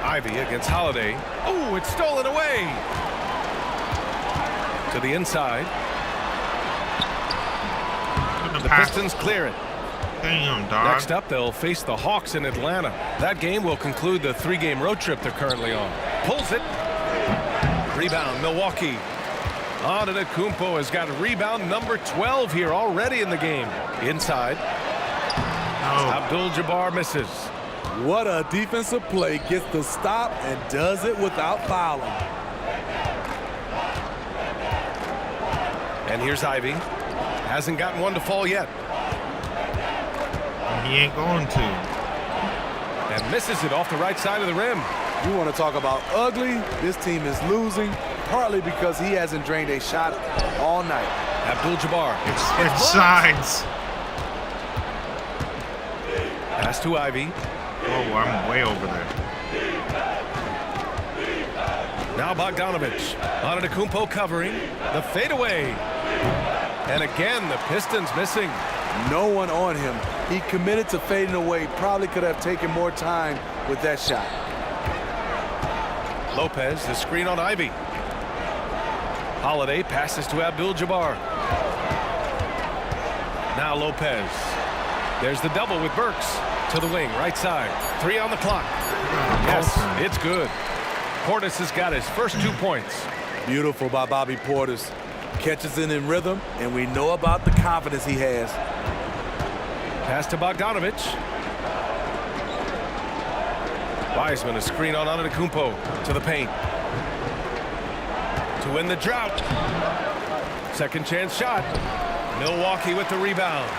Ivy against Holiday. Oh, it's stolen away. To the inside. The Pistons clear it. Damn, dog. Next up, they'll face the Hawks in Atlanta. That game will conclude the 3-game road trip they're currently on. Pulls it. Rebound, Milwaukee. Antetokounmpo has got rebound number 12 here already in the game. Inside. Abdul-Jabbar misses. What a defensive play. Gets the stop and does it without fouling. And here's Ivy. Hasn't gotten one to fall yet. He ain't going to. And misses it off the right side of the rim. You want to talk about ugly? This team is losing, partly because he hasn't drained a shot all night. Abdul-Jabbar. It's sides. Pass to Ivy. Oh, I'm way over there. Now Bogdanovich. Antetokounmpo covering. The fadeaway. And again, the Pistons missing. No one on him. He committed to fading away. Probably could have taken more time with that shot. Lopez, the screen on Ivy. Holiday passes to Abdul-Jabbar. Now Lopez. There's the double with Burks. To the wing, right side. 3 on the clock. Yes, it's good. Portis has got his first 2 points. Beautiful by Bobby Portis. Catches it in rhythm, and we know about the confidence he has. Pass to Bogdanovich. Wiseman, a screen on Antetokounmpo to the paint. To win the drought. Second chance shot. Milwaukee with the rebound.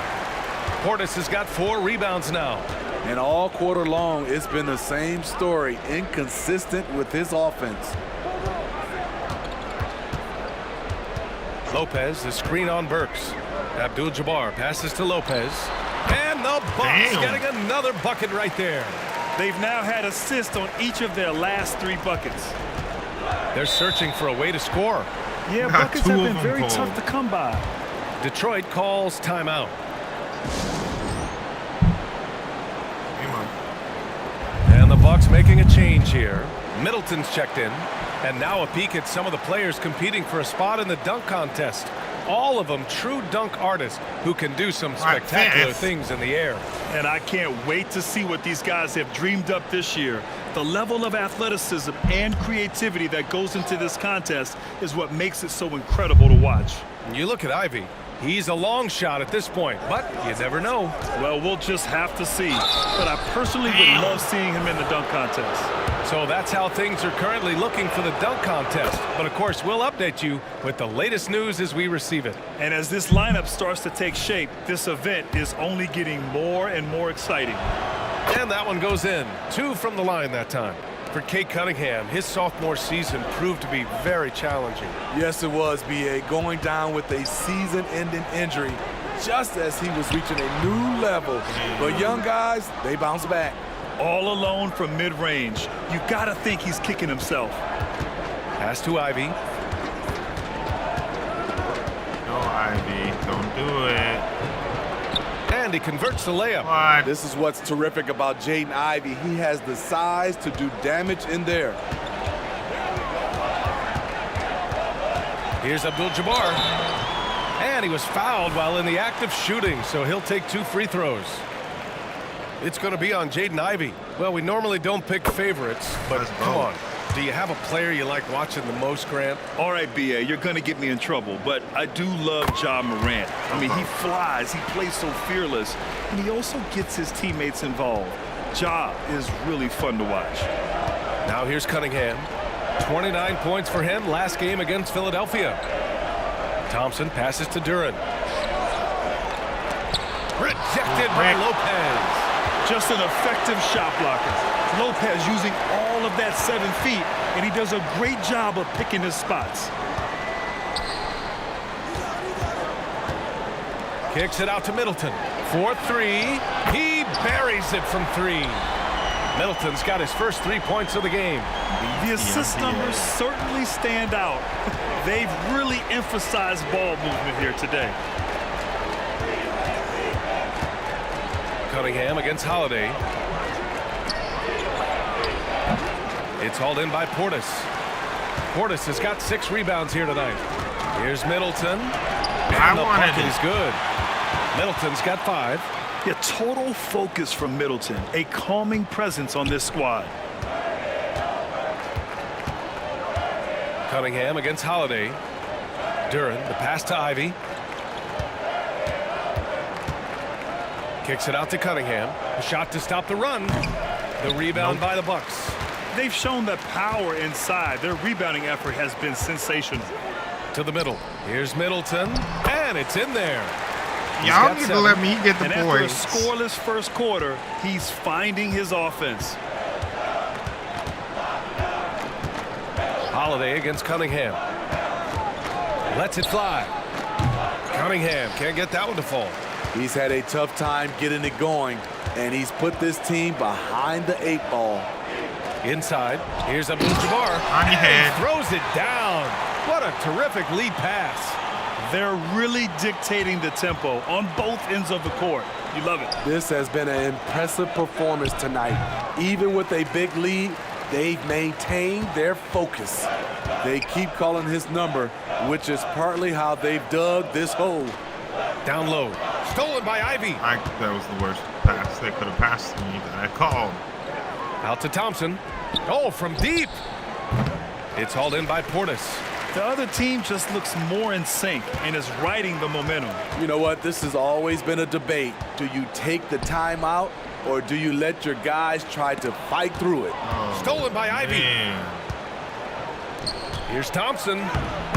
Portis has got 4 rebounds now. And all quarter long, it's been the same story. Inconsistent with his offense. Lopez, the screen on Burks. Abdul-Jabbar passes to Lopez. And the Bucks getting another bucket right there. They've now had assists on each of their last 3 buckets. They're searching for a way to score. Yeah, buckets have been very tough to come by. Detroit calls timeout. And the Bucks making a change here. Middleton's checked in. And now a peek at some of the players competing for a spot in the dunk contest. All of them true dunk artists who can do some spectacular things in the air. And I can't wait to see what these guys have dreamed up this year. The level of athleticism and creativity that goes into this contest is what makes it so incredible to watch. You look at Ivy. He's a long shot at this point, but you never know. Well, we'll just have to see. But I personally would love seeing him in the dunk contest. So that's how things are currently looking for the dunk contest. But of course, we'll update you with the latest news as we receive it. And as this lineup starts to take shape, this event is only getting more and more exciting. And that one goes in. 2 from the line that time. For Cade Cunningham, his sophomore season proved to be very challenging. Yes, it was, B.A. Going down with a season-ending injury just as he was reaching a new level. But young guys, they bounce back. All alone from mid-range. You got to think he's kicking himself. Pass to Ivy. No, Ivy, don't do it. And he converts the layup. What? This is what's terrific about Jaden Ivey. He has the size to do damage in there. Here's Abdul-Jabbar. And he was fouled while in the act of shooting, so he'll take 2 free throws. It's going to be on Jaden Ivey. Well, we normally don't pick favorites, but come on. Do you have a player you like watching the most, Grant? All right, B.A., you're going to get me in trouble, but I do love Ja Morant. I mean, he flies, he plays so fearless, and he also gets his teammates involved. Ja is really fun to watch. Now here's Cunningham. 29 points for him last game against Philadelphia. Thompson passes to Duren. Rejected by Lopez. Just an effective shot blocker. Lopez using all of that 7 feet, and he does a great job of picking his spots. Kicks it out to Middleton. 4-3. He buries it from 3. Middleton's got his first 3 points of the game. The assist numbers certainly stand out. They've really emphasized ball movement here today. Cunningham against Holiday. It's hauled in by Portis. Portis has got 6 rebounds here tonight. Here's Middleton. And the bucket is good. Middleton's got 5. Yeah, total focus from Middleton. A calming presence on this squad. Cunningham against Holiday. Duren, the pass to Ivy. Kicks it out to Cunningham. A shot to stop the run. The rebound by the Bucks. They've shown that power inside. Their rebounding effort has been sensational. To the middle. Here's Middleton. And it's in there. Y'all need to let me get the points. After a scoreless first quarter, he's finding his offense. Holiday against Cunningham. Lets it fly. Cunningham can't get that one to fall. He's had a tough time getting it going, and he's put this team behind the 8 ball. Inside, here's Abdul-Jabbar. On your head. Throws it down. What a terrific lead pass. They're really dictating the tempo on both ends of the court. You love it. This has been an impressive performance tonight. Even with a big lead, they've maintained their focus. They keep calling his number, which is partly how they've dug this hole. Down low. Stolen by Ivy. That was the worst pass they could have passed me that I called. Out to Thompson. Oh, from deep. It's hauled in by Portis. The other team just looks more in sync and is riding the momentum. You know what? This has always been a debate. Do you take the timeout or do you let your guys try to fight through it? Oh, stolen by Ivy. Man. Here's Thompson.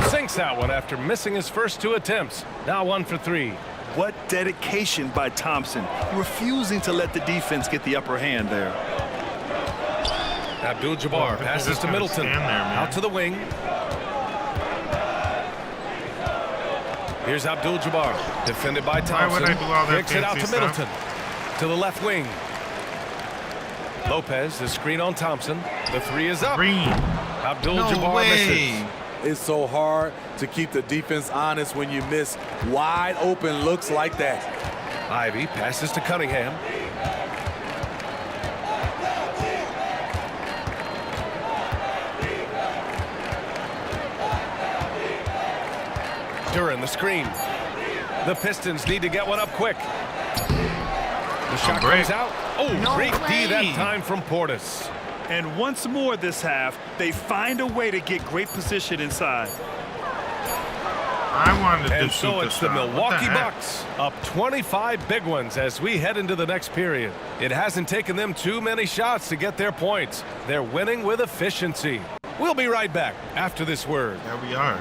Sinks that one after missing his first 2 attempts. Now 1 for 3. What dedication by Thompson. Refusing to let the defense get the upper hand there. Abdul-Jabbar passes to Middleton. Out to the wing. Here's Abdul-Jabbar. Defended by Thompson. Kicks it out to Middleton. To the left wing. Lopez, the screen on Thompson. The 3 is up. Abdul-Jabbar misses. It's so hard to keep the defense honest when you miss wide open looks like that. Ivy passes to Cunningham. Duren, the screen. The Pistons need to get one up quick. The shot comes out. Oh, great D that time from Portis. And once more this half, they find a way to get great position inside. I wanted to and so it's the Milwaukee Bucks up 25 big ones as we head into the next period. It hasn't taken them too many shots to get their points. They're winning with efficiency. We'll be right back after this word. There we are.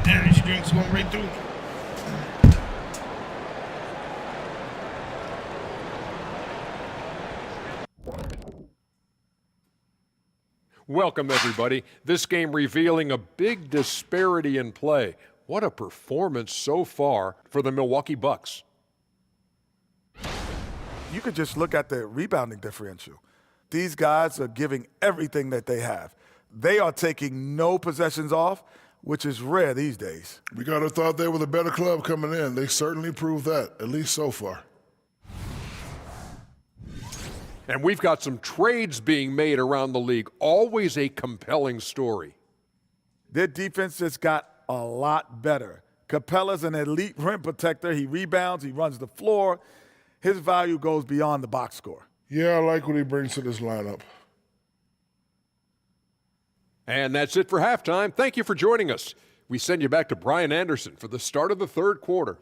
Energy drinks going right through. Welcome, everybody. This game revealing a big disparity in play. What a performance so far for the Milwaukee Bucks. You could just look at the rebounding differential. These guys are giving everything that they have. They are taking no possessions off, which is rare these days. We got to thought they were the better club coming in. They certainly proved that, at least so far. And we've got some trades being made around the league. Always a compelling story. Their defense just got a lot better. Capella's an elite rim protector. He rebounds, he runs the floor. His value goes beyond the box score. Yeah, I like what he brings to this lineup. And that's it for halftime. Thank you for joining us. We send you back to Brian Anderson for the start of the third quarter.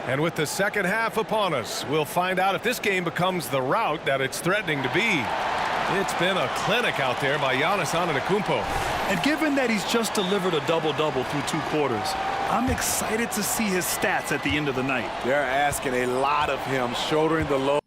And with the second half upon us, we'll find out if this game becomes the rout that it's threatening to be. It's been a clinic out there by Giannis Antetokounmpo. And given that he's just delivered a double-double through 2 quarters, I'm excited to see his stats at the end of the night. They're asking a lot of him, shouldering the load.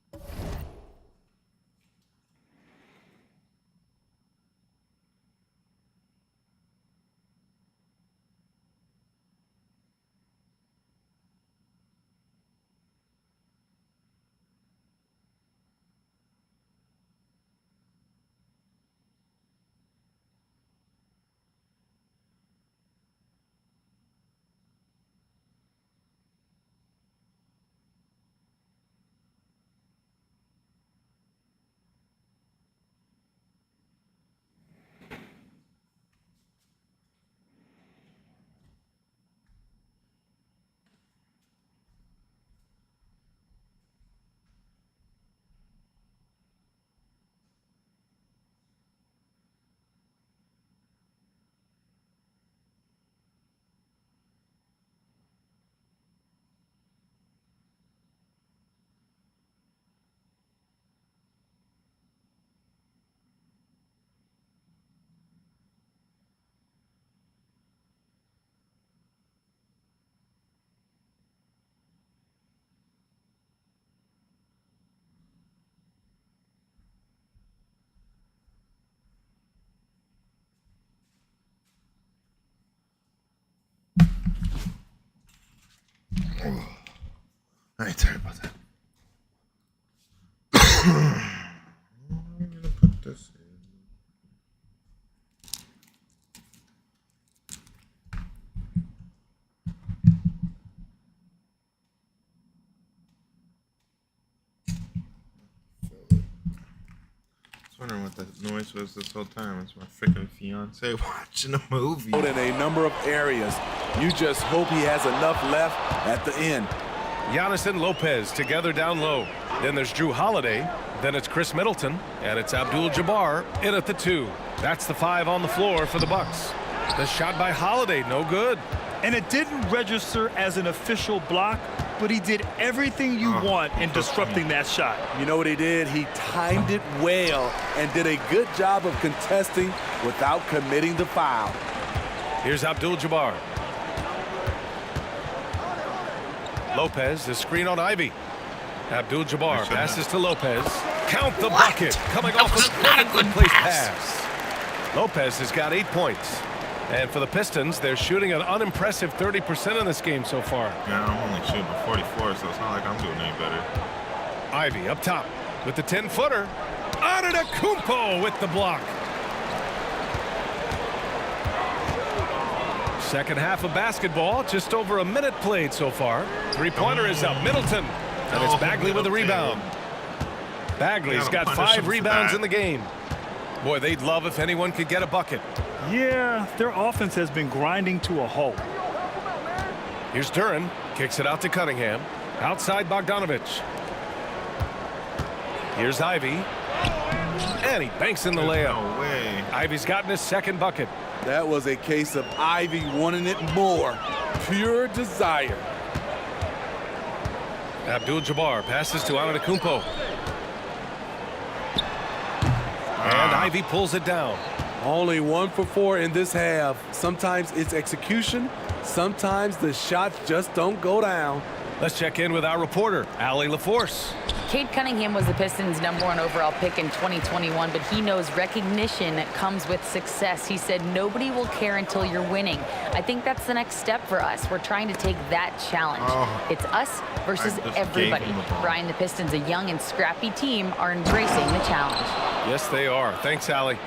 I ain't sorry about that. I'm gonna put this in. I was wondering what the noise was this whole time. It's my freaking fiance watching a movie. In a number of areas, you just hope he has enough left at the end. Giannis and Lopez together down low. Then there's Drew Holiday. Then it's Chris Middleton. And it's Abdul-Jabbar in at the 2. That's the 5 on the floor for the Bucks. The shot by Holiday, no good. And it didn't register as an official block, but he did everything you want in disrupting that shot. You know what he did? He timed it well and did a good job of contesting without committing the foul. Here's Abdul-Jabbar. Lopez, the screen on Ivy. Abdul-Jabbar passes to Lopez. Count the bucket. Coming off a not a good place pass. Lopez has got 8 points. And for the Pistons, they're shooting an unimpressive 30% in this game so far. Yeah, I'm only shooting 44, so it's not like I'm doing any better. Ivy up top with the 10-footer. Antetokounmpo with the block. Second half of basketball, just over a minute played so far. 3-pointer is up. Middleton. And it's Bagley with a rebound. Bagley's got 5 rebounds in the game. Boy, they'd love if anyone could get a bucket. Yeah, their offense has been grinding to a halt. Here's Duran. Kicks it out to Cunningham. Outside Bogdanovich. Here's Ivy. And he banks in the layup. No way. Ivy's gotten his second bucket. That was a case of Ivy wanting it more. Pure desire. Abdul-Jabbar passes to Antetokounmpo. And Ivy pulls it down. Only 1 for 4 in this half. Sometimes it's execution. Sometimes the shots just don't go down. Let's check in with our reporter, Allie LaForce. Cade Cunningham was the Pistons' #1 overall pick in 2021, but he knows recognition comes with success. He said, nobody will care until you're winning. I think that's the next step for us. We're trying to take that challenge. It's us versus everybody. Brian, the Pistons, a young and scrappy team, are embracing the challenge. Yes, they are. Thanks, Allie.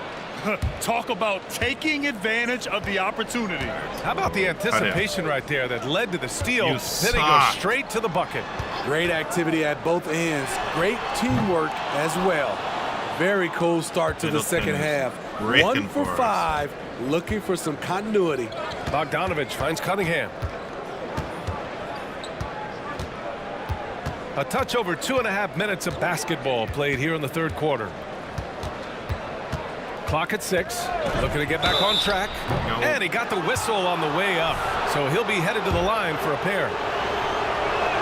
Talk about taking advantage of the opportunity. How about the anticipation right there that led to the steal? Then he goes straight to the bucket. Great activity at both ends. Great teamwork as well. Very cool start to the second half. 1 for 5, looking for some continuity. Bogdanovich finds Cunningham. A touch over 2.5 minutes of basketball played here in the third quarter. Clock at 6, looking to get back on track. And he got the whistle on the way up, so he'll be headed to the line for a pair.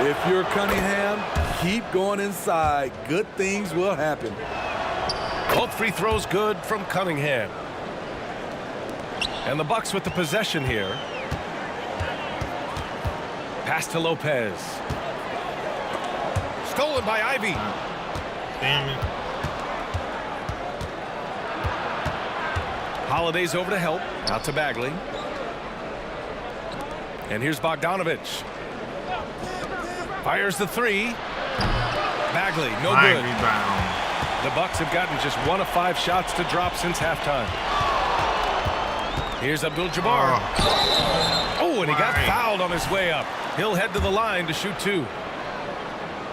If you're Cunningham, keep going inside. Good things will happen. Both free throws good from Cunningham. And the Bucks with the possession here. Pass to Lopez. Stolen by Ivy. Damn it. Holiday's over to help. Out to Bagley. And here's Bogdanovich. Fires the 3. Bagley, no good. Rebound. The Bucks have gotten just 1 of 5 shots to drop since halftime. Here's Abdul-Jabbar. Oh, and he got fouled on his way up. He'll head to the line to shoot 2.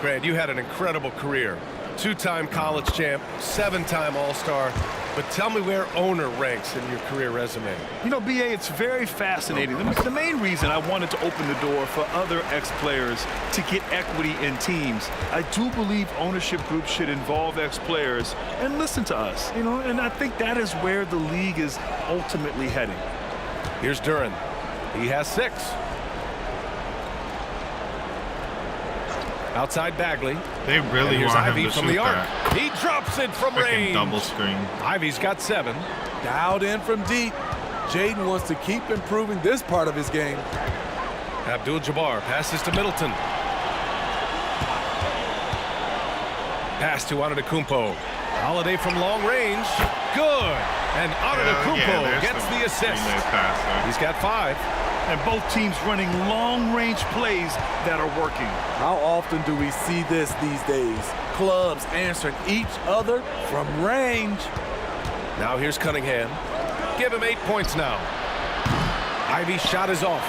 Grant, you had an incredible career. 2-time college champ, 7-time All-Star. But tell me where owner ranks in your career resume. You know, BA, it's very fascinating. The main reason I wanted to open the door for other ex-players to get equity in teams, I do believe ownership groups should involve ex-players and listen to us. You know, and I think that is where the league is ultimately heading. Here's Duren. He has 6. Outside Bagley. They really want Ivy him to from shoot the arc. that. He drops it from range. Double screen. Ivy's got 7. Dialed in from deep. Jaden wants to keep improving this part of his game. Abdul-Jabbar passes to Middleton. Pass to Antetokounmpo. Holiday from long range. Good. And Antetokounmpo gets the assist. He's got 5. And both teams running long-range plays that are working. How often do we see this these days? Clubs answering each other from range. Now here's Cunningham. Give him 8 points now. Ivy's shot is off.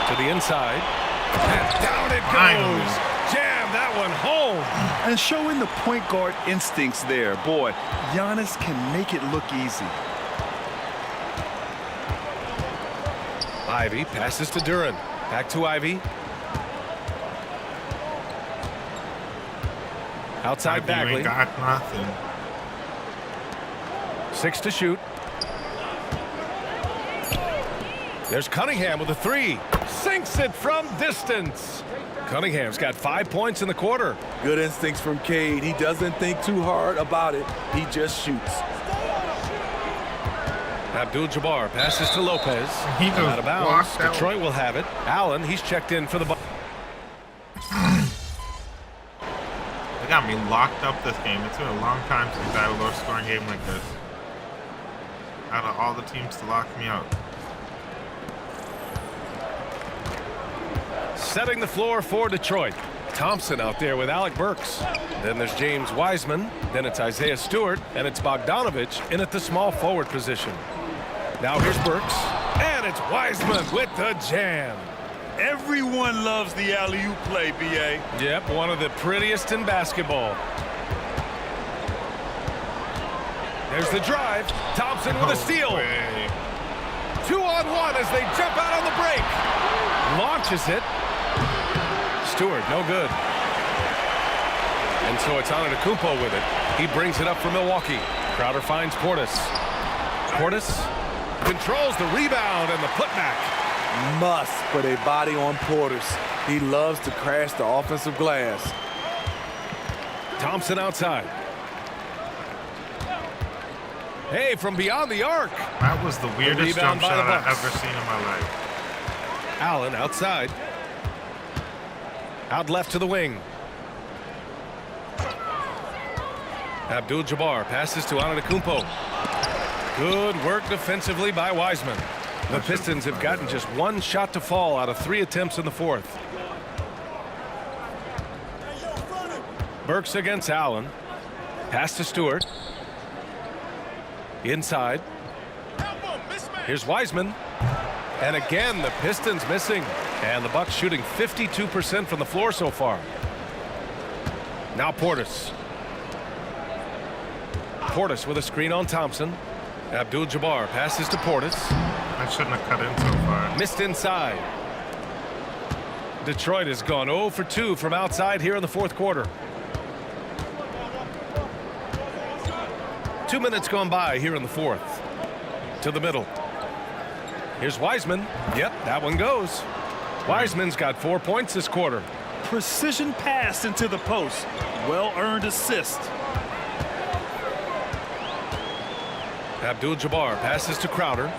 To the inside. And down it goes. Jam that one home. And showing the point guard instincts there. Boy, Giannis can make it look easy. Ivy passes to Duren. Back to Ivy. Outside Bagley. Got nothing. 6 to shoot. There's Cunningham with a 3. Sinks it from distance. Cunningham's got 5 points in the quarter. Good instincts from Cade. He doesn't think too hard about it. He just shoots. Abdul-Jabbar passes to Lopez. He goes out of bounds. Detroit will have it. Allen, he's checked in for the. They got me locked up this game. It's been a long time since I had a low-scoring game like this. Out of all the teams to lock me up. Setting the floor for Detroit. Thompson out there with Alec Burks. Then there's James Wiseman. Then it's Isaiah Stewart. And it's Bogdanovich in at the small forward position. Now here's Burks. And it's Wiseman with the jam. Everyone loves the alley-oop play, BA. Yep, one of the prettiest in basketball. There's the drive. Thompson with a steal. 2-on-1 as they jump out on the break. Launches it. Stewart, no good. And so it's Antetokounmpo with it. He brings it up for Milwaukee. Crowder finds Portis. Portis controls the rebound and the putback. Must put a body on Portis. He loves to crash the offensive glass. Thompson outside. Hey, from beyond the arc. That was the weirdest jump shot I've ever seen in my life. Allen outside. Out left to the wing. Abdul-Jabbar passes to Antetokounmpo. Good work defensively by Wiseman. The Pistons have gotten just one shot to fall out of 3 attempts in the fourth. Burks against Allen. Pass to Stewart. Inside. Here's Wiseman. And again, the Pistons missing. And the Bucks shooting 52% from the floor so far. Now Portis. Portis with a screen on Thompson. Abdul-Jabbar passes to Portis. I shouldn't have cut in so far. Missed inside. Detroit has gone 0 for 2 from outside here in the fourth quarter. 2 minutes gone by here in the fourth. To the middle. Here's Wiseman. Yep, that one goes. Wiseman's got 4 points this quarter. Precision pass into the post. Well-earned assist. Abdul-Jabbar passes to Crowder.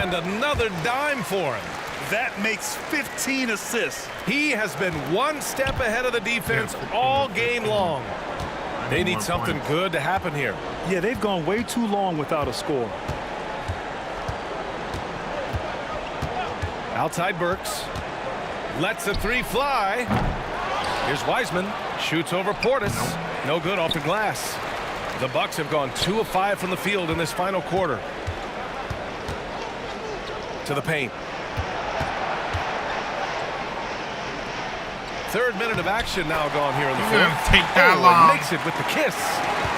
And another dime for him. That makes 15 assists. He has been one step ahead of the defense all game long. They need something good to happen here. Yeah, they've gone way too long without a score. Outside Burks. Lets the 3 fly. Here's Wiseman. Shoots over Portis. No good off the glass. The Bucks have gone 2 of 5 from the field in this final quarter. To the paint. 3rd minute of action now gone here in the fourth. Take that long. Makes it with the kiss.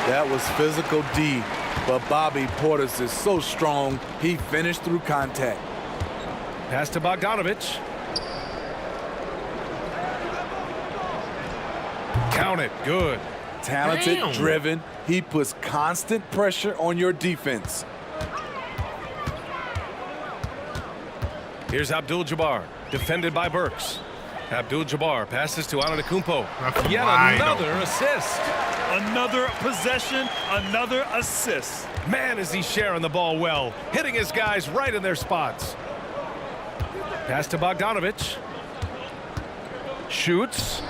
That was physical D, but Bobby Portis is so strong, he finished through contact. Pass to Bogdanovich. Count it. Good. Talented, driven. He puts constant pressure on your defense. Here's Abdul-Jabbar, defended by Burks. Abdul-Jabbar passes to Antetokounmpo. Yet another assist. Another possession, another assist. Man, is he sharing the ball well, hitting his guys right in their spots. Pass to Bogdanovich. Shoots.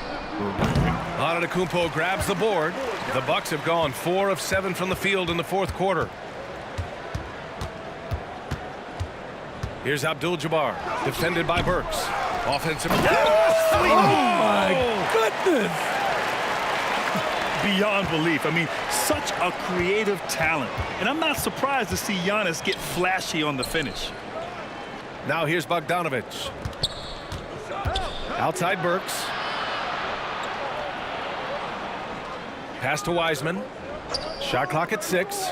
Antetokounmpo grabs the board. The Bucks have gone 4 of 7 from the field in the fourth quarter. Here's Abdul-Jabbar, defended by Burks. Offensive. Oh my goodness! Beyond belief. I mean, such a creative talent. And I'm not surprised to see Giannis get flashy on the finish. Now here's Bogdanovich. Outside Burks. Pass to Wiseman. Shot clock at 6.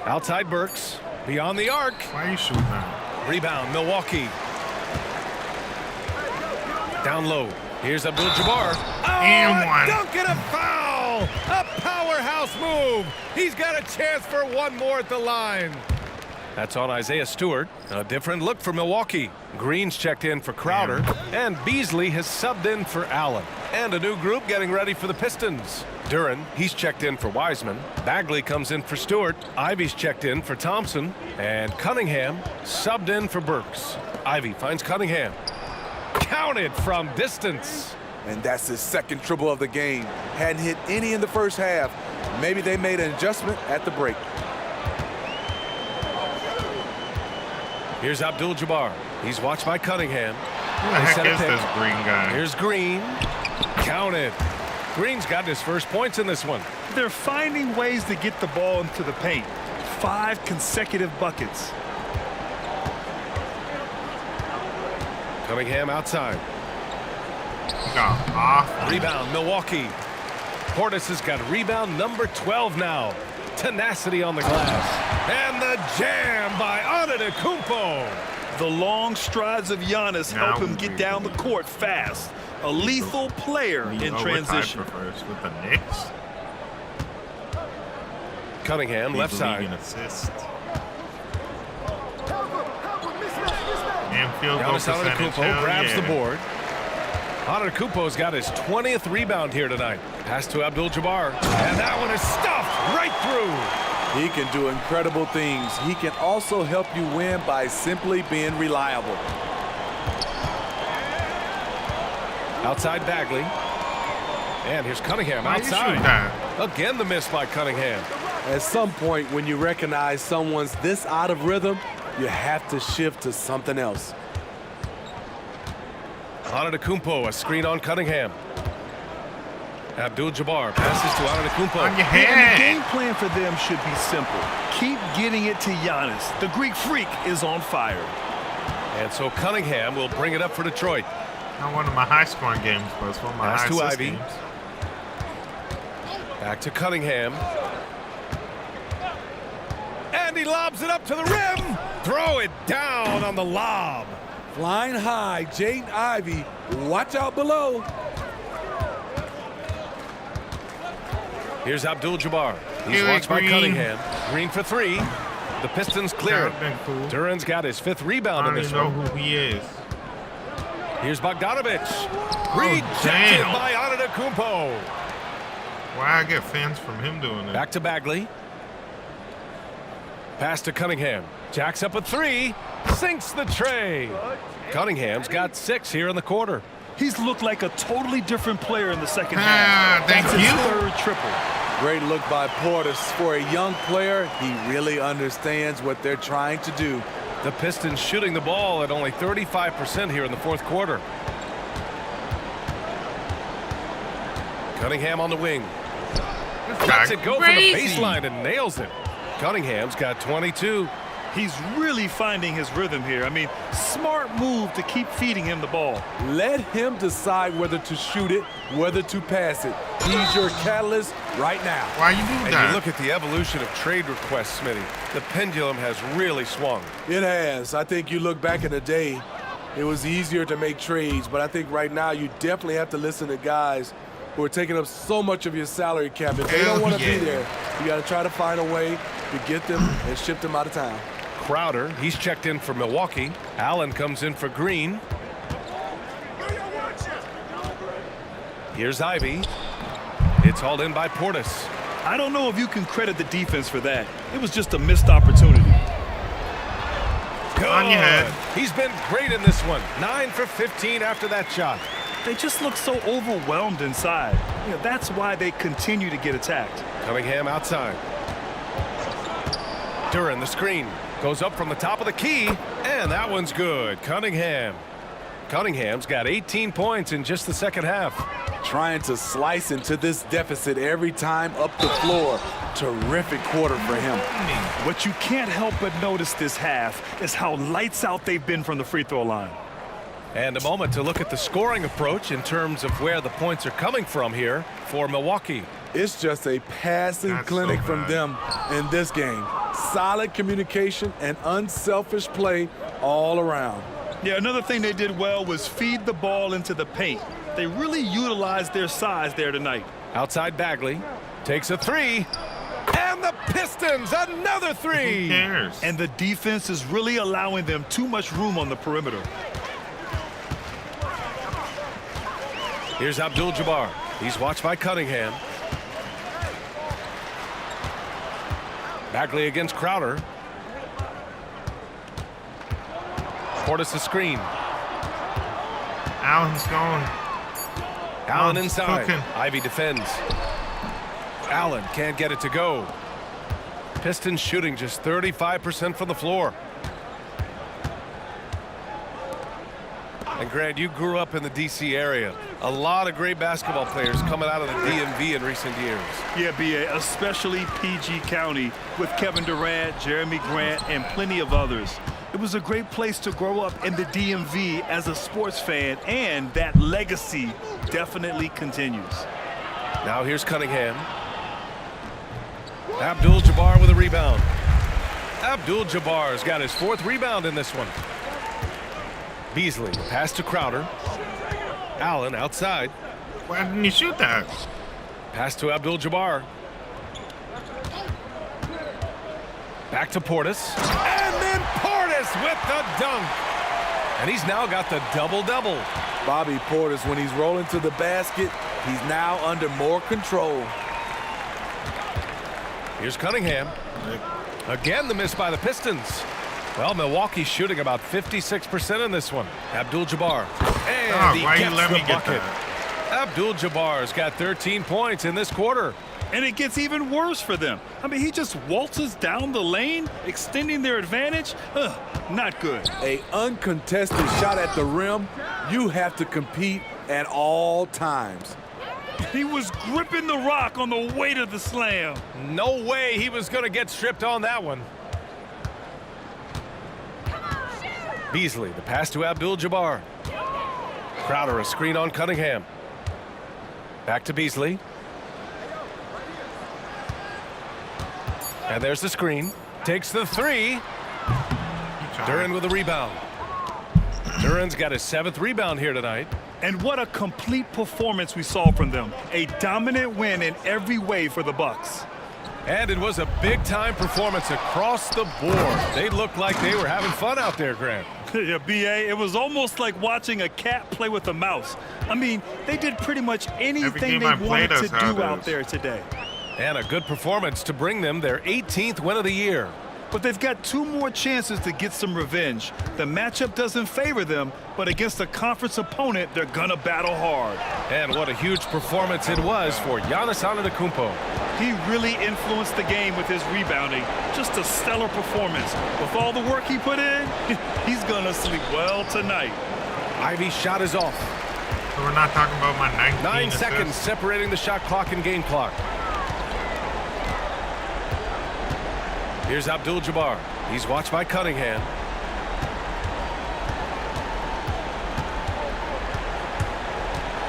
Outside Burks. Beyond the arc. Why are you shooting that? Rebound, Milwaukee. Down low. Here's Abdul-Jabbar. And one. Dunk and a foul! A powerhouse move. He's got a chance for one more at the line. That's on Isaiah Stewart. A different look for Milwaukee. Green's checked in for Crowder. And Beasley has subbed in for Allen. And a new group getting ready for the Pistons. Duren, he's checked in for Wiseman. Bagley comes in for Stewart. Ivy's checked in for Thompson. And Cunningham subbed in for Burks. Ivy finds Cunningham. Counted from distance. And that's his 2nd triple of the game. Hadn't hit any in the first half. Maybe they made an adjustment at the break. Here's Abdul-Jabbar. He's watched by Cunningham. Who the heck is this Green guy? Here's Green. Counted. Green's got his first points in this one. They're finding ways to get the ball into the paint. 5 consecutive buckets. Cunningham outside. Rebound, Milwaukee. Portis has got rebound number 12 now. Tenacity on the glass. And the jam by Antetokounmpo. The long strides of Giannis help him get down the court fast. A lethal player in transition. With the Knicks. Cunningham, left side. Antetokounmpo grabs the board. Antetokounmpo's got his 20th rebound here tonight. Pass to Abdul-Jabbar. And that one is stuffed right through. He can do incredible things. He can also help you win by simply being reliable. Outside Bagley. And here's Cunningham outside. Again, the miss by Cunningham. At some point, when you recognize someone's this out of rhythm, you have to shift to something else. Antetokounmpo, a screen on Cunningham. Abdul-Jabbar passes to Antetokounmpo. On your hand. The game plan for them should be simple. Keep getting it to Giannis. The Greek freak is on fire. And so Cunningham will bring it up for Detroit. Not one of my high-scoring games, but it's one of my high-assist games. Back to Cunningham. And he lobs it up to the rim. Throw it down on the lob. Flying high, Jaden Ivey. Watch out below. Here's Abdul-Jabbar. He's watched by Cunningham. Green for three. The Pistons clear it. Cool. Duran's got his 5th rebound in this one. I don't know who he is. Here's Bogdanovich. Rejected by Antetokounmpo. Why I get fans from him doing it? Back to Bagley. Pass to Cunningham. Jacks up a 3. Sinks the tray. Cunningham's got 6 here in the quarter. He's looked like a totally different player in the second half. Thank That's you. his 3rd triple. Great look by Portis. For a young player, he really understands what they're trying to do. The Pistons shooting the ball at only 35% here in the 4th quarter. Cunningham on the wing. Lets it go from the baseline and nails it. Cunningham's got 22. He's really finding his rhythm here. I mean, smart move to keep feeding him the ball. Let him decide whether to shoot it, whether to pass it. He's your catalyst right now. Why you do that? And you look at the evolution of trade requests, Smitty. The pendulum has really swung. It has. I think you look back in the day, it was easier to make trades, but I think right now you definitely have to listen to guys who are taking up so much of your salary cap. If they don't want to be there, you got to try to find a way to get them and ship them out of town. Crowder, he's checked in for Milwaukee. Allen comes in for Green. Here's Ivey. It's hauled in by Portis. I don't know if you can credit the defense for that. It was just a missed opportunity. Good. On your head. He's been great in this one. 9 for 15 after that shot. They just look so overwhelmed inside. You know, that's why they continue to get attacked. Cunningham outside. Duran, the screen. Goes up from the top of the key, and that one's good. Cunningham's got 18 points in just the second half. Trying to slice into this deficit every time up the floor. Terrific quarter for him. What you can't help but notice this half is how lights out they've been from the free throw line. And a moment to look at the scoring approach in terms of where the points are coming from here for Milwaukee. It's just a passing clinic from them in this game. Solid communication and unselfish play all around. Yeah, another thing they did well was feed the ball into the paint. They really utilized their size there tonight. Outside Bagley takes a 3. And the Pistons, another 3. Who cares? And the defense is really allowing them too much room on the perimeter. Here's Abdul-Jabbar. He's watched by Cunningham. Bagley against Crowder. Portis the screen. Allen's going. Allen inside. Cooking. Ivey defends. Allen can't get it to go. Pistons shooting just 35% from the floor. And Grant, you grew up in the D.C. area. A lot of great basketball players coming out of the DMV in recent years. Yeah, B.A., especially PG County with Kevin Durant, Jeremy Grant, and plenty of others. It was a great place to grow up in the DMV as a sports fan, and that legacy definitely continues. Now here's Cunningham. Abdul-Jabbar with a rebound. Abdul-Jabbar's got his 4th rebound in this one. Beasley, pass to Crowder. Allen outside. Why didn't he shoot that? Pass to Abdul-Jabbar. Back to Portis. And then Portis with the dunk. And he's now got the double-double. Bobby Portis, when he's rolling to the basket, He's now under more control. Here's Cunningham. Again, the miss by the Pistons. Well, Milwaukee's shooting about 56% in this one. Abdul-Jabbar. And he gets the bucket. Abdul-Jabbar's got 13 points in this quarter. And it gets even worse for them. I mean, he just waltzes down the lane, extending their advantage. Not good. An uncontested shot at the rim. You have to compete at all times. He was gripping the rock on the way to the slam. No way he was going to get stripped on that one. Beasley, the pass to Abdul-Jabbar. Crowder, a screen on Cunningham. Back to Beasley. And there's the screen. Takes the three. Duren with a rebound. Duren's got his 7th rebound here tonight. And what a complete performance we saw from them. A dominant win in every way for the Bucks. And it was a big-time performance across the board. They looked like they were having fun out there, Grant. Yeah, B.A., it was almost like watching a cat play with a mouse. I mean, they did pretty much anything they wanted to do out there today. And a good performance to bring them their 18th win of the year. But they've got 2 more chances to get some revenge. The matchup doesn't favor them, but against a conference opponent, they're gonna battle hard. And what a huge performance it was for Giannis Antetokounmpo. He really influenced the game with his rebounding. Just a stellar performance. With all the work he put in, he's gonna sleep well tonight. Ivy's shot is off. So we're not talking about my 19 9 assists. seconds separating the shot clock and game clock. Here's Abdul-Jabbar. He's watched by Cunningham.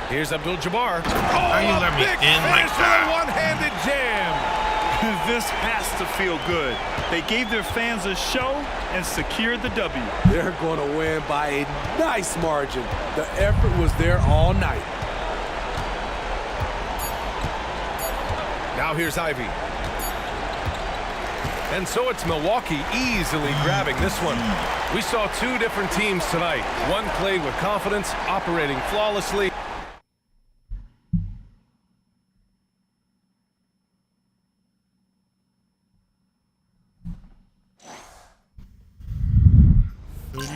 Here's Abdul-Jabbar. How you let me in like that? One-handed jam. This has to feel good. They gave their fans a show and secured the W. They're going to win by a nice margin. The effort was there all night. Now here's Ivy. And so it's Milwaukee easily grabbing this one. We saw 2 different teams tonight. One played with confidence, operating flawlessly.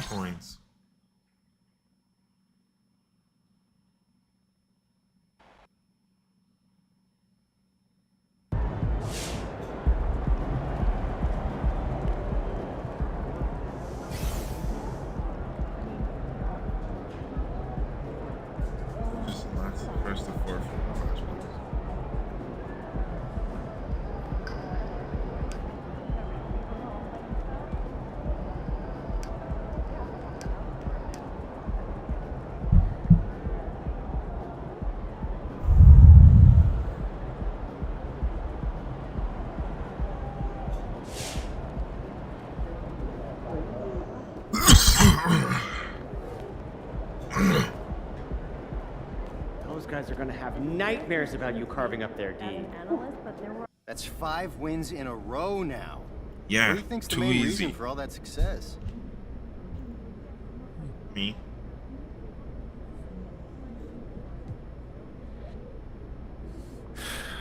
Points. Just that's the first to 4 from the last one. Those guys are going to have nightmares about you carving up their D. That's 5 wins in a row now. Yeah, what do you think's the too main easy. reason for all that success? Me.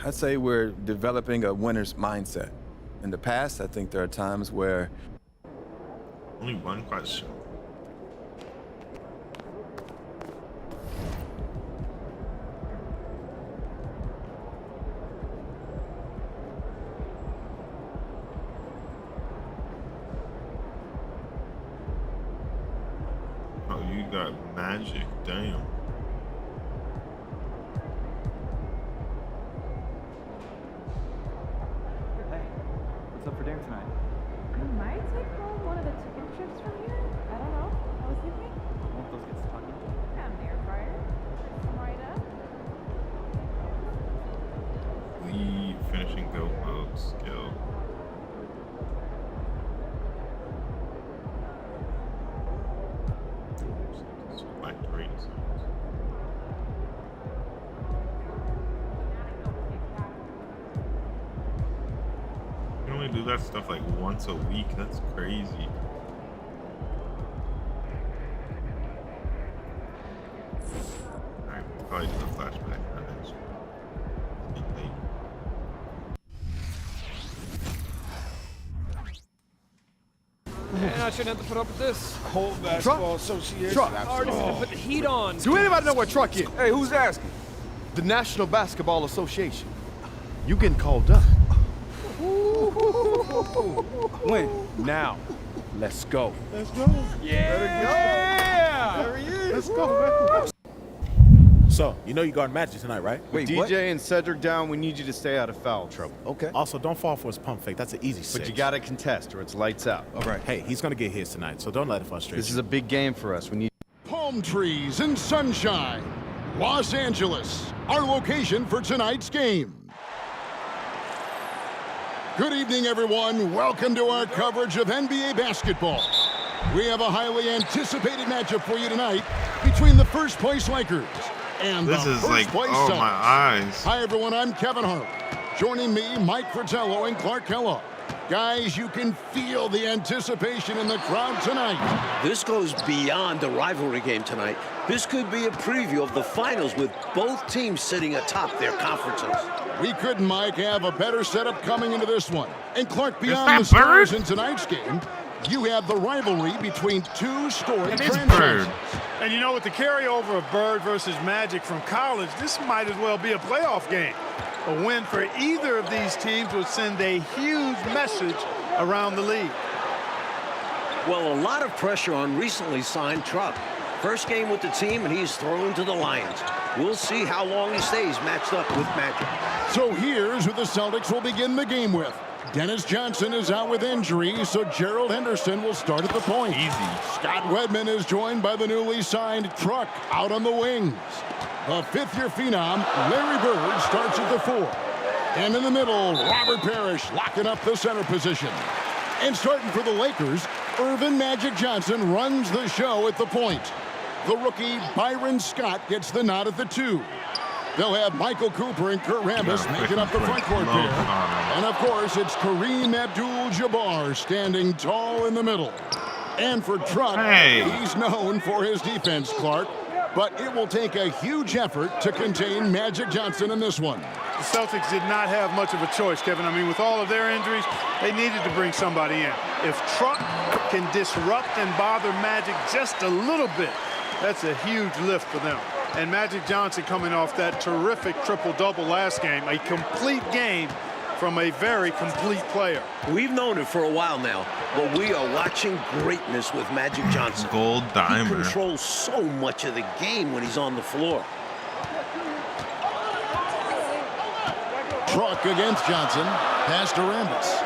I'd say we're developing a winner's mindset. In the past, I think there are times where... Only one question. Oh, you got magic. Damn. Hey, what's up for dinner tonight? I might take home one of the chicken strips from here. I don't know. I was thinking. Won't those get stuck? I have an air fryer. Some right up. Lead finishing go mode skill. Select rating zones. You can only do that stuff like once a week. That's crazy. Alright, probably do the flashback. Man, I shouldn't have to put up with this. Whole basketball association. Truck. Already gonna put the heat on. Do anybody know what truck is? Hey, who's asking? The National Basketball Association. You getting called up. When? Now. Let's go. Let's go. Yeah. There he is. Let's go. So, you know you guard Magic tonight, right? Wait, DJ what? and Cedric down, we need you to stay out of foul trouble. Okay. Also, don't fall for his pump fake. That's an easy But six. you got to contest or it's lights out. All right. Hey, he's going to get his tonight, so don't let it frustrate This you. is a big game for us. We need Palm trees and sunshine. Los Angeles, our location for tonight's game. Good evening, everyone. Welcome to our coverage of NBA basketball. We have a highly anticipated matchup for you tonight between the first-place Lakers and this the is like, first-place oh, Suns. my eyes. Hi, everyone. I'm Kevin Hart. Joining me, Mike Fratello and Clark Kellogg. Guys, you can feel the anticipation in the crowd tonight. This goes beyond the rivalry game tonight. This could be a preview of the finals with both teams sitting atop their conferences. We couldn't, Mike, have a better setup coming into this one. And Clark, beyond the stars in tonight's game, you have the rivalry between two storied franchises. And you know, with the carryover of Bird versus Magic from college, this might as well be a playoff game. A win for either of these teams would send a huge message around the league. Well, a lot of pressure on recently signed Truck. First game with the team, and he's thrown to the Lions. We'll see how long he stays matched up with Magic. So here's who the Celtics will begin the game with. Dennis Johnson is out with injury, so Gerald Henderson will start at the point. Easy. Scott Wedman is joined by the newly signed Truck out on the wings. The fifth-year phenom, Larry Bird, starts at the 4. And in the middle, Robert Parrish locking up the center position. And starting for the Lakers, Irvin Magic Johnson runs the show at the point. The rookie, Byron Scott, gets the nod at the 2. They'll have Michael Cooper and Kurt Rambis making up the front court pair. And, of course, it's Kareem Abdul-Jabbar standing tall in the middle. And for Truck, he's known for his defense, Clark. But it will take a huge effort to contain Magic Johnson in this one. The Celtics did not have much of a choice, Kevin. I mean, with all of their injuries, they needed to bring somebody in. If Truck can disrupt and bother Magic just a little bit, that's a huge lift for them. And Magic Johnson coming off that terrific triple-double last game, a complete game from a very complete player. We've known it for a while now, but we are watching greatness with Magic Johnson. Gold dimer. He controls so much of the game when he's on the floor. Truck against Johnson. Pass to Rambis.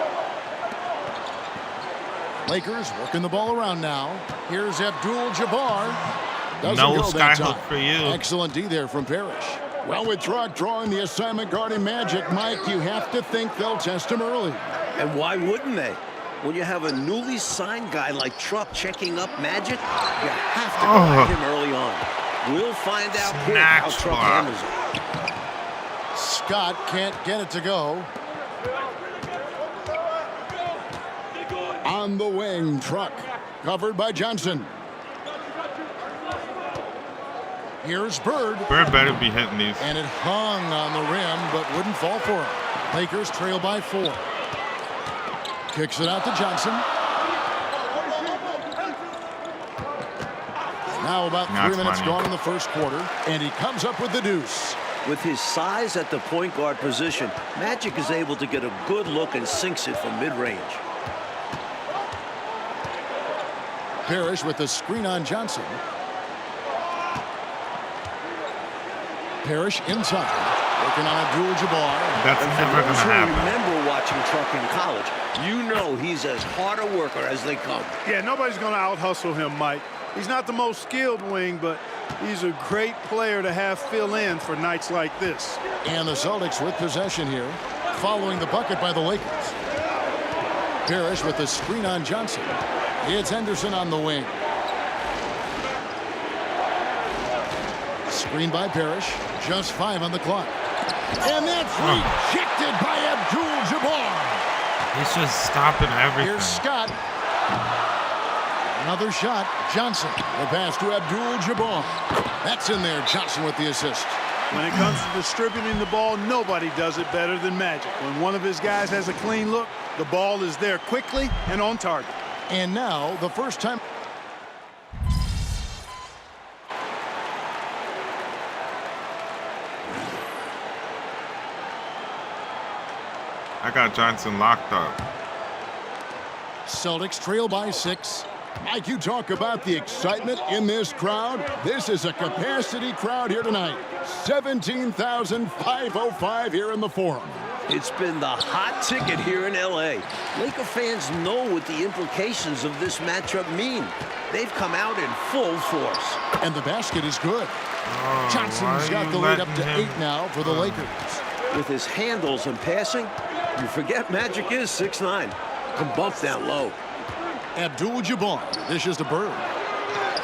Lakers working the ball around now. Here's Abdul-Jabbar. No skyhook for you. Excellent D there from Parrish. Well, with Truck drawing the assignment guarding Magic, Mike, you have to think they'll test him early. And why wouldn't they? When you have a newly signed guy like Truck checking up Magic, you have to guard him early on. We'll find out how Truck handles it. Scott can't get it to go. On the wing, Truck, covered by Johnson. Here's Bird. Bird better be hitting these. And it hung on the rim, but wouldn't fall for him. Lakers trail by 4. Kicks it out to Johnson. Now about 3 minutes gone in the first quarter, and he comes up with the deuce. With his size at the point guard position, Magic is able to get a good look and sinks it from mid-range. Parrish with the screen on Johnson. Parrish inside, working on Abdul-Jabbar. That's never going to happen. Remember watching Truck in college, you know he's as hard a worker as they come. Yeah, nobody's going to out-hustle him, Mike. He's not the most skilled wing, but he's a great player to have fill in for nights like this. And the Celtics with possession here, following the bucket by the Lakers. Parrish with the screen on Johnson. It's Henderson on the wing. Screen by Parrish. Just 5 on the clock. And that's rejected by Abdul-Jabbar. He's just stopping everything. Here's Scott. Another shot. Johnson. The pass to Abdul-Jabbar. That's in there. Johnson with the assist. When it comes to distributing the ball, nobody does it better than Magic. When one of his guys has a clean look, the ball is there quickly and on target. And now, the first time. I got Johnson locked up. Celtics trail by 6. Mike, you talk about the excitement in this crowd. This is a capacity crowd here tonight. 17,505 here in the Forum. It's been the hot ticket here in L.A. Laker fans know what the implications of this matchup mean. They've come out in full force. And the basket is good. Johnson's got the lead up to 8 now for the Lakers. With his handles and passing, you forget Magic is 6'9". Can bump down low. Abdul-Jabbar dishes to Bird.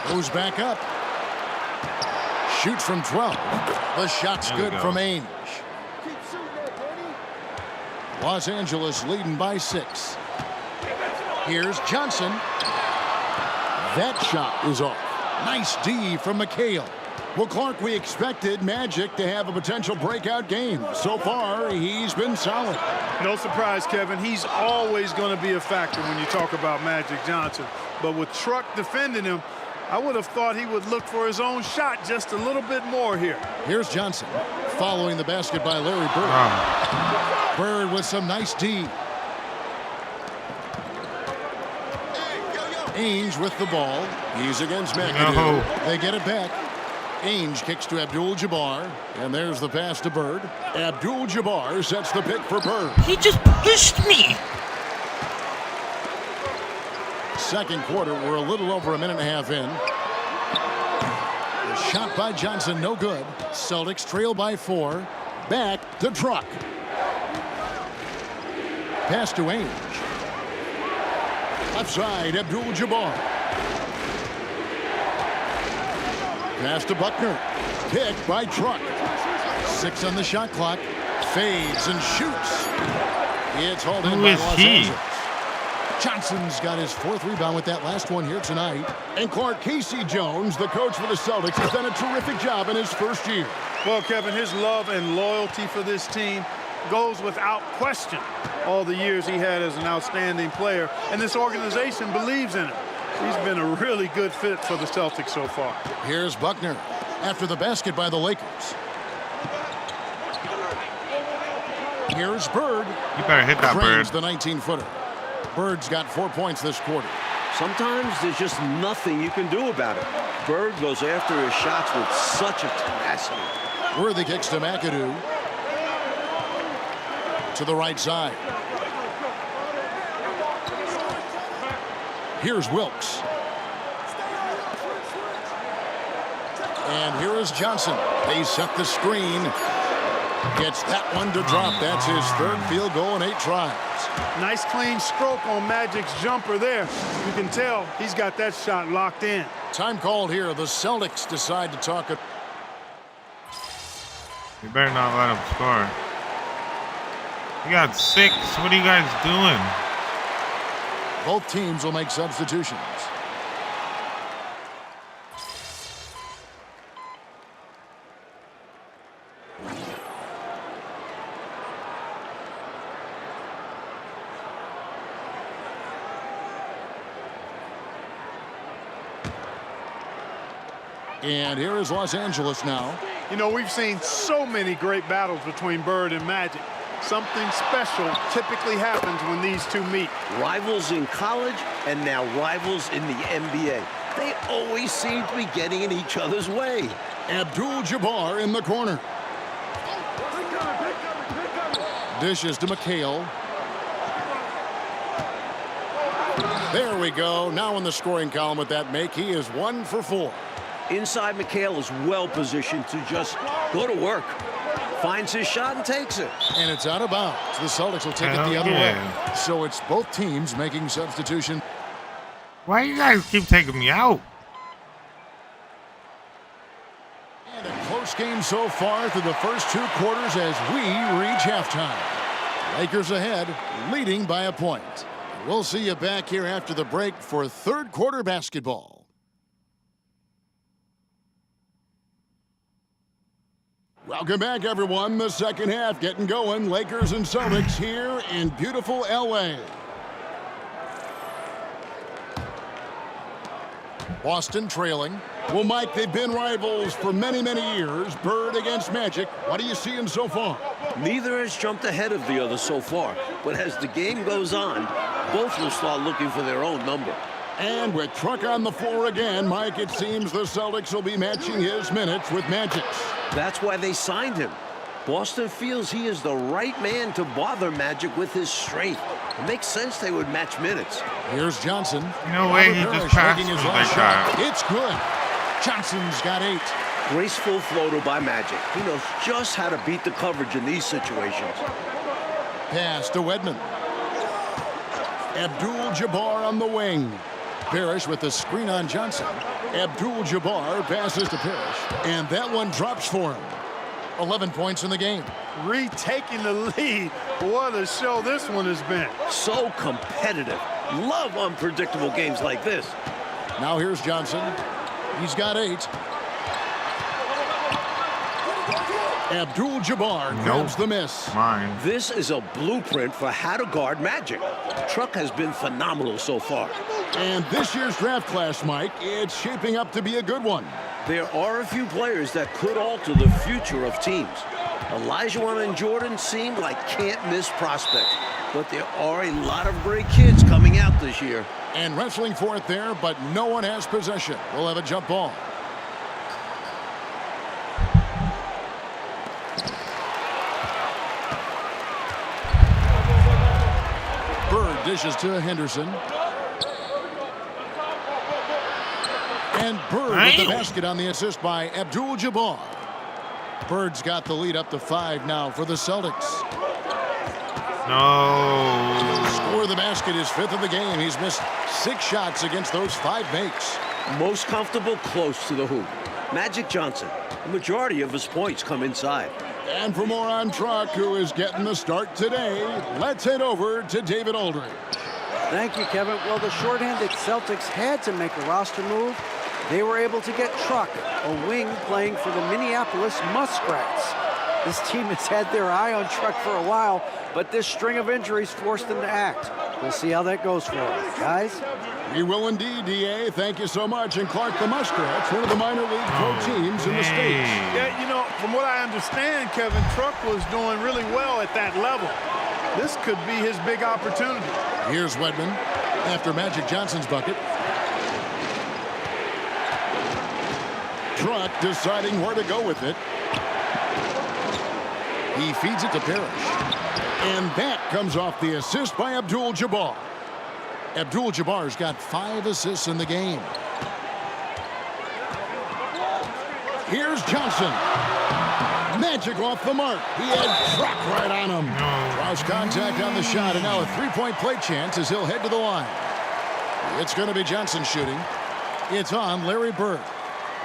Goes back up. Shoots from 12. The shot's good from Ainge. Los Angeles leading by 6. Here's Johnson. That shot is off. Nice D from McHale. Well, Clark, we expected Magic to have a potential breakout game. So far, he's been solid. No surprise, Kevin. He's always going to be a factor when you talk about Magic Johnson. But with Truck defending him, I would have thought he would look for his own shot just a little bit more here. Here's Johnson following the basket by Larry Bird. Bird with some nice D. Ainge with the ball. He's against McAdoo. They get it back. Ainge kicks to Abdul-Jabbar, and there's the pass to Bird. Abdul-Jabbar sets the pick for Bird. He just pushed me. Second quarter, we're a little over a minute and a half in. The shot by Johnson, no good. Celtics trail by 4. Back to Truck. Pass to Ainge. Left side, Abdul-Jabbar. Pass to Buckner. Picked by Truck. 6 on the shot clock. Fades and shoots. It's hauled in by Los Angeles. Johnson's got his 4th rebound with that last one here tonight. And Clark, Casey Jones, the coach for the Celtics, has done a terrific job in his first year. Well, Kevin, his love and loyalty for this team goes without question. All the years he had as an outstanding player, and this organization believes in him. He's been a really good fit for the Celtics so far. Here's Buckner after the basket by the Lakers. Here's Bird. You better hit that, Bird. The 19-footer. Bird's got 4 points this quarter. Sometimes there's just nothing you can do about it. Bird goes after his shots with such a tenacity. Worthy kicks to McAdoo. To the right side. Here's Wilkes. And here is Johnson. They set the screen. Gets that one to drop. That's his 3rd field goal in 8 tries. Nice clean stroke on Magic's jumper there. You can tell he's got that shot locked in. Time called here. The Celtics decide to talk. You better not let him score. You got 6. What are you guys doing? Both teams will make substitutions. And here is Los Angeles now. You know, we've seen so many great battles between Bird and Magic. Something special typically happens when these two meet. Rivals in college and now rivals in the NBA. They always seem to be getting in each other's way. Abdul-Jabbar in the corner. Dishes to McHale. There we go. Now in the scoring column with that make, he is 1 for 4. Inside, McHale is well positioned to just go to work. Finds his shot and takes it. And it's out of bounds. The Celtics will take it the other way. So it's both teams making substitution. Why you guys keep taking me out? And a close game so far through the first 2 quarters as we reach halftime. Lakers ahead, leading by a point. We'll see you back here after the break for 3rd quarter basketball. Welcome back, everyone. The second half getting going. Lakers and Celtics here in beautiful L.A. Boston trailing. Well, Mike, they've been rivals for many, many years. Bird against Magic. What are you seeing so far? Neither has jumped ahead of the other so far. But as the game goes on, both will start looking for their own number. And with Truck on the floor again, Mike, it seems the Celtics will be matching his minutes with Magic's. That's why they signed him. Boston feels he is the right man to bother Magic with his strength. It makes sense they would match minutes. Here's Johnson. No way, he just passed his his last shot. It's good. Johnson's got 8. Graceful floater by Magic. He knows just how to beat the coverage in these situations. Pass to Wedman. Abdul-Jabbar on the wing. Parrish with the screen on Johnson. Abdul-Jabbar passes to Parrish. And that one drops for him. 11 points in the game. Retaking the lead. What a show this one has been. So competitive. Love unpredictable games like this. Now here's Johnson. He's got 8. Abdul-Jabbar grabs the miss. Mine. This is a blueprint for how to guard Magic. Truck has been phenomenal so far. And this year's draft class, Mike, it's shaping up to be a good one. There are a few players that could alter the future of teams. Olajuwon and Jordan seem like can't-miss prospects, but there are a lot of great kids coming out this year. And wrestling for it there, but no one has possession. We'll have a jump ball. Bird dishes to Henderson. And Bird with the basket on the assist by Abdul-Jabbar. Bird's got the lead up to 5 now for the Celtics. No. Score the basket, his 5th of the game. He's missed 6 shots against those 5 makes. Most comfortable close to the hoop. Magic Johnson. The majority of his points come inside. And for more on Truck, who is getting the start today, let's head over to David Aldridge. Thank you, Kevin. Well, the shorthanded Celtics had to make a roster move. They were able to get Truck, a wing playing for the Minneapolis Muskrats. This team has had their eye on Truck for a while, but this string of injuries forced them to act. We'll see how that goes for them. Guys? We will indeed, D.A. Thank you so much. And Clark, the Muskrats, one of the minor league pro teams in the States. Yeah, you know, from what I understand, Kevin, Truck was doing really well at that level. This could be his big opportunity. Here's Wedman after Magic Johnson's bucket. Truck deciding where to go with it. He feeds it to Parrish. And that comes off the assist by Abdul-Jabbar. Abdul-Jabbar's got 5 assists in the game. Here's Johnson. Magic off the mark. He had Truck right on him. Draws contact on the shot, and now a 3-point play chance as he'll head to the line. It's going to be Johnson shooting. It's on Larry Bird.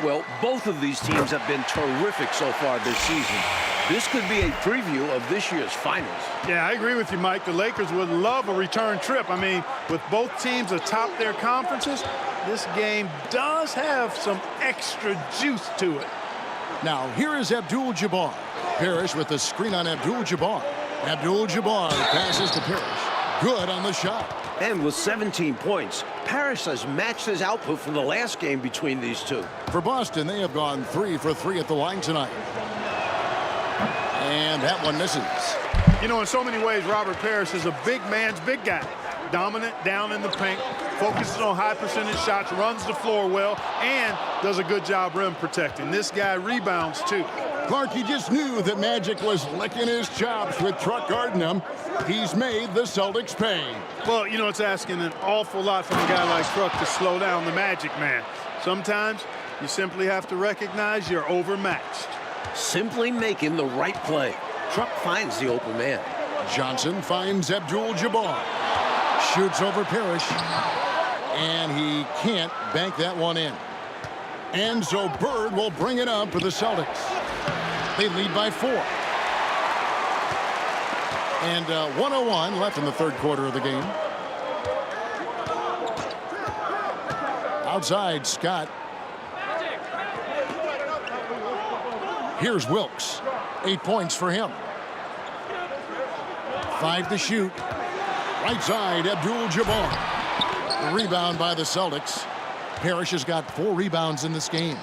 Well, both of these teams have been terrific so far this season. This could be a preview of this year's finals. Yeah, I agree with you, Mike. The Lakers would love a return trip. I mean, with both teams atop their conferences, this game does have some extra juice to it. Now, here is Abdul-Jabbar. Parrish with the screen on Abdul-Jabbar. Abdul-Jabbar passes to Parrish. Good on the shot. And with 17 points, Parrish has matched his output from the last game between these two. For Boston, they have gone 3 for 3 at the line tonight. And that one misses. You know, in so many ways, Robert Parrish is a big man's big guy. Dominant down in the paint, focuses on high percentage shots, runs the floor well, and does a good job rim protecting. This guy rebounds, too. Clark, he just knew that Magic was licking his chops with Truck guarding him. He's made the Celtics pay. Well, you know, it's asking an awful lot from a guy like Truck to slow down the Magic man. Sometimes you simply have to recognize you're overmatched. Simply making the right play. Truck finds the open man. Johnson finds Abdul-Jabbar. Shoots over Parrish. And he can't bank that one in. And so Bird will bring it up for the Celtics. They lead by 4. And 1:01 left in the third quarter of the game. Outside, Scott. Here's Wilkes. 8 points for him. 5 to shoot. Right side, Abdul-Jabbar. The rebound by the Celtics. Parrish has got 4 rebounds in this game.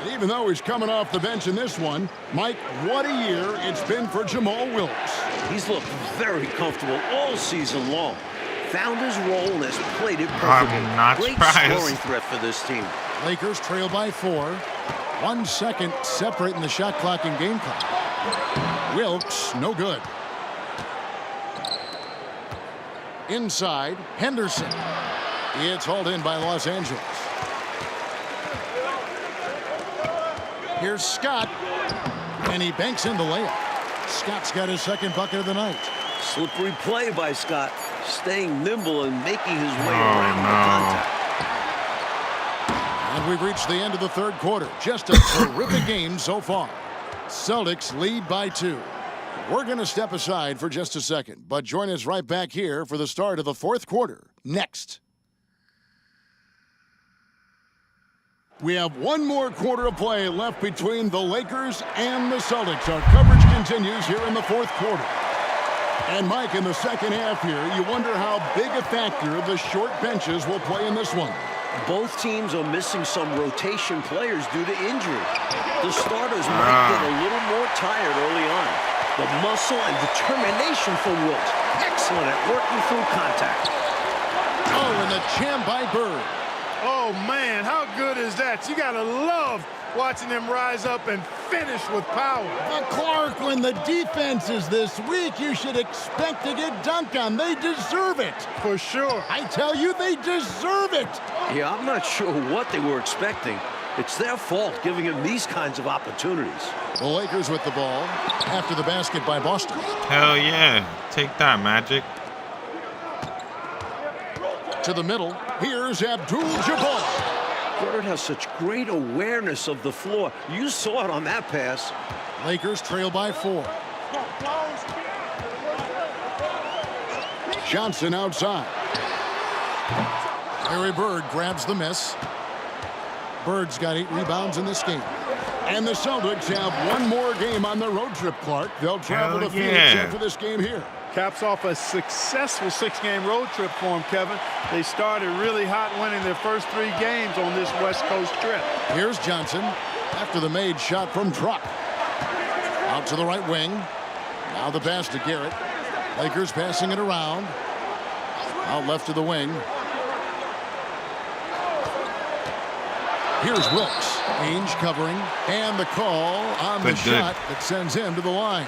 And even though he's coming off the bench in this one, Mike, what a year it's been for Jamal Wilkes. He's looked very comfortable all season long. Found his role and has played it perfectly. I'm not Great surprised. scoring threat for this team. Lakers trail by 4. 1 second separating the shot clock and game clock. Wilkes, no good. Inside, Henderson. It's hauled in by Los Angeles. Here's Scott, and he banks in the layup. Scott's got his second bucket of the night. Slippery play by Scott, staying nimble and making his way around the contact. And we've reached the end of the third quarter. Just a terrific game so far. Celtics lead by 2. We're going to step aside for just a second, but join us right back here for the start of the fourth quarter next. We have 1 more quarter of play left between the Lakers and the Celtics. Our coverage continues here in the fourth quarter. And Mike, in the second half here, you wonder how big a factor the short benches will play in this one. Both teams are missing some rotation players due to injury. The starters might get a little more tired early on. The muscle and determination for Wilkes. Excellent at working through contact. Oh, and the jam by Bird. Oh, man, how good is that? You got to love watching them rise up and finish with power. But Clark, when the defense is this weak, you should expect to get dunked on. They deserve it. For sure. I tell you, they deserve it. Yeah, I'm not sure what they were expecting. It's their fault giving him these kinds of opportunities. The Lakers with the ball after the basket by Boston. Hell yeah. Take that, Magic. To the middle, here's Abdul-Jabbar. Bird has such great awareness of the floor. You saw it on that pass. Lakers trail by 4. Johnson outside. Larry Bird grabs the miss. Bird's got 8 rebounds in this game. And the Celtics have 1 more game on their road trip, Clark. They'll travel to Phoenix after this game here. Caps off a successful 6-game road trip for them, Kevin. They started really hot, winning their first 3 games on this West Coast trip. Here's Johnson after the made shot from Truck. Out to the right wing. Now the pass to Garrett. Lakers passing it around. Out left to the wing. Here's Wilkes. Ainge covering. And the call on the shot that sends him to the line.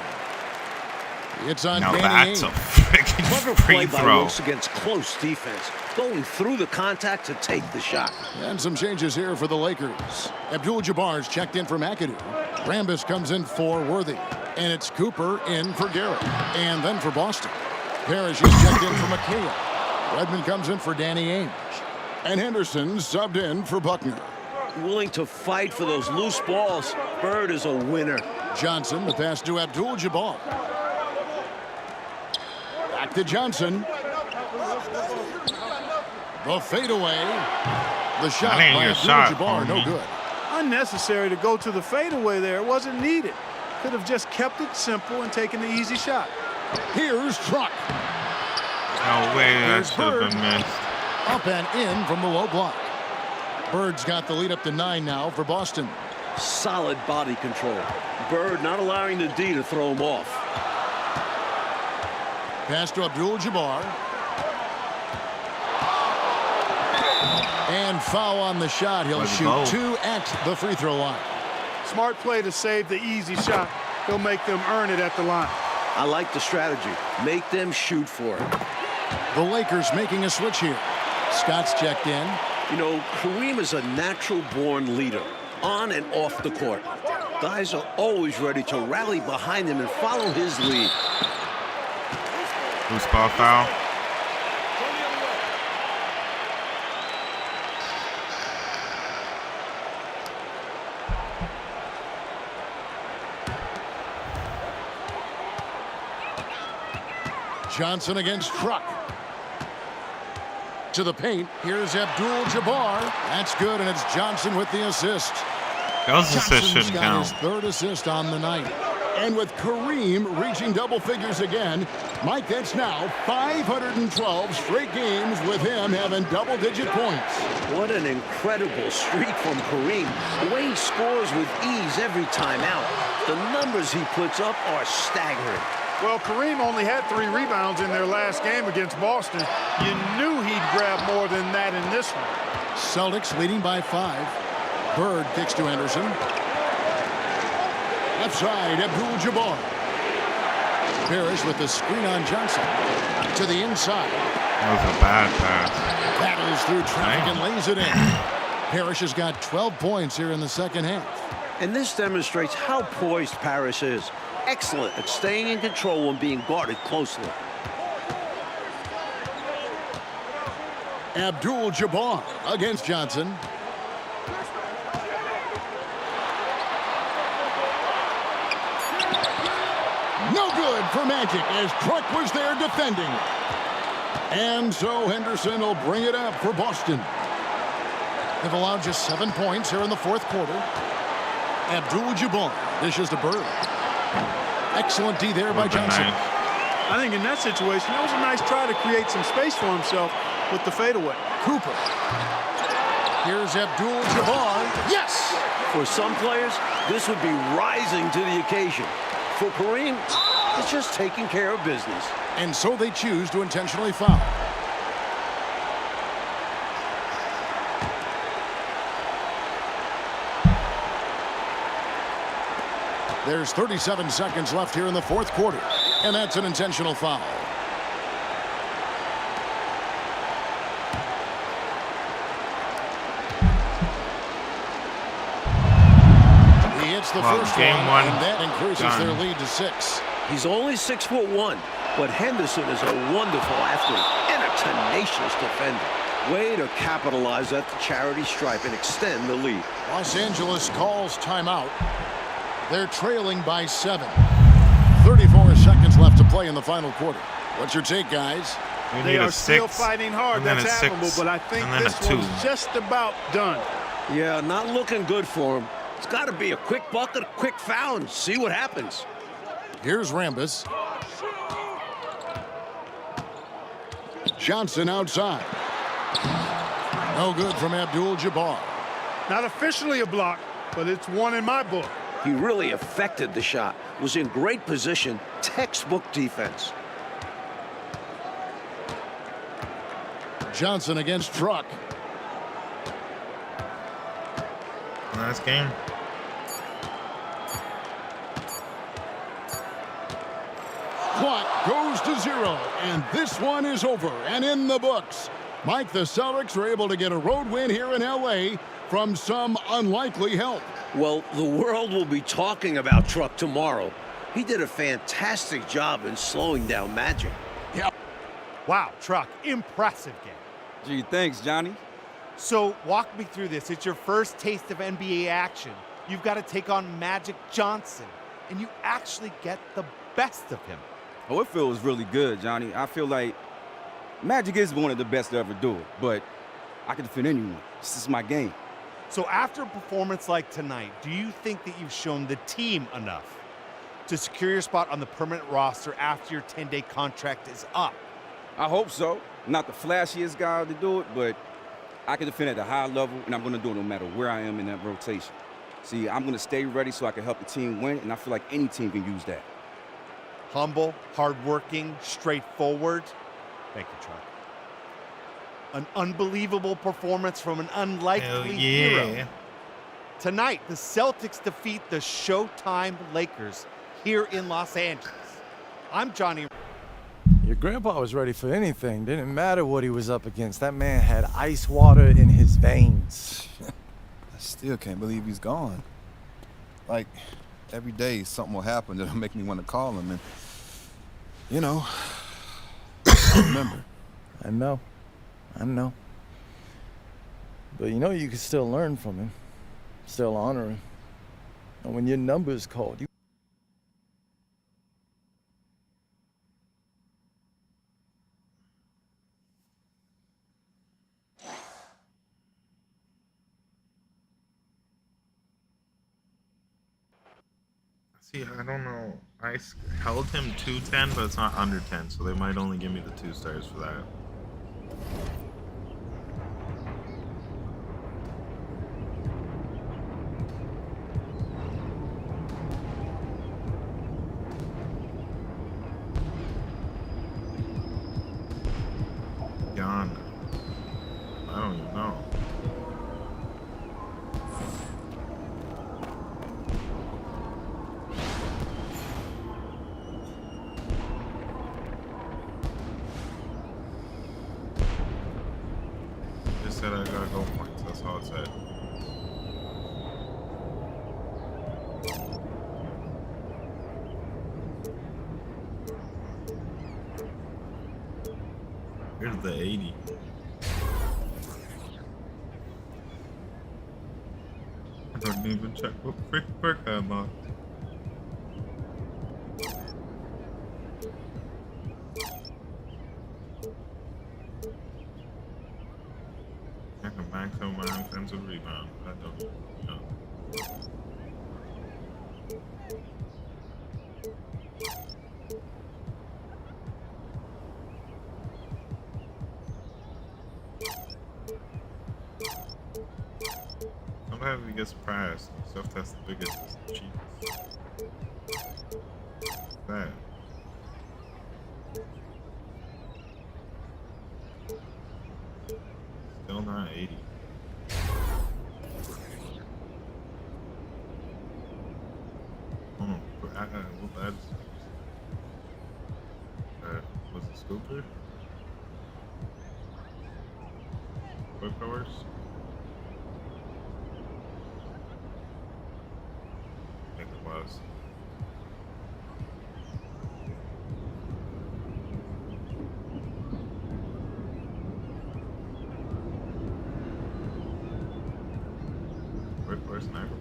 It's on now Danny that's Ainge. a freaking free throw. Against close defense, going through the contact to take the shot. And some changes here for the Lakers. Abdul-Jabbar's checked in for McAdoo. Rambis comes in for Worthy. And it's Cooper in for Garrett. And then for Boston. Parrish is checked in for McHale. Redmond comes in for Danny Ainge. And Henderson subbed in for Buckner. Willing to fight for those loose balls. Bird is a winner. Johnson, the pass to Abdul-Jabbar. Back to Johnson. The fadeaway. The shot by Abdul-Jabbar, no good. Unnecessary to go to the fadeaway there. It wasn't needed. Could have just kept it simple and taken the easy shot. Here's Truck. No way that should have been missed. Up and in from the low block. Bird's got the lead up to 9 now for Boston. Solid body control. Bird not allowing the D to throw him off. Pass to Abdul-Jabbar. And foul on the shot. He'll shoot 2 at the free throw line. Smart play to save the easy shot. He'll make them earn it at the line. I like the strategy. Make them shoot for it. The Lakers making a switch here. Scott's checked in. You know, Kareem is a natural-born leader, on and off the court. Guys are always ready to rally behind him and follow his lead. Loose ball foul. Johnson against Truck. To the paint. Here's Abdul-Jabbar. That's good, and it's Johnson with the assist. Those assists shouldn't got count. his 3rd assist on the night. And with Kareem reaching double figures again, Mike, that's now 512 straight games with him having double-digit points. What an incredible streak from Kareem. The way he scores with ease every time out. The numbers he puts up are staggering. Well, Kareem only had 3 rebounds in their last game against Boston. You knew he'd grab more than that in this one. Celtics leading by 5. Bird kicks to Henderson. Left side, Abdul-Jabbar. Parrish with the screen on Johnson. To the inside. That was a bad pass. Battles through traffic and lays it in. Parrish has got 12 points here in the second half. And this demonstrates how poised Parrish is. Excellent at staying in control and being guarded closely. Abdul-Jabbar against Johnson. No good for Magic as Truck was there defending. And so Henderson will bring it up for Boston. They've allowed just 7 points here in the fourth quarter. Abdul-Jabbar dishes to Bird. Excellent D there by Johnson. I think in that situation, that was a nice try to create some space for himself with the fadeaway. Cooper. Here's Abdul-Jabbar. Yes! For some players, this would be rising to the occasion. For Kareem, it's just taking care of business. And so they choose to intentionally foul. There's 37 seconds left here in the fourth quarter, and that's an intentional foul. He hits the first one, and that increases their lead to 6. He's only 6'1", but Henderson is a wonderful athlete and a tenacious defender. Way to capitalize at the charity stripe and extend the lead. Los Angeles calls timeout. They're trailing by 7. 34 seconds left to play in the final quarter. What's your take, guys? They are still fighting hard. That's admirable, but I think this one's just about done. Yeah, not looking good for him. It's got to be a quick bucket, a quick foul, and see what happens. Here's Rambis. Johnson outside. No good from Abdul-Jabbar. Not officially a block, but it's one in my book. He really affected the shot. Was in great position. Textbook defense. Johnson against Truck. Last game. Clock goes to 0, and this one is over and in the books. Mike, the Celtics were able to get a road win here in L.A. from some unlikely help. Well, the world will be talking about Truck tomorrow. He did a fantastic job in slowing down Magic. Yep. Wow, Truck, impressive game. Gee, thanks, Johnny. So walk me through this. It's your first taste of NBA action. You've got to take on Magic Johnson, and you actually get the best of him. Oh, it feels really good, Johnny. I feel like Magic is one of the best to ever do it, but I can defend anyone. This is my game. So after a performance like tonight, do you think that you've shown the team enough to secure your spot on the permanent roster after your 10-day contract is up? I hope so. Not the flashiest guy to do it, but I can defend at a high level, and I'm going to do it no matter where I am in that rotation. See, I'm going to stay ready so I can help the team win, and I feel like any team can use that. Humble, hardworking, straightforward. Thank you, Truck. An unbelievable performance from an unlikely hero. Tonight, the Celtics defeat the Showtime Lakers here in Los Angeles. I'm Johnny. Your grandpa was ready for anything. Didn't matter what he was up against. That man had ice water in his veins. I still can't believe he's gone. Like, every day something will happen that'll make me want to call him. And, you know, I remember. I know. But you know you can still learn from him, still honor him. And when your number is called, you See, I don't know. I held him to 10, but it's not under 10, so they might only give me the 2 stars for that. Gone. I don't even know. Said I gotta go points, that's all it said. Here's the 80. I don't even check what frick I'm on. I can max out my offensive rebound. I don't know. Sometimes you get surprised. Stuff that's the biggest is the cheapest. That. Still not 80. What badge? Was it Scooper? Quick powers? I think it was. Where's Sniper?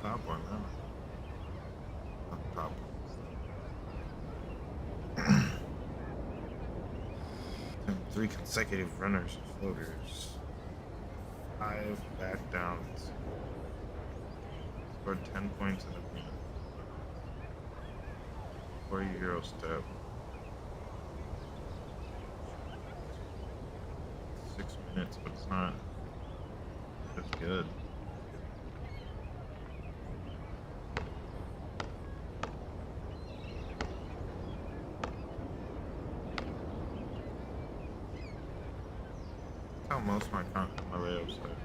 Top one now. Not the top one. 3 consecutive runners and floaters. 5 back downs. Scored 10 points in a minute. 4 Euro step. 6 minutes, but it's not. That's good. How most of my layups are.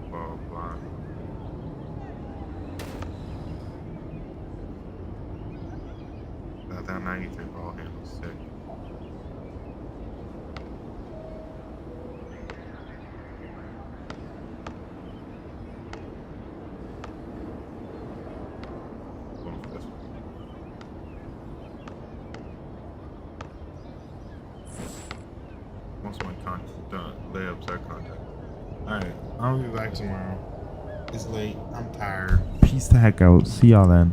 Ball block. That 93 ball handle sick. Most of my layups are contact. Alright, I'll be back tomorrow. It's late. I'm tired. Peace the heck out. See y'all then.